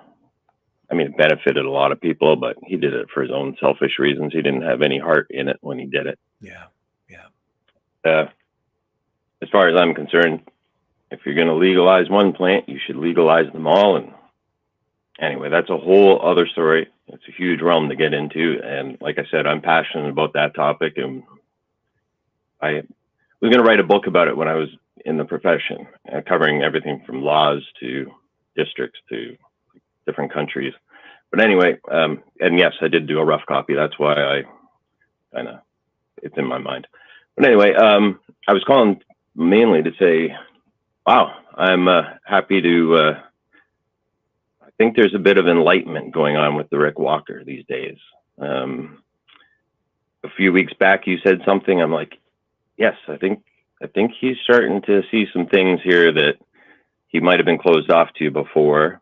it benefited a lot of people, but he did it for his own selfish reasons. He didn't have any heart in it when he did it. Yeah. As far as I'm concerned, if you're going to legalize one plant, you should legalize them all. And anyway, that's a whole other story. It's a huge realm to get into. And like I said, I'm passionate about that topic. And I was going to write a book about it when I was in the profession, covering everything from laws to districts to different countries. But anyway, and yes, I did do a rough copy. That's why I kind of, it's in my mind. But anyway, I was calling mainly to say, wow, I'm happy to, I think there's a bit of enlightenment going on with the Rick Walker these days. A few weeks back, you said something. I'm like, yes, I think he's starting to see some things here that he might have been closed off to before.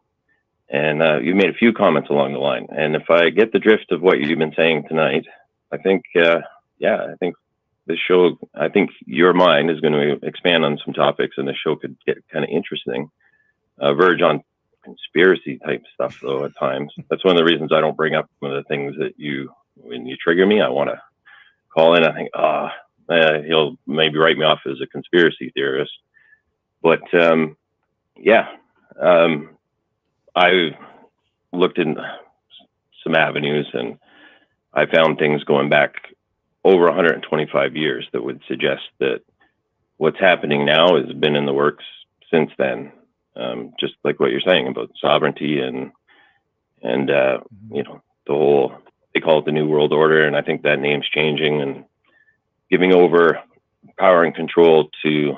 And you made a few comments along the line. And if I get the drift of what you've been saying tonight, I think, I think this show, I think your mind is going to expand on some topics, and the show could get kind of interesting. Verge on conspiracy type stuff, though, at times. That's one of the reasons I don't bring up some of the things that when you trigger me, I want to call in. I think, he'll maybe write me off as a conspiracy theorist. But, I looked in some avenues, and I found things going back over 125 years that would suggest that what's happening now has been in the works since then. Just like what you're saying about sovereignty and you know, the whole, they call it the New World Order, and I think that name's changing and giving over power and control to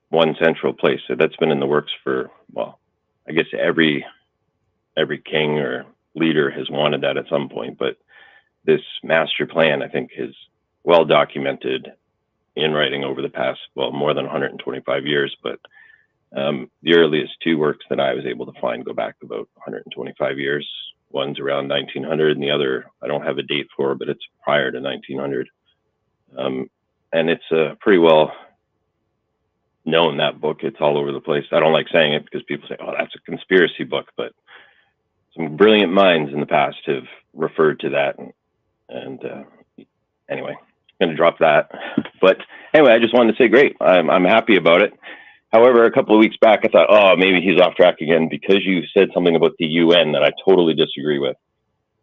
one central place. So that's been in the works for, well, I guess every king or leader has wanted that at some point, but this master plan, I think, is well documented in writing over the past, well, more than 125 years. But the earliest two works that I was able to find go back about 125 years. One's around 1900, and the other, I don't have a date for, but it's prior to 1900. And it's pretty well known, that book. It's all over the place. I don't like saying it because people say, oh, that's a conspiracy book, but some brilliant minds in the past have referred to that. And anyway, I'm going to drop that. But anyway, I just wanted to say, great. I'm happy about it. However, a couple of weeks back, I thought, oh, maybe he's off track again because you said something about the UN that I totally disagree with.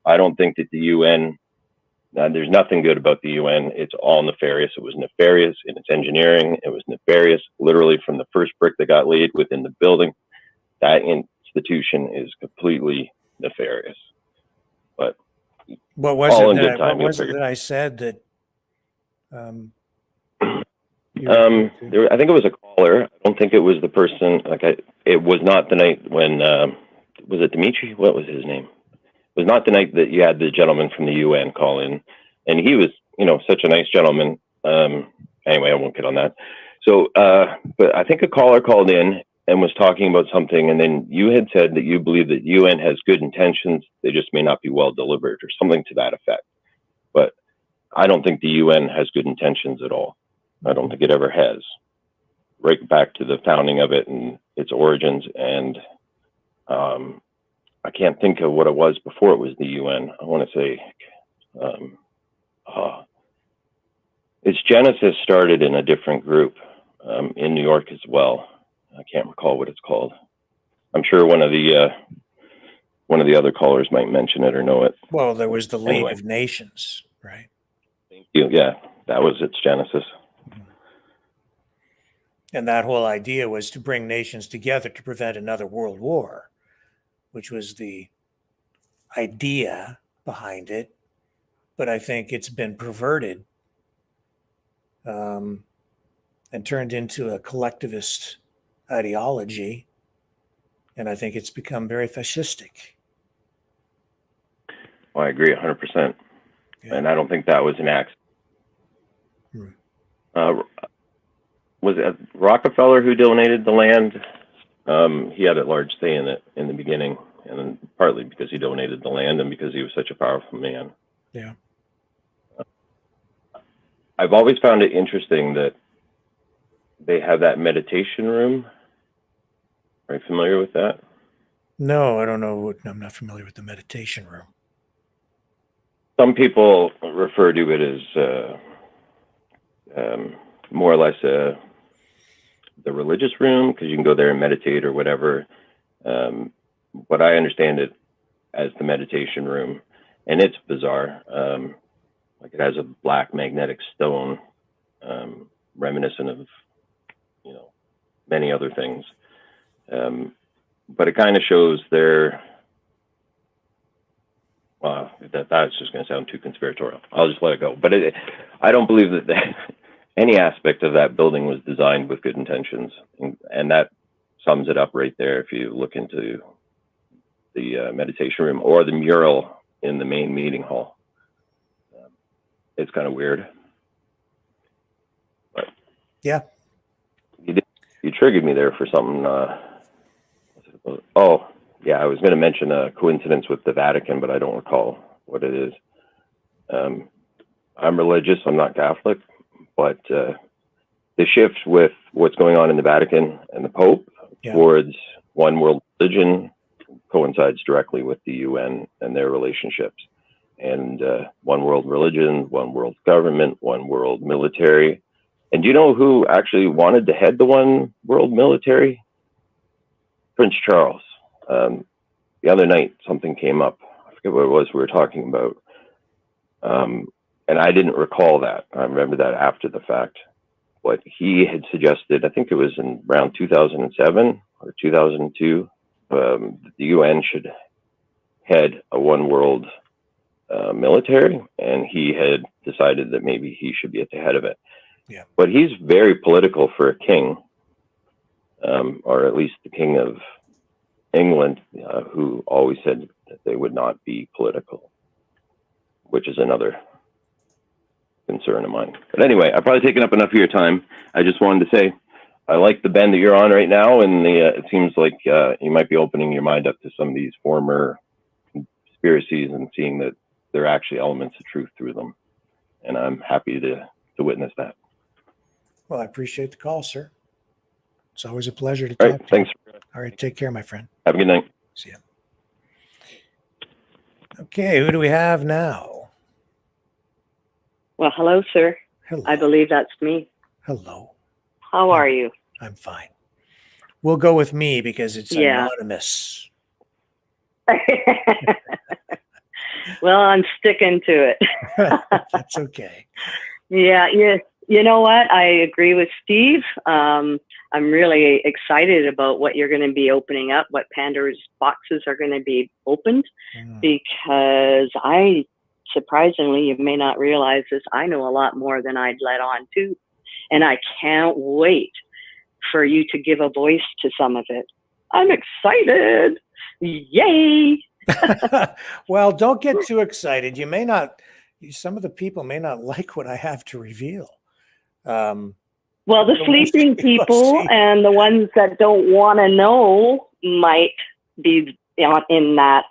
I don't think that the UN, there's nothing good about the UN. It's all nefarious. It was nefarious in its engineering. It was nefarious literally from the first brick that got laid within the building. That institution is completely nefarious. But what was all it in good time. what was it that I said that I think it was a caller. I don't think it was the person. It was not the night when was it Dimitri? What was his name? It was not the night that you had the gentleman from the UN call in, and he was, you know, such a nice gentleman. Anyway, I won't get on that. So, but I think a caller called in and was talking about something, and then you had said that you believe that UN has good intentions, they just may not be well delivered, or something to that effect. But I don't think the UN has good intentions at all. I don't think it ever has. Right back to the founding of it and its origins, and I can't think of what it was before it was the UN. I want to say its genesis started in a different group in New York as well. I can't recall what it's called. I'm sure one of the other callers might mention it or know it. Well, there was the League of Nations, right? Thank you. Yeah, that was its genesis. And that whole idea was to bring nations together to prevent another world war, which was the idea behind it. But I think it's been perverted and turned into a collectivist ideology. And I think it's become very fascistic. Well, I agree 100%. Yeah. And I don't think that was an accident. Was it Rockefeller who donated the land? He had a large say in it in the beginning, and partly because he donated the land and because he was such a powerful man. Yeah. I've always found it interesting that they have that meditation room. Are you familiar with that? No, I don't know. I'm not familiar with the meditation room. Some people refer to it as more or less the religious room, because you can go there and meditate or whatever. But I understand it as the meditation room, and it's bizarre. Like it has a black magnetic stone, reminiscent of, you know, many other things. But it kind of shows their That's just going to sound too conspiratorial. I'll just let it go. But I don't believe that any aspect of that building was designed with good intentions, and that sums it up right there. If you look into the meditation room or the mural in the main meeting hall, it's kind of weird. But yeah, you triggered me there for something. Oh, yeah, I was going to mention a coincidence with the Vatican, but I don't recall what it is. I'm religious. I'm not Catholic, but the shift with what's going on in the Vatican and the Pope towards one world religion coincides directly with the UN and their relationships. And one world religion, one world government, one world military. And do you know who actually wanted to head the one world military? Prince Charles. The other night, something came up. I forget what it was we were talking about. And I didn't recall that. I remember that after the fact. But he had suggested, I think it was in around 2007 or 2002, the UN should head a one world military, and he had decided that maybe he should be at the head of it. Yeah. But he's very political for a king, or at least the king of England, who always said that they would not be political, which is another concern of mine. But anyway, I've probably taken up enough of your time. I just wanted to say I like the bend that you're on right now, and it seems like you might be opening your mind up to some of these former conspiracies and seeing that there are actually elements of truth through them. And I'm happy to witness that. Well, I appreciate the call, sir. It's always a pleasure to talk to thanks. you. All right, take care, my friend. Have a good night. See ya. Okay, who do we have now? Well, hello, sir. Hello. I believe that's me. Hello. How are you? I'm fine. We'll go with me because it's Yeah. anonymous. Well, I'm sticking to it. That's okay. Yeah. You know what? I agree with Steve. I'm really excited about what you're going to be opening up, what Pandora's boxes are going to be opened, because surprisingly, you may not realize this, I know a lot more than I'd let on to. And I can't wait for you to give a voice to some of it. I'm excited. Yay. Well, don't get too excited. Some of the people may not like what I have to reveal. Well, the sleeping people and the ones that don't want to know might be in that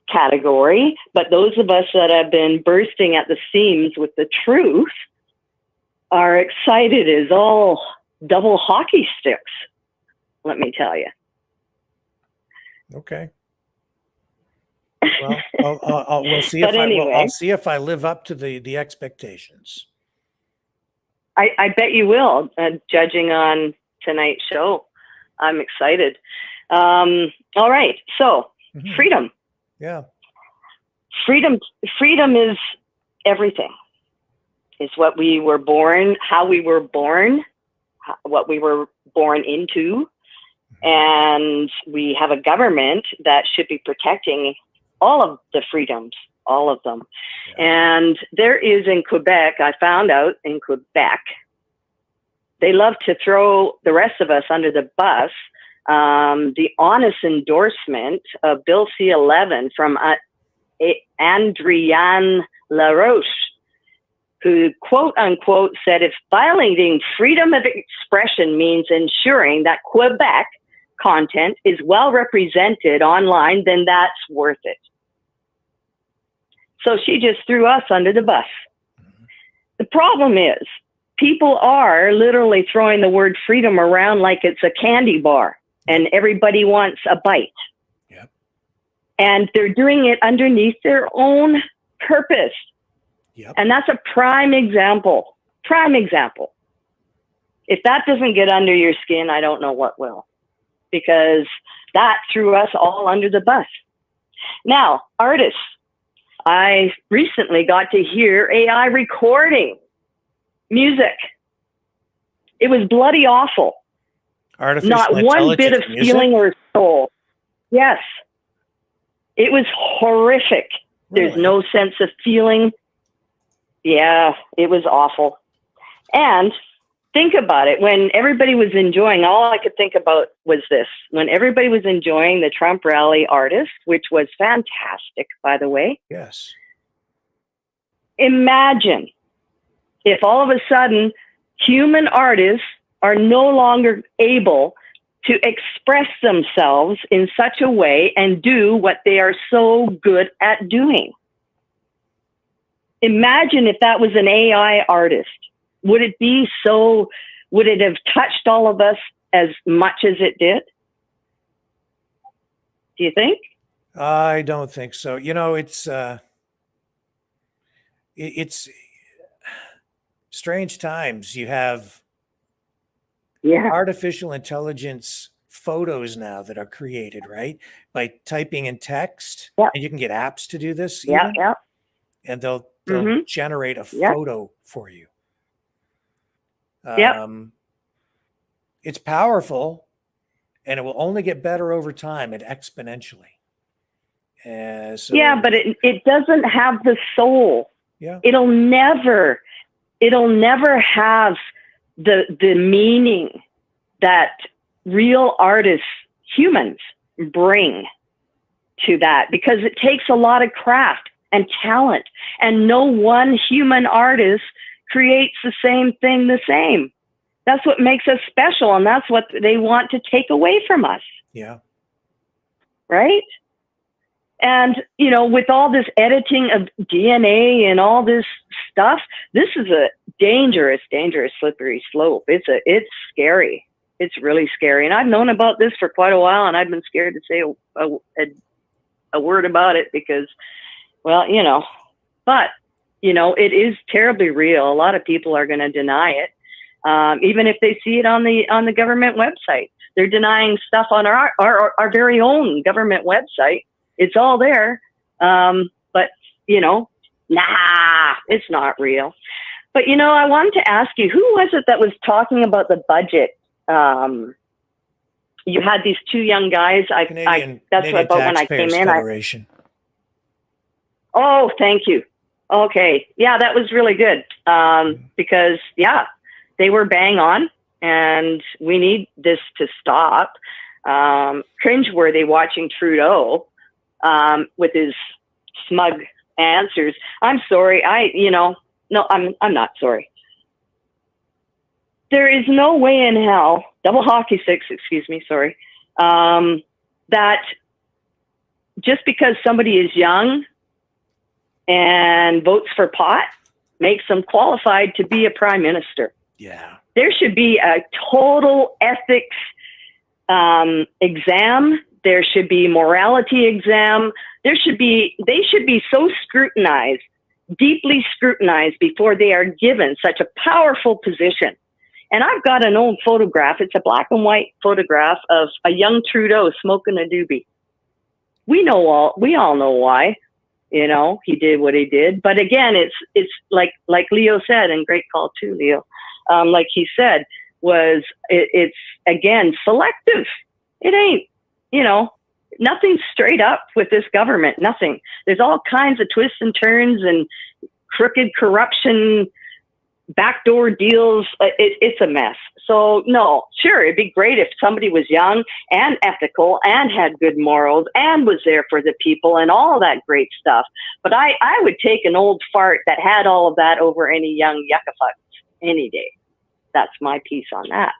category. But those of us that have been bursting at the seams with the truth are excited as all double hockey sticks, let me tell you. Okay. Well, we'll see. I'll see if I live up to the expectations. I bet you will, judging on tonight's show. I'm excited. All right. So freedom. Yeah. Freedom is everything. It's what we were born, how we were born, what we were born into. And we have a government that should be protecting all of the freedoms, all of them. Yeah. And there is in Quebec, I found out in Quebec, they love to throw the rest of us under the bus. The honest endorsement of Bill C-11 from Andriane LaRoche, who quote unquote said, if violating freedom of expression means ensuring that Quebec content is well represented online, then that's worth it. So she just threw us under the bus. The problem is people are literally throwing the word freedom around like it's a candy bar and everybody wants a bite. Yep. And they're doing it underneath their own purpose. Yep. And that's a prime example. Prime example. If that doesn't get under your skin, I don't know what will. Because that threw us all under the bus. Now, artists, I recently got to hear AI recording music. It was bloody awful. Not one bit of feeling or soul. Yes. It was horrific. There's no sense of feeling. Yeah, it was awful. And think about it. When everybody was enjoying, all I could think about was this. When everybody was enjoying the Trump rally artist, which was fantastic, by the way. Yes. Imagine if all of a sudden human artists are no longer able to express themselves in such a way and do what they are so good at doing. Imagine if that was an AI artist. Would it have touched all of us as much as it did? Do you think? I don't think so. You know, it's strange times. You have artificial intelligence photos now that are created, right? By typing in text, and you can get apps to do this. Yeah, yeah. And they'll generate a Yep. photo for you. Yep. It's powerful, and it will only get better over time and exponentially. Yeah, but it doesn't have the soul. Yeah. It'll never have the meaning that real artists, humans, bring to that, because it takes a lot of craft and talent, and no one human artist creates the same thing the same. That's what makes us special, and that's what they want to take away from us. Yeah. Right? And, you know, with all this editing of DNA and all this stuff, this is a dangerous, slippery slope. It's scary. It's really scary. And I've known about this for quite a while, and I've been scared to say a word about it because, well, you know, but, you know, it is terribly real. A lot of people are going to deny it. Even if they see it on the government website. They're denying stuff on our very own government website. It's all there. But, you know, nah, it's not real. But, you know, I wanted to ask you, who was it that was talking about the budget? You had these two young guys. That's Canadian about when I came in. Federation. Oh, thank you. Okay. Yeah, that was really good. Because, yeah, they were bang on, and we need this to stop. Cringeworthy watching Trudeau with his smug answers. I'm sorry. No, I'm not sorry. There is no way in hell, double hockey sticks, excuse me, sorry, that just because somebody is young and votes for pot makes them qualified to be a prime minister. Yeah. There should be a total ethics exam. There should be morality exam. They should be so scrutinized, deeply scrutinized before they are given such a powerful position. And I've got an old photograph. It's a black and white photograph of a young Trudeau smoking a doobie. We all know why, you know, he did what he did. But again, it's like Leo said, and great call too, Leo. Like he said, it's again selective. It ain't, you know, nothing straight up with this government. Nothing. There's all kinds of twists and turns and crooked corruption, backdoor deals. It's a mess. So no, sure, it'd be great if somebody was young and ethical and had good morals and was there for the people and all that great stuff. But I would take an old fart that had all of that over any young yuccafucks any day. That's my piece on that.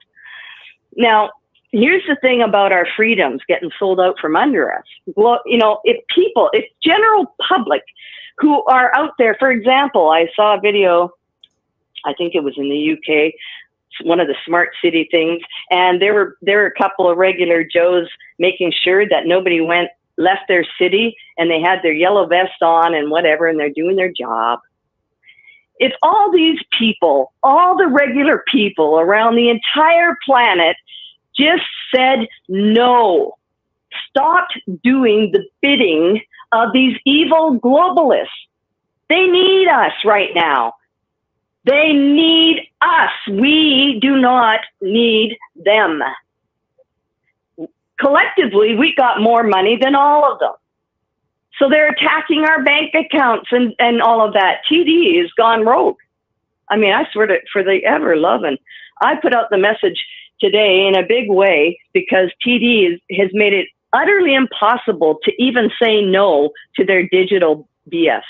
Now, here's the thing about our freedoms getting sold out from under us. Well, you know, if general public who are out there, for example, I saw a video, I think it was in the UK, one of the smart city things, and there were a couple of regular Joes making sure that nobody left their city, and they had their yellow vest on and whatever, and they're doing their job. If all these people, all the regular people around the entire planet just said no, stopped doing the bidding of these evil globalists. They need us right now. They need us. We do not need them. Collectively, we got more money than all of them. So they're attacking our bank accounts and all of that. TD has gone rogue. I mean, I swear to, for the ever loving, I put out the message today in a big way because TD has made it utterly impossible to even say no to their digital BS.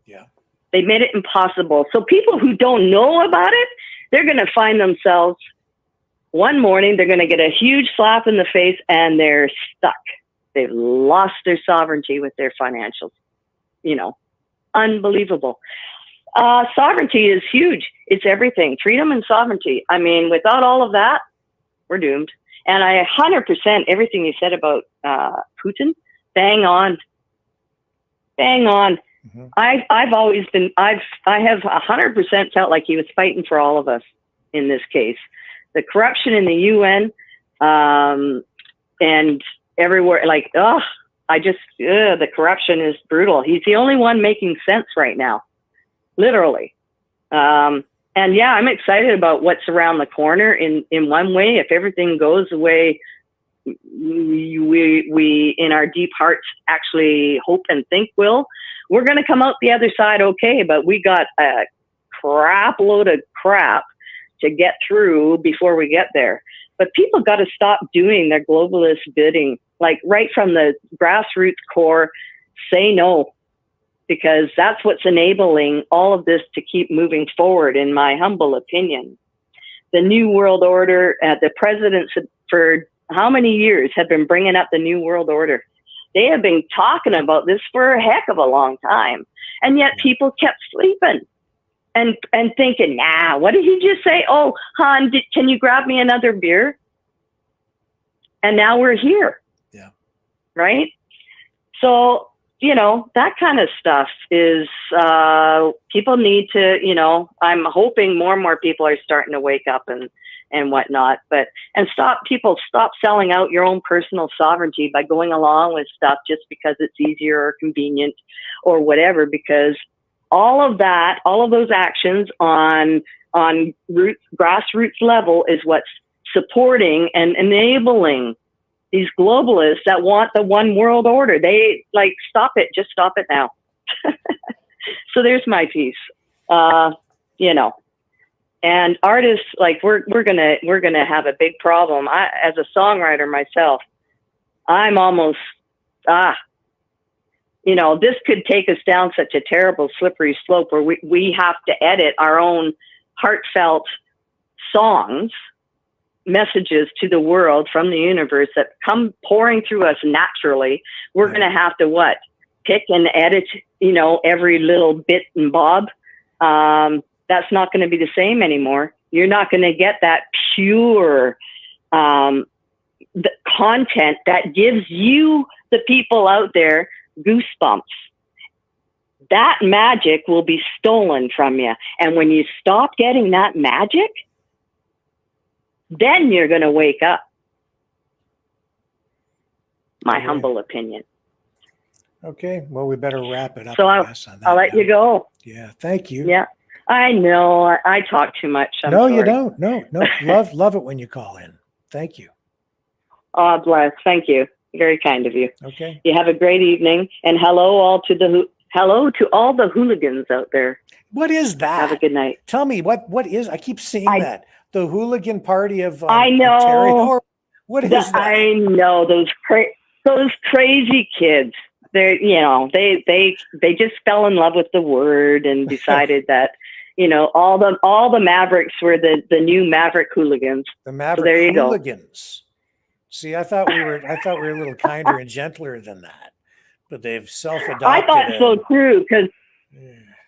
Yeah. They made it impossible. So people who don't know about it, they're going to find themselves one morning, they're going to get a huge slap in the face and they're stuck. They've lost their sovereignty with their financials. You know, unbelievable. Sovereignty is huge. It's everything. Freedom and sovereignty. I mean, without all of that, we're doomed. And I 100% everything you said about Putin, bang on. Bang on. Mm-hmm. I've always been, I have 100% felt like he was fighting for all of us in this case. The corruption in the UN and everywhere, like, the corruption is brutal. He's the only one making sense right now, literally. And yeah, I'm excited about what's around the corner in one way. If everything goes the way we in our deep hearts actually hope and think will, we're going to come out the other side okay, but we got a crap load of crap to get through before we get there. But people got to stop doing their globalist bidding, like right from the grassroots core, say no, because that's what's enabling all of this to keep moving forward, in my humble opinion. The New World Order, the presidents for how many years have been bringing up the New World Order? They have been talking about this for a heck of a long time. And yet people kept sleeping and thinking, nah, what did he just say? Oh, hon, can you grab me another beer? And now we're here. Yeah. Right? So, you know, that kind of stuff is, people need to, you know, I'm hoping more and more people are starting to wake up and whatnot, and stop selling out your own personal sovereignty by going along with stuff just because it's easier or convenient or whatever, because all of those actions on grassroots level is what's supporting and enabling these globalists that want the one world order. They like, stop it, just stop it now. So there's my piece. You know, and artists, like we're gonna have a big problem. As a songwriter myself, I'm almost you know, this could take us down such a terrible slippery slope where we have to edit our own heartfelt songs, messages to the world from the universe that come pouring through us naturally. We're going to have to pick and edit, you know, every little bit and bob. That's not going to be the same anymore. You're not going to get that pure the content that gives you, the people out there, goosebumps. That magic will be stolen from you. And when you stop getting that magic, then you're going to wake up. My humble opinion. Okay, well, we better wrap it up. So I'll let you go. Yeah, thank you. Yeah, I know. I talk too much. I'm no, sorry. you don't. No. Love it when you call in. Thank you. Oh, bless. Thank you. Very kind of you. Okay. You have a great evening, and hello to all the hooligans out there. What is that? Have a good night. Tell me what is? I keep seeing that the hooligan party of I know. Ontario. What is that? I know those crazy kids. They're, you know, they just fell in love with the word and decided that, you know, all the Mavericks were the new Maverick hooligans. The Maverick so there you hooligans. Go. See, I thought we were a little kinder and gentler than that, but they've self-adopted. I thought so too, because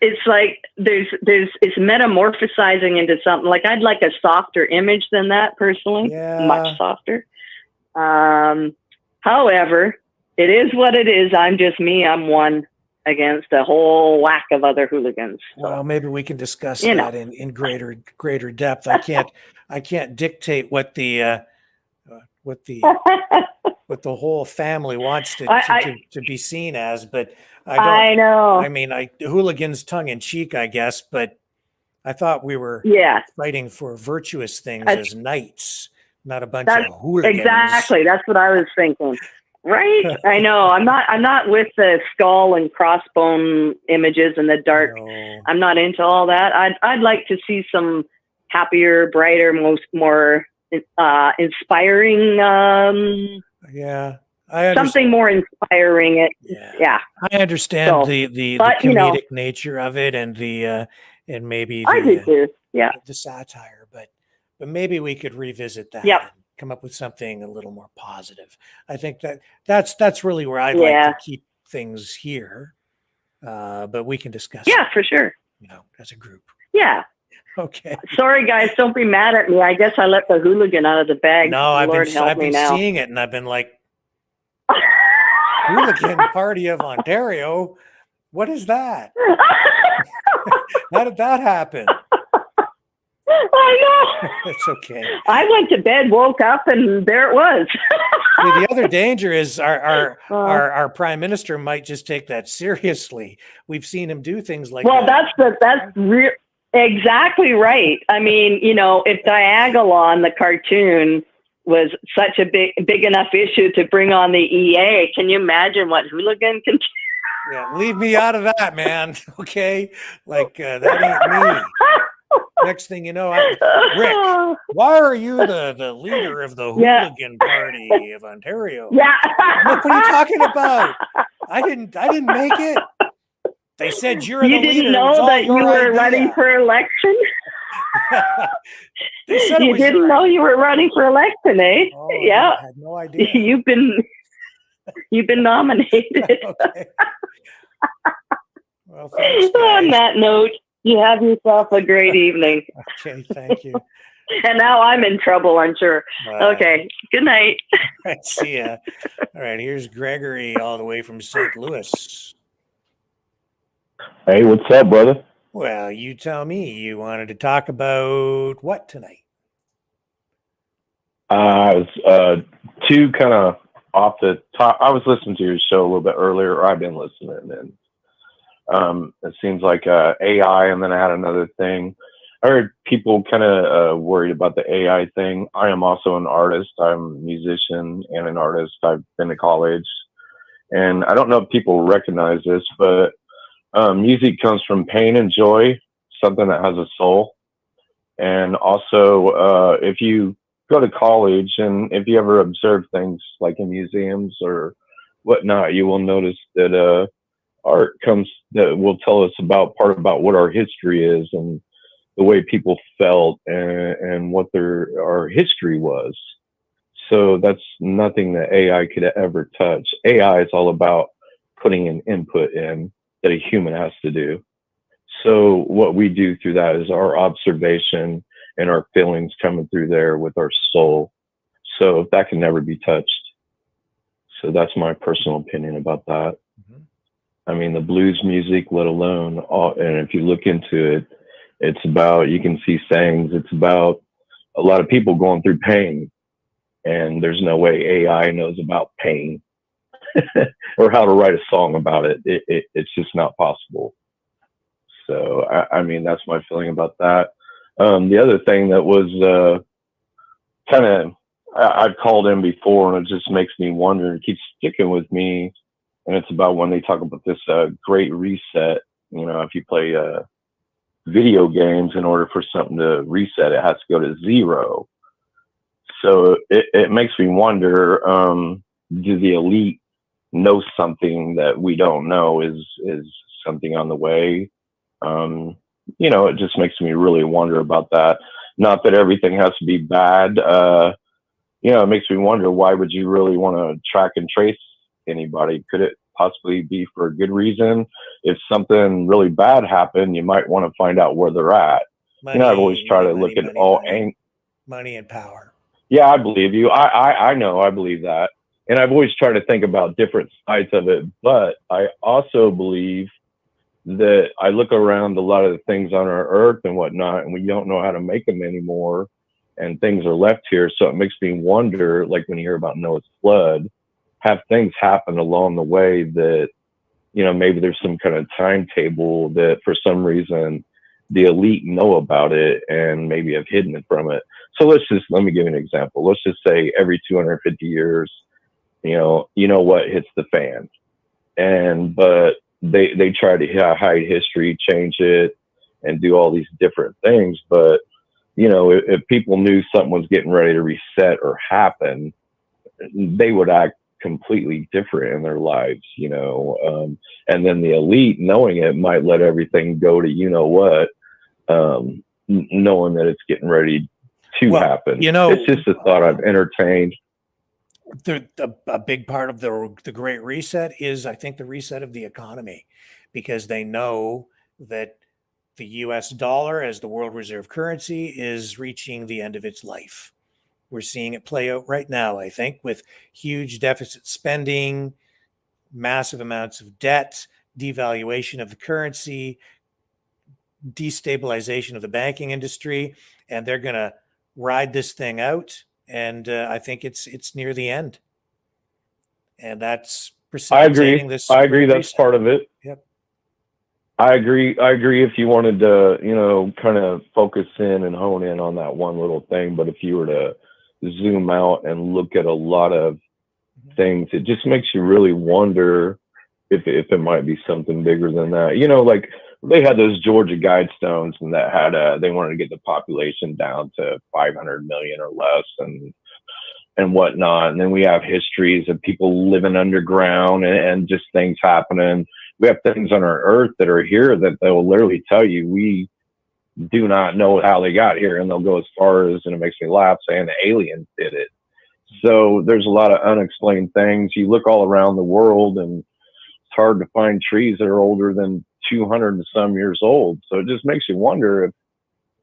it's like it's metamorphosizing into something. Like I'd like a softer image than that personally, much softer. However, it is what it is. I'm just me. I'm one against a whole whack of other hooligans. So, well, maybe we can discuss that in greater depth. I can't dictate what the whole family wants to be seen as, but I know. I mean, hooligans tongue in cheek, I guess, but I thought we were fighting for virtuous things as knights, not a bunch of hooligans. Exactly. That's what I was thinking. Right? I know. I'm not with the skull and crossbone images and the dark. No. I'm not into all that. I'd like to see some happier, brighter, more inspiring. Yeah, I something more inspiring. Yeah. I understand So, the but, comedic nature of it and the and maybe I do too. Yeah. the satire, but maybe we could revisit that. Yep. And come up with something a little more positive. I think that's really where I'd like Yeah. to keep things here. But we can discuss Yeah, it, for sure. as a group. Yeah. Okay. Sorry, guys. Don't be mad at me. I guess I let the hooligan out of the bag. No, I've Lord been help me now. seeing it, and I've been like, Hooligan Party of Ontario. What is that? How did that happen? I know. It's okay. I went to bed, woke up, and there it was. See, the other danger is our prime minister might just take that seriously. We've seen him do things like Well, that. that's exactly right. I mean, if Diagolon, the cartoon, was such a big enough issue to bring on the EA, can you imagine what hooligan can? Yeah, leave me out of that, man. Okay, like that ain't me. Next thing you know, Rick, why are you the leader of the Hooligan Party of Ontario? Yeah. Look, what are you talking about? I didn't make it. They said you're the You leader. didn't It was know all that you your were idea. running for election? They said it You was didn't your know you were running for election, eh? Oh, Yeah. I had no idea. You've been nominated. Okay. Well, thanks, On guys. that note, you have yourself a great evening. Okay, thank you. And now I'm in trouble, I'm sure. Wow. Okay. Good night. Right, see ya. All right, here's Gregory all the way from St. Louis. Hey, what's up, brother? Well, you tell me. You wanted to talk about what tonight? I was two kind of off the top. I was listening to your show a little bit earlier, or I've been listening, and it seems like AI, and then I had another thing. I heard people kind of worried about the AI thing. I am also an artist. I'm a musician and an artist. I've been to college, and I don't know if people recognize this, but music comes from pain and joy, something that has a soul. And also, if you go to college and if you ever observe things like in museums or whatnot, you will notice that art that will tell us part about what our history is and the way people felt and what our history was. So that's nothing that AI could ever touch. AI is all about putting an input in that a human has to do. So what we do through that is our observation and our feelings coming through there with our soul. So that can never be touched. So that's my personal opinion about that. Mm-hmm. I mean, the blues music, let alone, and if you look into it, it's about, you can see sayings, it's about a lot of people going through pain. And there's no way AI knows about pain or how to write a song about it. It's just not possible. So, I mean, that's my feeling about that. The other thing that was kind of, I've called in before, and it just makes me wonder, it keeps sticking with me. And it's about when they talk about this great reset. You know, if you play video games, in order for something to reset, it has to go to 0. So it makes me wonder, do the elite know something that we don't know? Is something on the way? You know, it just makes me really wonder about that. Not that everything has to be bad. You know, it makes me wonder, why would you really want to track and trace anybody? Could it possibly be for a good reason? If something really bad happened, you might want to find out where they're at. Money, you know, I've always tried to look at all money and power. Yeah, I believe you. I know, I believe that. And I've always tried to think about different sides of it. But I also believe that I look around a lot of the things on our earth and whatnot, and we don't know how to make them anymore. And things are left here. So it makes me wonder, like when you hear about Noah's flood, have things happen along the way that, you know, maybe there's some kind of timetable that for some reason the elite know about it and maybe have hidden it from it. So let me give you an example. Let's just say every 250 years, you know what hits the fan. But they try to hide history, change it, and do all these different things. But if people knew something was getting ready to reset or happen, they would act completely different in their lives, and then the elite, knowing it, might let everything go to what, knowing that it's getting ready to happen. It's just a thought I've entertained. A big part of the Great Reset is, I think, the reset of the economy, because they know that the US dollar as the world reserve currency is reaching the end of its life. We're seeing it play out right now, I think, with huge deficit spending, massive amounts of debt, devaluation of the currency, destabilization of the banking industry, and they're going to ride this thing out. And I think it's near the end. And that's precipitating this. I agree. That's reset. Part of it. Yep. I agree. If you wanted to, kind of focus in and hone in on that one little thing, but if you were to zoom out and look at a lot of things, it just makes you really wonder if it might be something bigger than that. Like they had those Georgia Guidestones, and that had they wanted to get the population down to 500 million or less, and whatnot. And then we have histories of people living underground and just things happening. We have things on our earth that are here that they'll literally tell you, we do not know how they got here. And they'll go as far as, and it makes me laugh, saying the aliens did it. So there's a lot of unexplained things. You look all around the world, and it's hard to find trees that are older than 200 and some years old. So it just makes you wonder if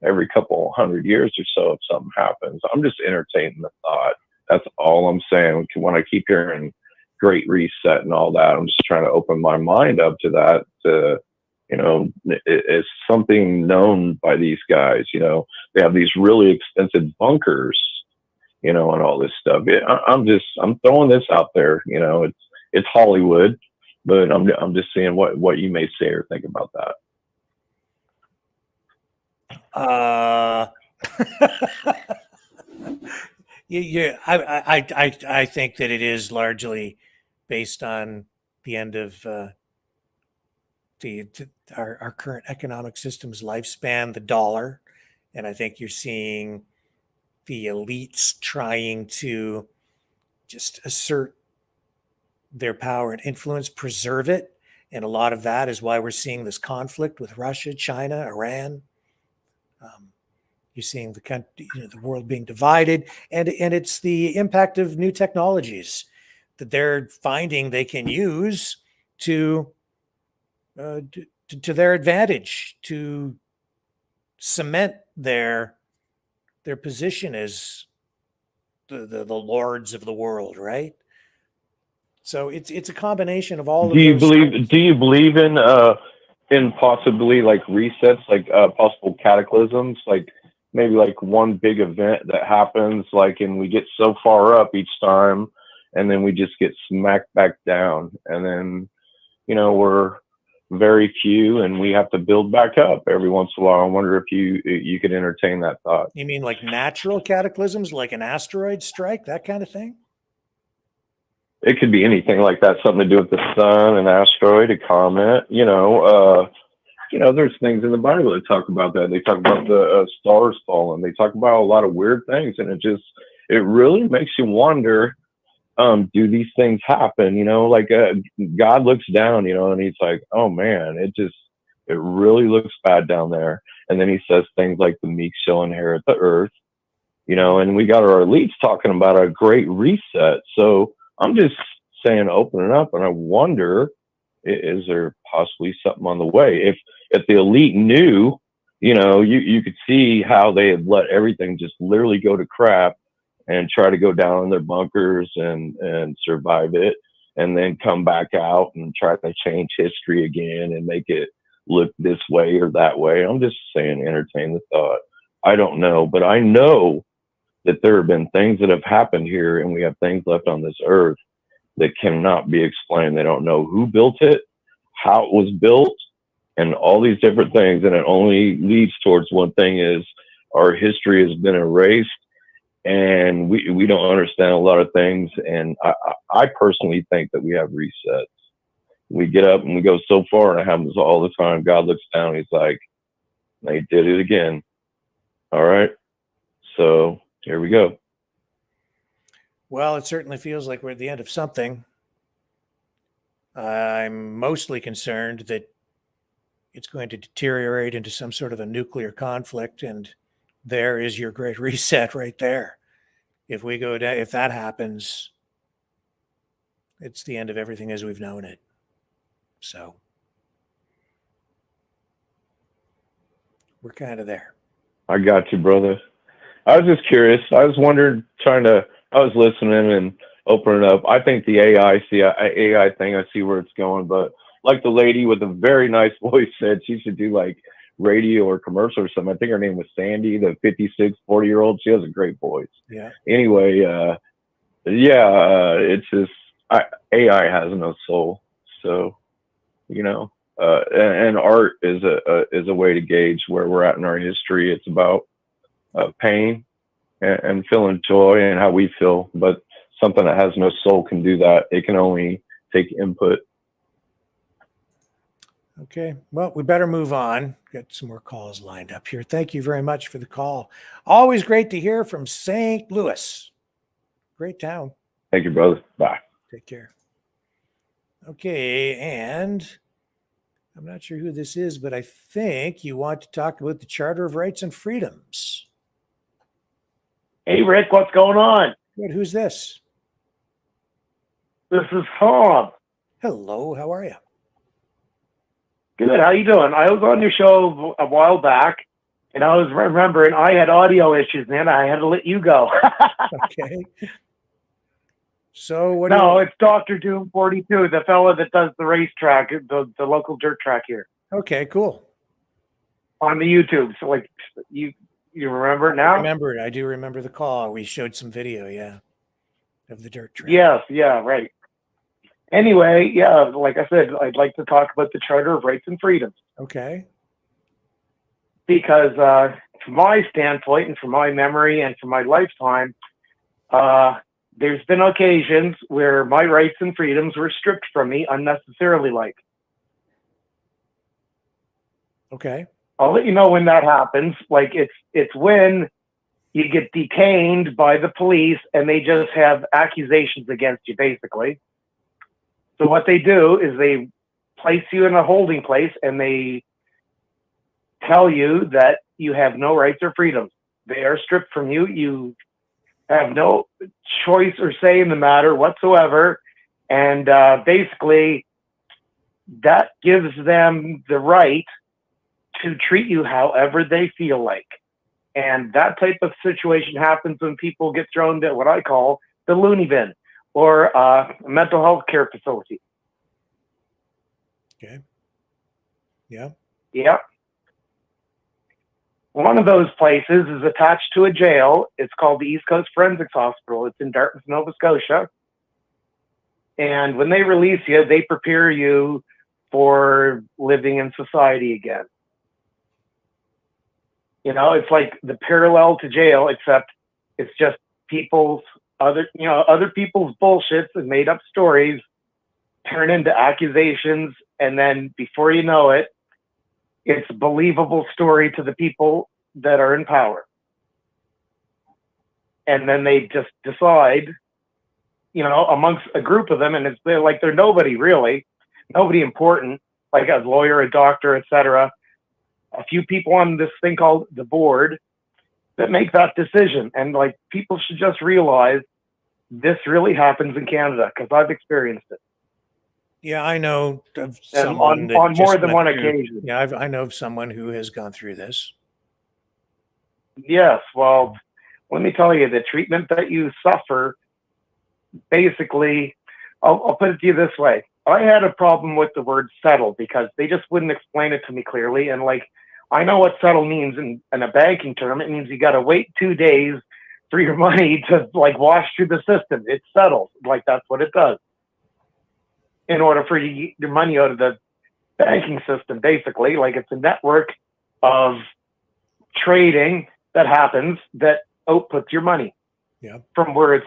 every couple hundred years or so, if something happens. I'm just entertaining the thought. That's all I'm saying. When I keep hearing Great Reset and all that, I'm just trying to open my mind up to that. It's something known by these guys. They have these really expensive bunkers, and all this stuff. I'm throwing this out there. It's Hollywood, but I'm just seeing what you may say or think about that. Yeah, I think that it is largely based on the end of our current economic system's lifespan, the dollar, and I think you're seeing the elites trying to just assert their power and influence, preserve it, and a lot of that is why we're seeing this conflict with Russia, China, Iran. You're seeing the world being divided, and it's the impact of new technologies that they're finding they can use to their advantage, to cement their position as the lords of the world, right? So it's a combination of all of those. Do you believe in possibly like resets, like possible cataclysms, like maybe like one big event that happens, like, and we get so far up each time, and then we just get smacked back down, and then we're very few, and we have to build back up every once in a while. I wonder if you could entertain that thought. You mean like natural cataclysms, like an asteroid strike, that kind of thing? It could be anything like that, something to do with the sun, an asteroid, a comet. There's things in the Bible that talk about that. They talk about the stars falling. They talk about a lot of weird things, and it really makes you wonder, do these things happen? Like God looks down, and he's like, oh man, it really looks bad down there. And then he says things like the meek shall inherit the earth, and we got our elites talking about a great reset. So I'm just saying, open it up, and I wonder, is there possibly something on the way? If the elite knew, you could see how they had let everything just literally go to crap and try to go down in their bunkers and survive it, and then come back out and try to change history again and make it look this way or that way. I'm just saying, entertain the thought. I don't know, but I know that there have been things that have happened here, and we have things left on this earth that cannot be explained. They don't know who built it, how it was built, and all these different things. And it only leads towards one thing: is our history has been erased, and we don't understand a lot of things. And I personally think that we have resets. We get up and we go so far, and it happens all the time. God looks down, he's like, they did it again. All right, so here we go. Well, it certainly feels like we're at the end of something. I'm mostly concerned that it's going to deteriorate into some sort of a nuclear conflict, and there is your great reset right there. If we go down, if that happens, it's the end of everything as we've known it. So we're kind of there. I got you, brother. I was just curious. I was wondering, I was listening and opening up. I think the AI thing, I see where it's going, but like the lady with a very nice voice said, she should do like radio or commercial or something. I think her name was Sandy, the 56, 40-year-old. She has a great voice. Yeah. Anyway, it's just, AI has no soul. So, and art is a way to gauge where we're at in our history. It's about pain and feeling joy and how we feel, but something that has no soul can do that. It can only take input. Okay, well, we better move on. Got some more calls lined up here. Thank you very much for the call. Always great to hear from St. Louis. Great town. Thank you, brother. Bye. Take care. Okay, and I'm not sure who this is, but I think you want to talk about the Charter of Rights and Freedoms. Hey, Rick, what's going on? Good. Who's this? This is Tom. Hello, how are you? Good. How you doing? I was on your show a while back, and I was remembering I had audio issues, man. I had to let you go. Okay. So what? No, it's Dr. Doom 42, the fella that does the racetrack, the local dirt track here. Okay, cool. On the YouTube. So like you remember it now? I remember it. I do remember the call. We showed some video, yeah, of the dirt track. Yes, yeah, right. Anyway, yeah, like I said, I'd like to talk about the Charter of Rights and Freedoms. Okay. Because from my standpoint and from my memory and from my lifetime, there's been occasions where my rights and freedoms were stripped from me unnecessarily. Okay. I'll let you know when that happens. Like it's when you get detained by the police and they just have accusations against you, basically. So what they do is they place you in a holding place and they tell you that you have no rights or freedoms. They are stripped from you. You have no choice or say in the matter whatsoever. And basically, that gives them the right to treat you however they feel like. And that type of situation happens when people get thrown to what I call the loony bin or a mental health care facility. Okay. Yeah. Yeah. One of those places is attached to a jail. It's called the East Coast Forensics Hospital. It's in Dartmouth, Nova Scotia. And when they release you, they prepare you for living in society again. It's like the parallel to jail, except it's just other people's bullshits and made up stories turn into accusations. And then before you know it, it's a believable story to the people that are in power. And then they just decide, amongst a group of them, and they're nobody really, nobody important, like a lawyer, a doctor, etc. A few people on this thing called the board that make that decision. And people should just realize this really happens in Canada because I've experienced it. Yeah, I know of And someone on more than one occasion. Yeah, I know of someone who has gone through this. Yes, well, let me tell you, the treatment that you suffer, basically, I'll put it to you this way. I had a problem with the word settle because they just wouldn't explain it to me clearly. And I know what settle means in a banking term. It means you got to wait 2 days for your money to wash through the system. It settles. That's what it does. In order for you to get your money out of the banking system, basically, it's a network of trading that happens that outputs your money. Yeah. from where it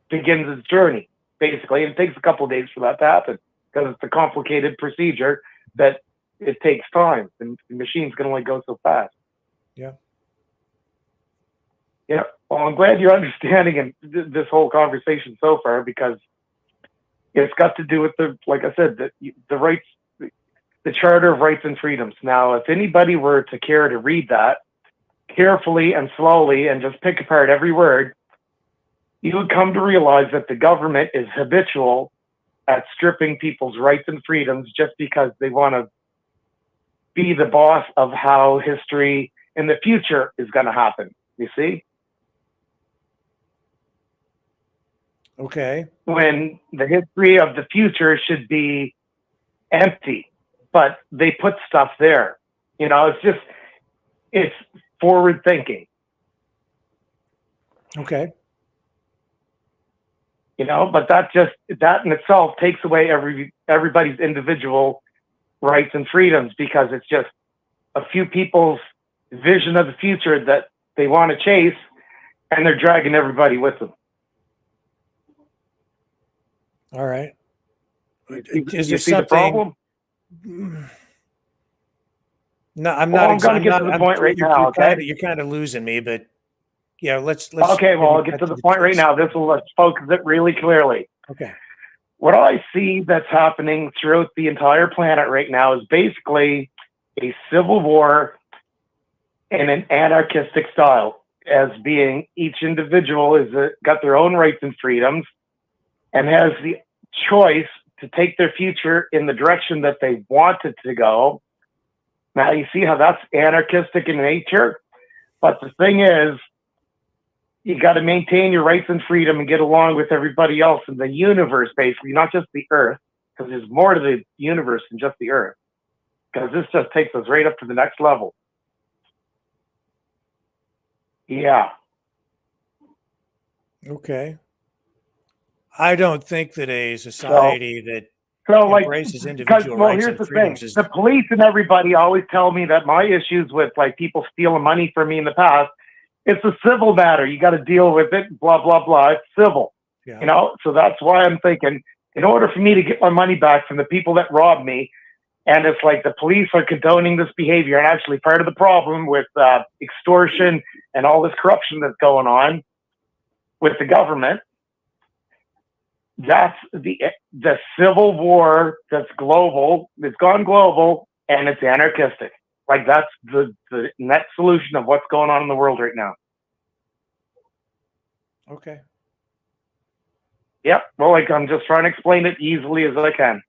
begins its journey, basically. And it takes a couple of days for that to happen because it's a complicated procedure that it takes time, and the machines can only go so fast. Yeah. Yeah. Well, I'm glad you're understanding this whole conversation so far, because it's got to do with like I said, the rights, the Charter of Rights and Freedoms. Now, if anybody were to care to read that carefully and slowly and just pick apart every word, you would come to realize that the government is habitual at stripping people's rights and freedoms just because they want to be the boss of how history in the future is going to happen. You see? Okay. When the history of the future should be empty, but they put stuff there. You know, it's forward thinking. Okay. You know, but that in itself takes away everybody's individual rights and freedoms, because it's just a few people's vision of the future that they want to chase, and they're dragging everybody with them. All right. Is You there see something? the problem? No, I'm Well, not. I'm going to get to the point right now. Okay. You're kind of losing me, but yeah, let's. Okay. Well, I'll get to the point right now. Let's focus it really clearly. Okay. What I see that's happening throughout the entire planet right now is basically a civil war in an anarchistic style, as being each individual is got their own rights and freedoms and has the choice to take their future in the direction that they want it to go. Now, you see how that's anarchistic in nature, but the thing is, you got to maintain your rights and freedom and get along with everybody else in the universe, basically, not just the Earth, because there's more to the universe than just the Earth, because this just takes us right up to the next level. Yeah. Okay. I don't think that a society that embraces individual rights here's and the freedoms thing. is. The police and everybody always tell me that my issues with like people stealing money from me in the past, it's a civil matter. You got to deal with it, blah, blah, blah. It's civil, Yeah. you know? So that's why I'm thinking, in order for me to get my money back from the people that robbed me, and it's like the police are condoning this behavior, and actually part of the problem with extortion and all this corruption that's going on with the government, that's the civil war that's global. It's gone global, and it's anarchistic. Like, that's the net solution of what's going on in the world right now. Okay. Yep. Well, like, I'm just trying to explain it easily as I can.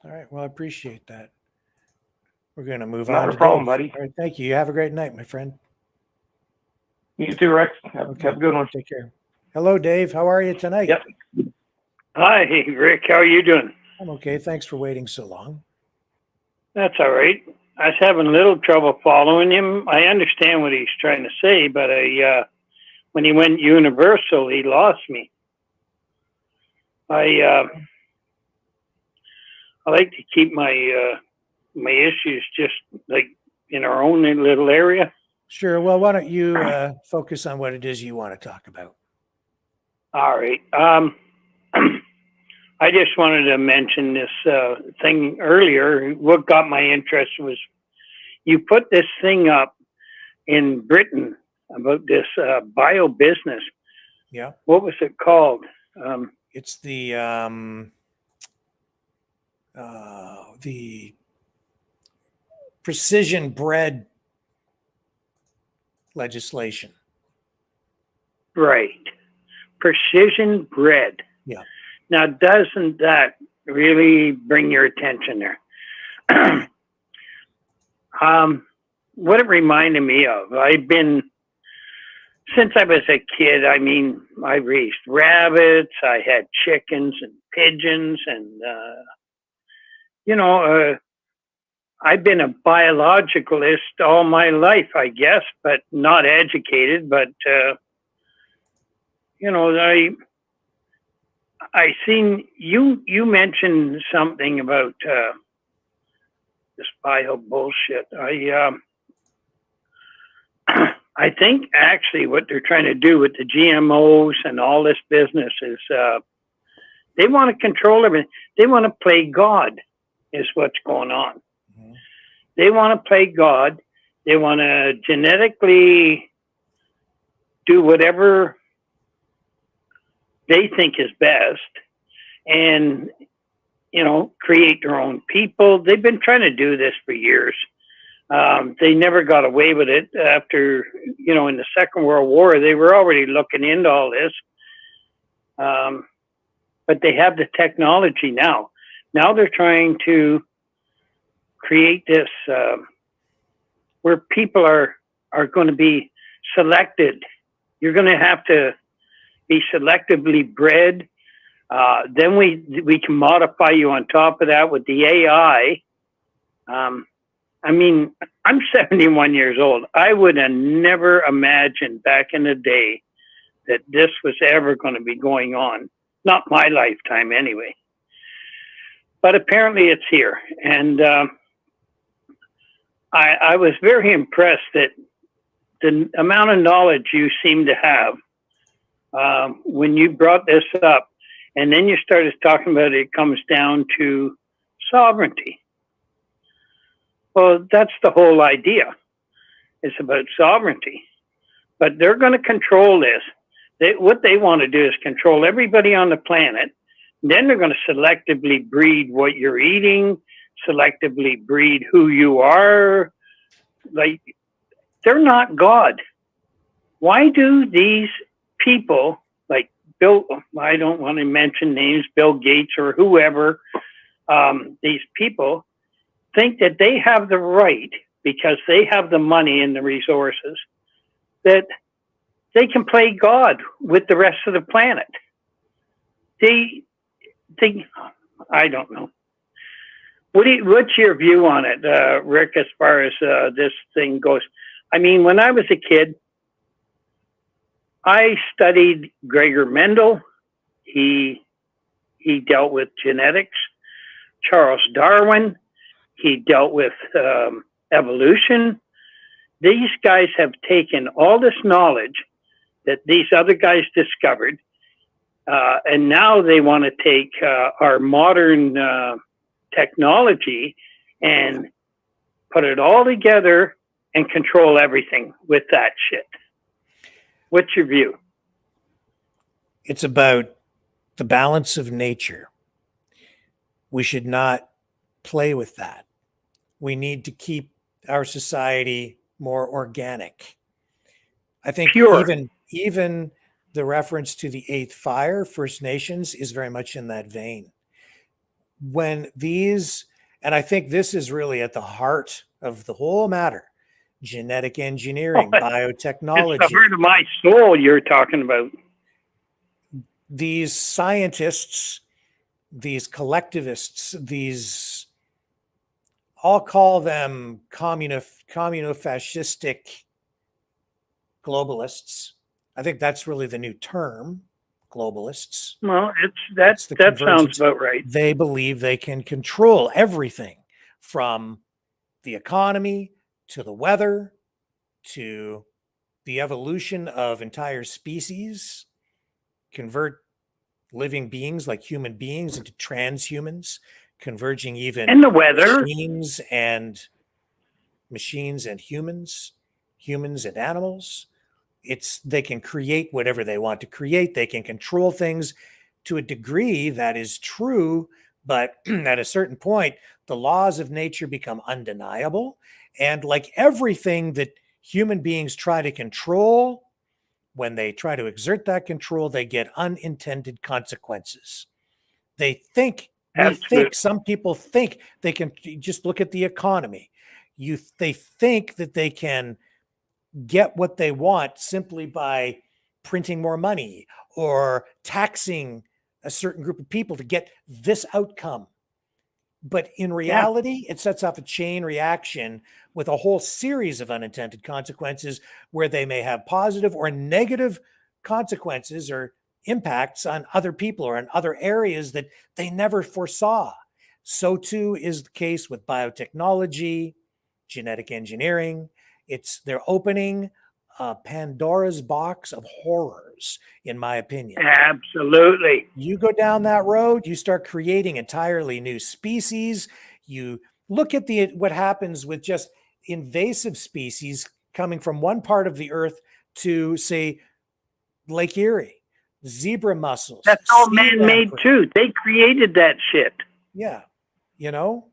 All right. Well, I appreciate that. We're going to move Not on. a to problem, Dave. buddy. All right. Thank you. You have a great night, my friend. You too, Rex. Have a good one. Take care. Hello, Dave. How are you tonight? Yep. Hi, Rick. How are you doing? I'm okay. Thanks for waiting so long. That's all right. I was having a little trouble following him. I understand what he's trying to say, but when he went universal, he lost me. I like to keep my my issues just like in our own little area. Sure. Well, why don't you focus on what it is you want to talk about? All right. I just wanted to mention this thing earlier. What got my interest was you put this thing up in Britain about this bio business. Yeah. What was it called? It's the precision bred legislation. Right. Precision bred. Yeah. Now, doesn't that really bring your attention there? What it reminded me of, since I was a kid, I mean, I raised rabbits, I had chickens and pigeons, and, I've been a biologicalist all my life, I guess, but not educated, but, I seen you mentioned something about this bio bullshit. I think actually what they're trying to do with the GMOs and all this business is they want to control everything. They want to play God, is what's going on. They want to play God. They want to genetically do whatever they think is best and, you know, create their own people. They've been trying to do this for years. They never got away with it after, you know, in the Second World War, they were already looking into all this. But they have the technology now. Now they're trying to create this where people are going to be selected. You're going to have to be selectively bred. Then we can modify you on top of that with the AI. I mean, I'm 71 years old. I would have never imagined back in the day that this was ever going to be going on. Not my lifetime anyway. But apparently it's here. And I was very impressed that the amount of knowledge you seem to have when you brought this up, and then you started talking about it comes down to sovereignty. Well, that's the whole idea. It's about sovereignty. But they're going to control this. What they want to do is control everybody on the planet. Then they're going to selectively breed what you're eating, selectively breed who you are. Like, they're not God. Why do these people, like Bill, I don't want to mention names, Bill Gates or whoever, these people think that they have the right, because they have the money and the resources, that they can play God with the rest of the planet. They I don't know. What's your view on it, Rick, as far as this thing goes? I mean, when I was a kid, I studied Gregor Mendel. He dealt with genetics. Charles Darwin, he dealt with evolution. These guys have taken all this knowledge that these other guys discovered, and now they want to take our modern technology and put it all together and control everything with that shit. What's your view? It's about the balance of nature. We should not play with that. We need to keep our society more organic. I think even the reference to the eighth fire, First Nations, is very much in that vein. When these, and I think this is really at the heart of the whole matter, genetic engineering, biotechnology. It's the heart of my soul you're talking about. These scientists, these collectivists, these, I'll call them communofascistic globalists. I think that's really the new term, globalists. Well, that sounds about right. They believe they can control everything from the economy to the weather to the evolution of entire species, convert living beings like human beings into transhumans, converging even in the weather, machines and humans and animals. They can create whatever they want to create. They can control things to a degree that is true, but at a certain point, the laws of nature become undeniable. And like everything that human beings try to control, when they try to exert that control, they get unintended consequences. They think, some people think they can just look at the economy. They think that they can get what they want simply by printing more money or taxing a certain group of people to get this outcome. But in reality, it sets off a chain reaction with a whole series of unintended consequences where they may have positive or negative consequences or impacts on other people or in other areas that they never foresaw. So too is the case with biotechnology, genetic engineering. They're opening a Pandora's box of horrors, in my opinion. Absolutely. You go down that road, you start creating entirely new species. You look at what happens with just invasive species coming from one part of the earth to, say, Lake Erie, zebra mussels. That's all sea man-made lamprey. too. They created that shit. Yeah, you know,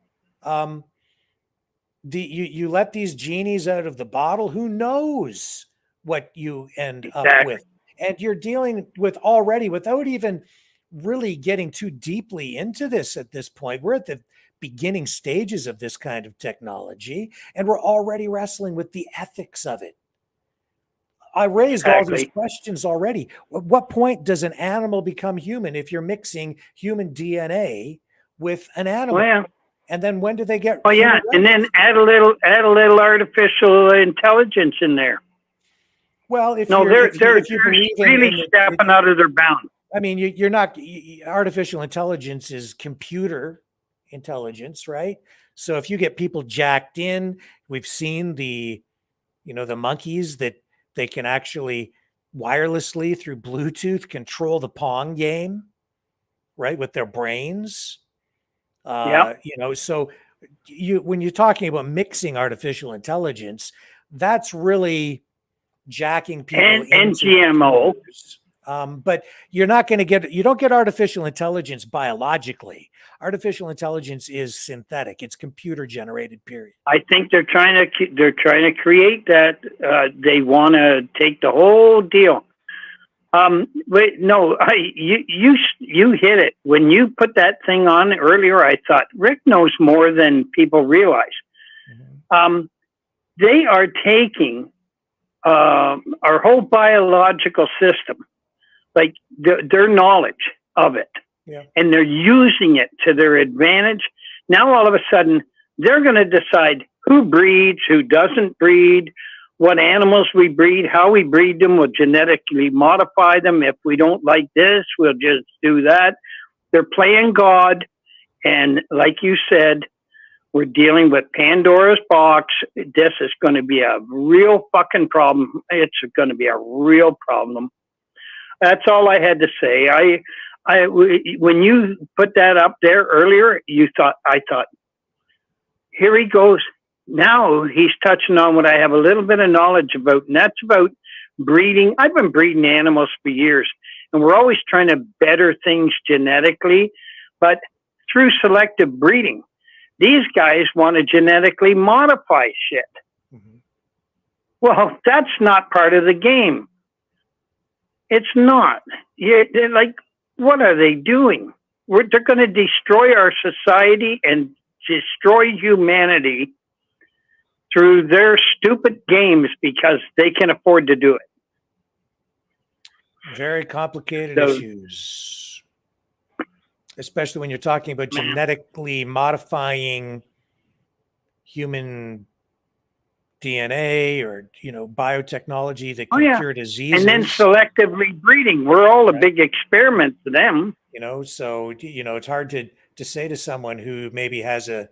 you let these genies out of the bottle. Who knows what you end up with? And you're dealing with already, without even really getting too deeply into this at this point. We're at the beginning stages of this kind of technology, and we're already wrestling with the ethics of it. I raised all these questions already. At what point does an animal become human if you're mixing human DNA with an animal? Well, and then when do they get? Oh yeah, and then add a little artificial intelligence in there. Well, if no, you're, they're if you believe really in stepping out of their bounds. I mean, you're not. Artificial intelligence is computer intelligence, right? So if you get people jacked in, we've seen the monkeys that they can actually wirelessly through Bluetooth control the Pong game, right, with their brains. So when you're talking about mixing artificial intelligence, that's really jacking people and GMO. But you don't get artificial intelligence biologically. Artificial intelligence is synthetic. It's computer generated, period. I think they're trying to create that. They want to take the whole deal. Wait, no, you hit it. When you put that thing on earlier, I thought Rick knows more than people realize. They are taking our whole biological system, like their knowledge of it, and they're using it to their advantage. Now, all of a sudden, they're going to decide who breeds, who doesn't breed, what animals we breed, how we breed them. We'll genetically modify them. If we don't like this, we'll just do that. They're playing God. And like you said, we're dealing with Pandora's box. This is going to be a real fucking problem. It's going to be a real problem. That's all I had to say. When you put that up there earlier, I thought, here he goes. Now he's touching on what I have a little bit of knowledge about, and that's about breeding. I've been breeding animals for years, and we're always trying to better things genetically, but through selective breeding. These guys want to genetically modify shit. Well, that's not part of the game. It's not. They're like, what are they doing? They're going to destroy our society and destroy humanity through their stupid games because they can afford to do it. Very complicated issues, especially when you're talking about genetically modifying human DNA or biotechnology that can cure diseases, and then selectively breeding. We're all a big experiment to them. So it's hard to say to someone who maybe has a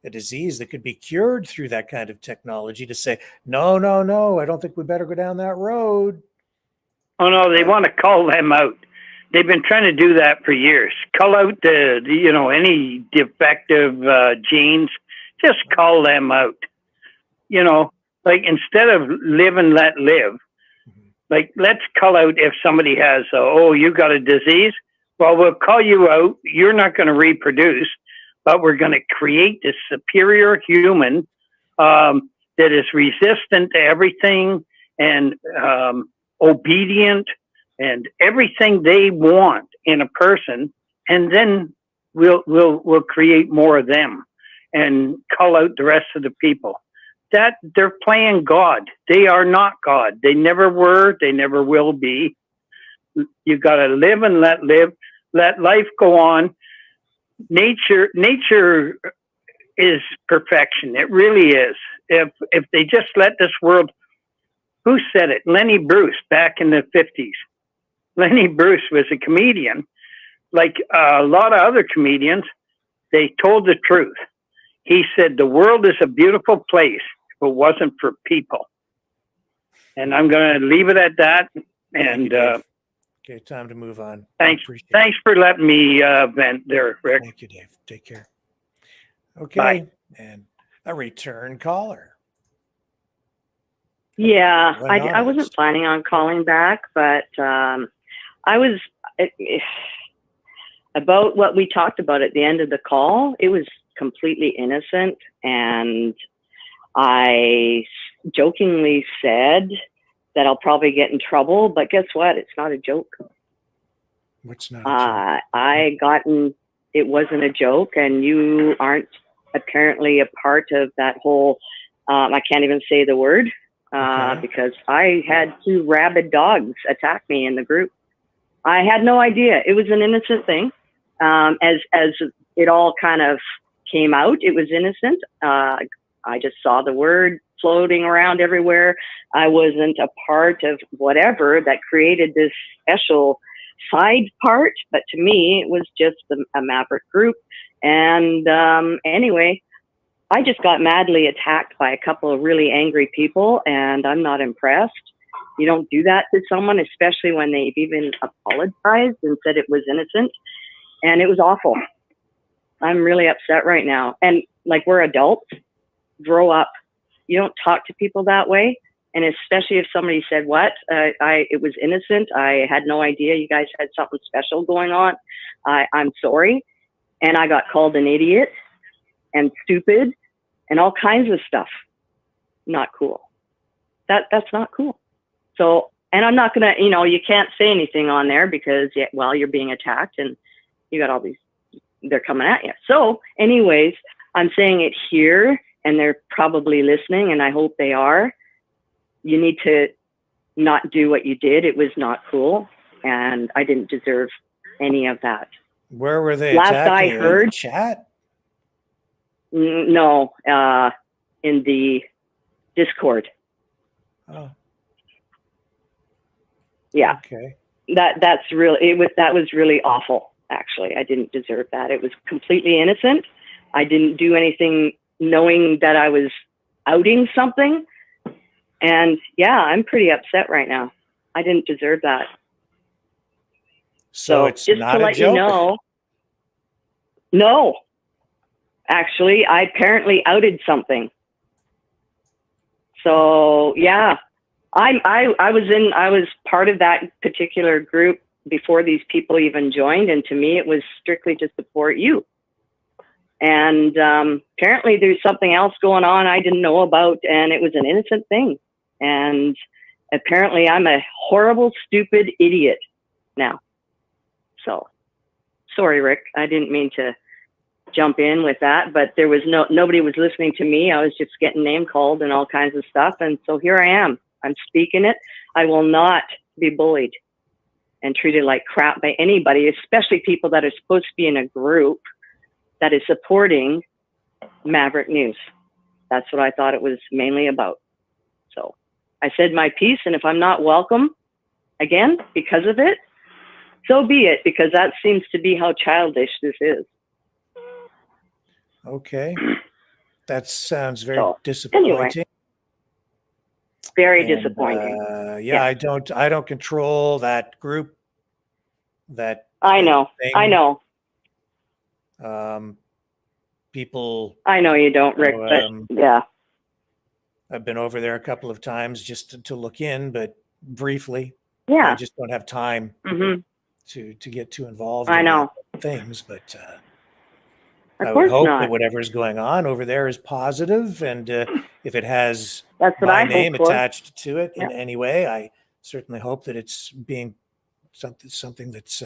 disease that could be cured through that kind of technology to say, no, I don't think we better go down that road. Oh no, they want to cull them out. They've been trying to do that for years. Cull out any defective genes. Just cull them out. Like instead of live and let live, like let's cull out if somebody has, you got a disease. Well, we'll cull you out. You're not going to reproduce, but we're going to create this superior human that is resistant to everything and obedient and everything they want in a person, and then we'll create more of them and cull out the rest of the people. That they're playing God. They are not God. They never were. They never will be. You got to live and let live. Let life go on. Nature is perfection. It really is. If they just let this world, who said it? Lenny Bruce back in the 50s. Lenny Bruce was a comedian. Like a lot of other comedians, they told the truth. He said, the world is a beautiful place if it wasn't for people. And I'm going to leave it at that. And Okay, time to move on. thanks for letting me vent there, Rick. Thank you, Dave. Take care. Okay, and a return caller. Yeah, I Anonymous. wasn't planning on calling back, but I was about what we talked about at the end of the call. It was completely innocent, and I jokingly said that I'll probably get in trouble, but guess what? It's not a joke. What's not a joke? It wasn't a joke, and you aren't apparently a part of that whole, I can't even say the word, because I had 2 rabid dogs attack me in the group. I had no idea. It was an innocent thing. As it all kind of came out, it was innocent. I just saw the word floating around everywhere. I wasn't a part of whatever that created this special side part, but to me, it was just a Maverick group. And anyway, I just got madly attacked by a couple of really angry people, and I'm not impressed. You don't do that to someone, especially when they've even apologized and said it was innocent. And it was awful. I'm really upset right now. And like, we're adults, grow up. You don't talk to people that way. And especially if somebody said, what? It was innocent. I had no idea you guys had something special going on. I'm sorry. And I got called an idiot and stupid and all kinds of stuff. Not cool. That's not cool. So, and I'm not going to, you can't say anything on there because, you're being attacked and you got all these, they're coming at you. So anyways, I'm saying it here, and they're probably listening, and I hope they are. You need to not do what you did. It was not cool, and I didn't deserve any of that. Where were they Last attacking I you? In the heard, chat? No, in the Discord. Oh. Yeah. Okay. That was really awful. Actually, I didn't deserve that. It was completely innocent. I didn't do anything knowing that I was outing something. And yeah, I'm pretty upset right now. I didn't deserve that. So it's just not to a let joke? you know, no, actually, I apparently outed something. So yeah, I was part of that particular group before these people even joined, and to me, it was strictly to support you. And apparently, there's something else going on I didn't know about, and it was an innocent thing. And apparently, I'm a horrible, stupid idiot now. So, sorry, Rick. I didn't mean to jump in with that, but there was nobody was listening to me. I was just getting name called and all kinds of stuff. And so here I am. I'm speaking it. I will not be bullied and treated like crap by anybody, especially people that are supposed to be in a group that is supporting Maverick News. That's what I thought it was mainly about. So I said my piece, and if I'm not welcome again because of it, so be it, because that seems to be how childish this is. Okay. That sounds very disappointing. Anyway, very disappointing. Yeah, I don't control that group. I know. People. I know you don't, Rick, but yeah. I've been over there a couple of times just to look in, but briefly. Yeah. I just don't have time to get too involved. I know. In things, but I would hope not. that whatever's going on over there is positive, and if it has That's what my I name hope for. attached to it in any way, I certainly hope that it's being something that's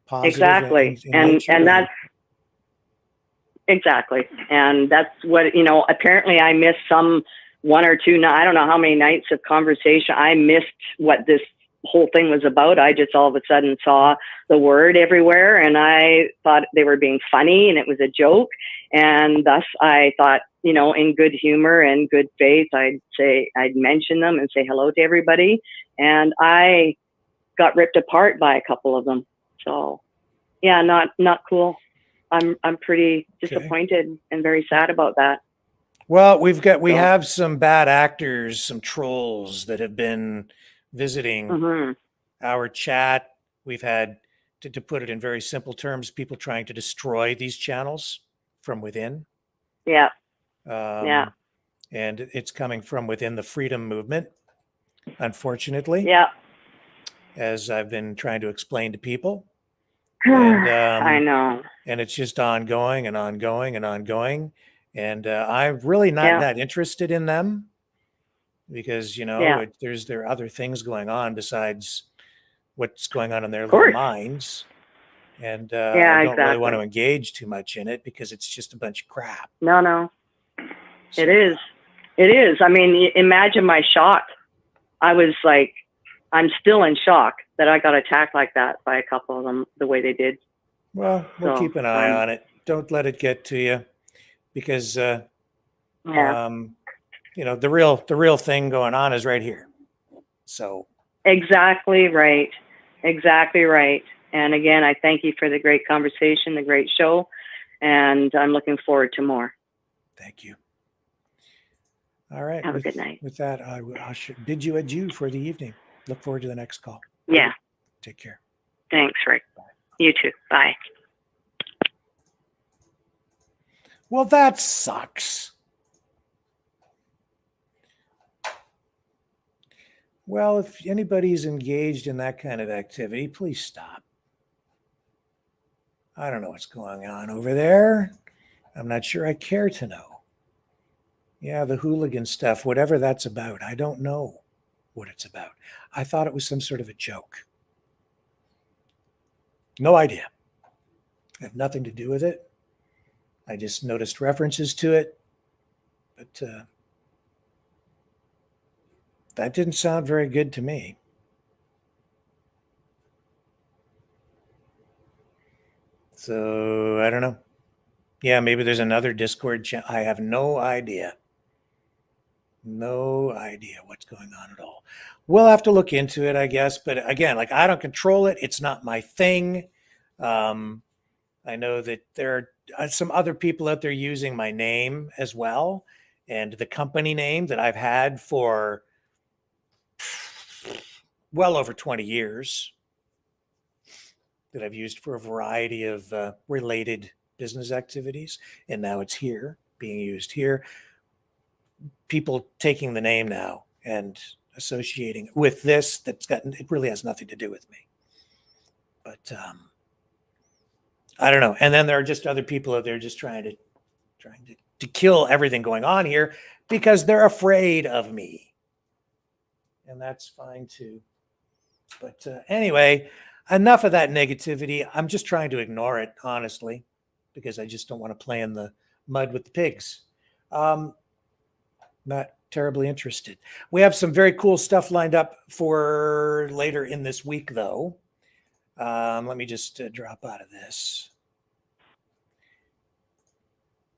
positive. Exactly, and that's exactly, and that's what apparently I missed one or two. I don't know how many nights of conversation. I missed what this whole thing was about. I just all of a sudden saw the word everywhere, and I thought they were being funny and it was a joke, and thus I thought, in good humor and good faith, I'd mention them and say hello to everybody, and I got ripped apart by a couple of them. So yeah, not cool. I'm pretty disappointed and very sad about that. Well, we have some bad actors, some trolls that have been visiting Mm-hmm. our chat. We've had, to put it in very simple terms, people trying to destroy these channels from within. Yeah. Yeah. And it's coming from within the freedom movement, unfortunately. Yeah. As I've been trying to explain to people. I know. And it's just ongoing and ongoing and ongoing. And I'm really not that interested in them because, you know, there are other things going on besides what's going on in their little minds. And I don't really want to engage too much in it because it's just a bunch of crap. No. It is. It is. I mean, imagine my shock. I was like, I'm still in shock that I got attacked like that by a couple of them the way they did. Well, we'll keep an eye on it. Don't let it get to you because, you know, the real thing going on is right here. So. Exactly right. Exactly right. And again, I thank you for the great conversation, the great show, and I'm looking forward to more. Thank you. All right. Have a good night. With that, I should bid you adieu for the evening. Look forward to the next call. Yeah. Take care. Thanks, Rick. You too. Bye. Well, that sucks. Well, if anybody's engaged in that kind of activity, please stop. I don't know what's going on over there. I'm not sure I care to know. Yeah, the hooligan stuff, whatever that's about, I don't know what it's about. I thought it was some sort of a joke. No idea. I have nothing to do with it. I just noticed references to it, but that didn't sound very good to me. So I don't know. Yeah, maybe there's another Discord channel. I have no idea. No idea what's going on at all. We'll have to look into it, I guess. But again, like I don't control it. It's not my thing. I know that there are some other people out there using my name as well. And the company name that I've had for well over 20 years that I've used for a variety of related business activities. And now it's here, being used here. People taking the name now and associating with this it really has nothing to do with me. But I don't know. And then there are just other people out there just trying to kill everything going on here because they're afraid of me. And that's fine too. But anyway, enough of that negativity. I'm just trying to ignore it, honestly, because I just don't want to play in the mud with the pigs. Not terribly interested. We have some very cool stuff lined up for later in this week, though. Let me just drop out of this.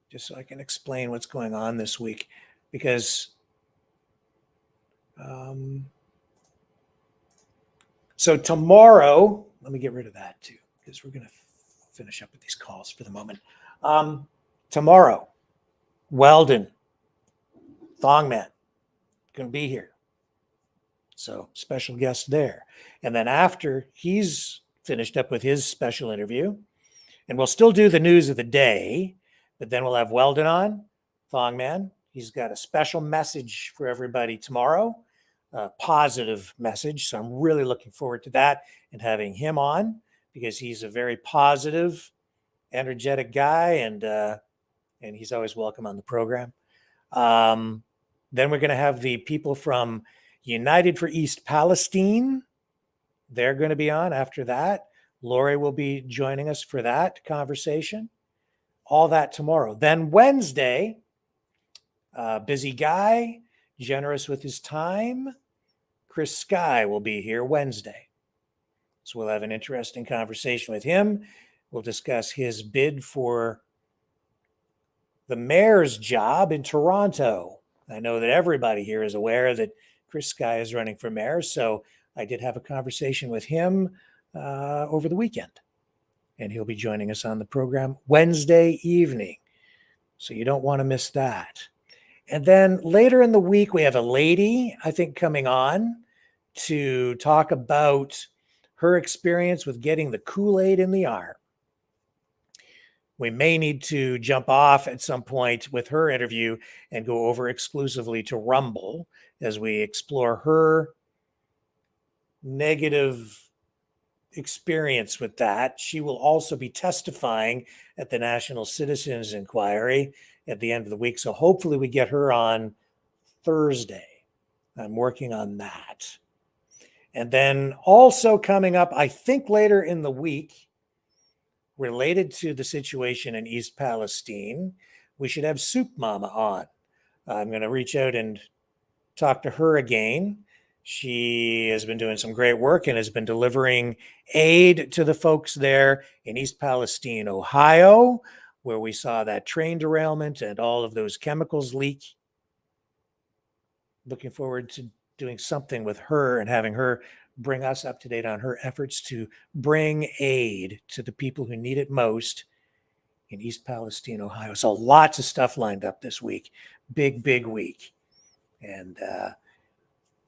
Just so I can explain what's going on this week. Because so tomorrow, let me get rid of that too, because we're going to finish up with these calls for the moment. Tomorrow, Weldon, Thongman, going to be here. So special guest there. And then after he's finished up with his special interview, and we'll still do the news of the day, but then we'll have Weldon on, Thongman. He's got a special message for everybody tomorrow, a positive message. So I'm really looking forward to that and having him on because he's a very positive, energetic guy, and he's always welcome on the program. Then we're going to have the people from United for East Palestine. They're going to be on after that. Lori will be joining us for that conversation. All that tomorrow. Then Wednesday, busy guy, generous with his time. Chris Sky will be here Wednesday. So we'll have an interesting conversation with him. We'll discuss his bid for the mayor's job in Toronto. I know that everybody here is aware that Chris Sky is running for mayor. So I did have a conversation with him over the weekend. And he'll be joining us on the program Wednesday evening. So you don't want to miss that. And then later in the week, we have a lady, I think, coming on to talk about her experience with getting the Kool-Aid in the arm. We may need to jump off at some point with her interview and go over exclusively to Rumble as we explore her negative experience with that. She will also be testifying at the National Citizens Inquiry at the end of the week. So hopefully we get her on Thursday. I'm working on that. And then also coming up, I think later in the week, related to the situation in East Palestine, we should have Soup Mama on. I'm going to reach out and talk to her again. She has been doing some great work and has been delivering aid to the folks there in East Palestine, Ohio, where we saw that train derailment and all of those chemicals leak. Looking forward to doing something with her and having her bring us up to date on her efforts to bring aid to the people who need it most in East Palestine, Ohio. So lots of stuff lined up this week. Big, big week. And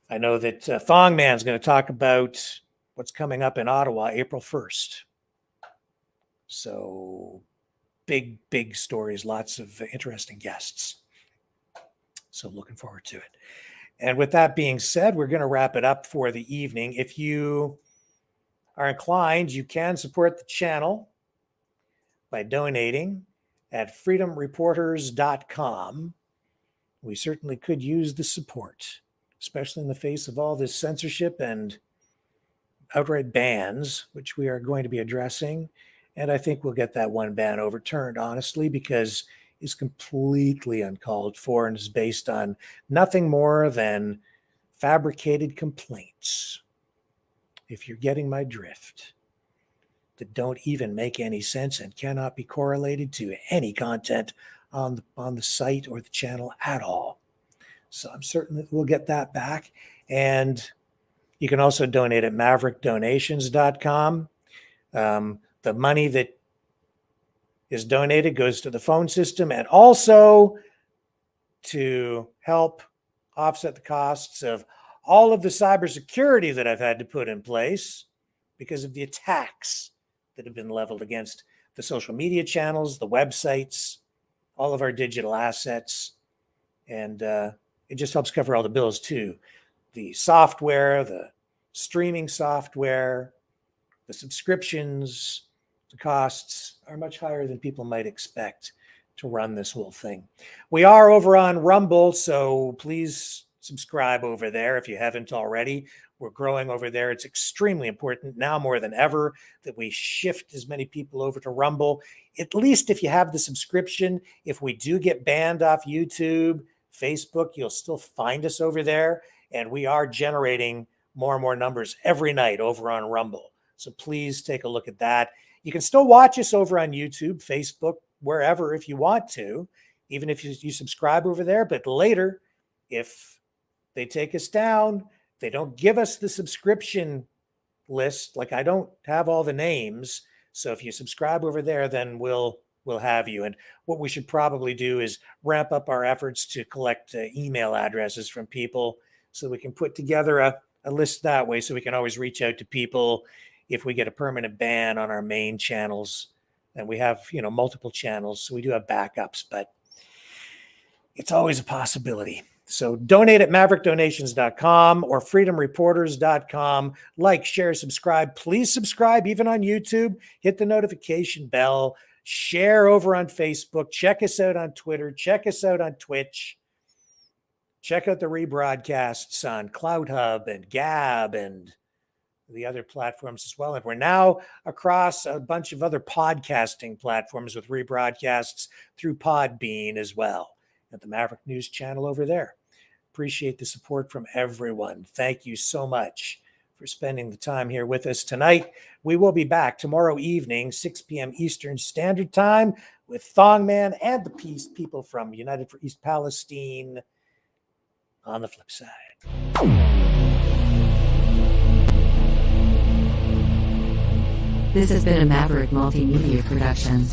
I know that Thong Man's going to talk about what's coming up in Ottawa April 1st. So big, big stories, lots of interesting guests. So looking forward to it. And with that being said, we're going to wrap it up for the evening. If you are inclined, you can support the channel by donating at freedomreporters.com. We certainly could use the support, especially in the face of all this censorship and outright bans, which we are going to be addressing. And I think we'll get that one ban overturned, honestly, because it's completely uncalled for and is based on nothing more than fabricated complaints, if you're getting my drift, that don't even make any sense and cannot be correlated to any content on the site or the channel at all. So I'm certain that we'll get that back. And you can also donate at maverickdonations.com. The money that is donated goes to the phone system and also to help offset the costs of all of the cybersecurity that I've had to put in place because of the attacks that have been leveled against the social media channels, the websites, all of our digital assets. And it just helps cover all the bills too. The software, the streaming software, the subscriptions, the costs are much higher than people might expect to run this whole thing. We are over on Rumble, so please subscribe over there if you haven't already. We're growing over there. It's extremely important now more than ever that we shift as many people over to Rumble. At least if you have the subscription, if we do get banned off YouTube, Facebook, you'll still find us over there. And we are generating more and more numbers every night over on Rumble. So please take a look at that. You can still watch us over on YouTube, Facebook, wherever if you want to, even if you subscribe over there. But later, if they take us down, they don't give us the subscription list. Like I don't have all the names. So if you subscribe over there, then we'll have you. And what we should probably do is ramp up our efforts to collect email addresses from people so we can put together a list that way so we can always reach out to people if we get a permanent ban on our main channels. And we have, multiple channels, so we do have backups, but it's always a possibility. So donate at maverickdonations.com or freedomreporters.com. Like, share, subscribe. Please subscribe even on YouTube. Hit the notification bell. Share over on Facebook. Check us out on Twitter. Check us out on Twitch. Check out the rebroadcasts on CloudHub and Gab and the other platforms as well. And we're now across a bunch of other podcasting platforms with rebroadcasts through Podbean as well at the Maverick News channel over there. Appreciate the support from everyone. Thank you so much for spending the time here with us tonight. We will be back tomorrow evening, 6 p.m. Eastern Standard Time with Thong Man and the Peace People from United for East Palestine on the flip side. This has been a Maverick Multimedia production.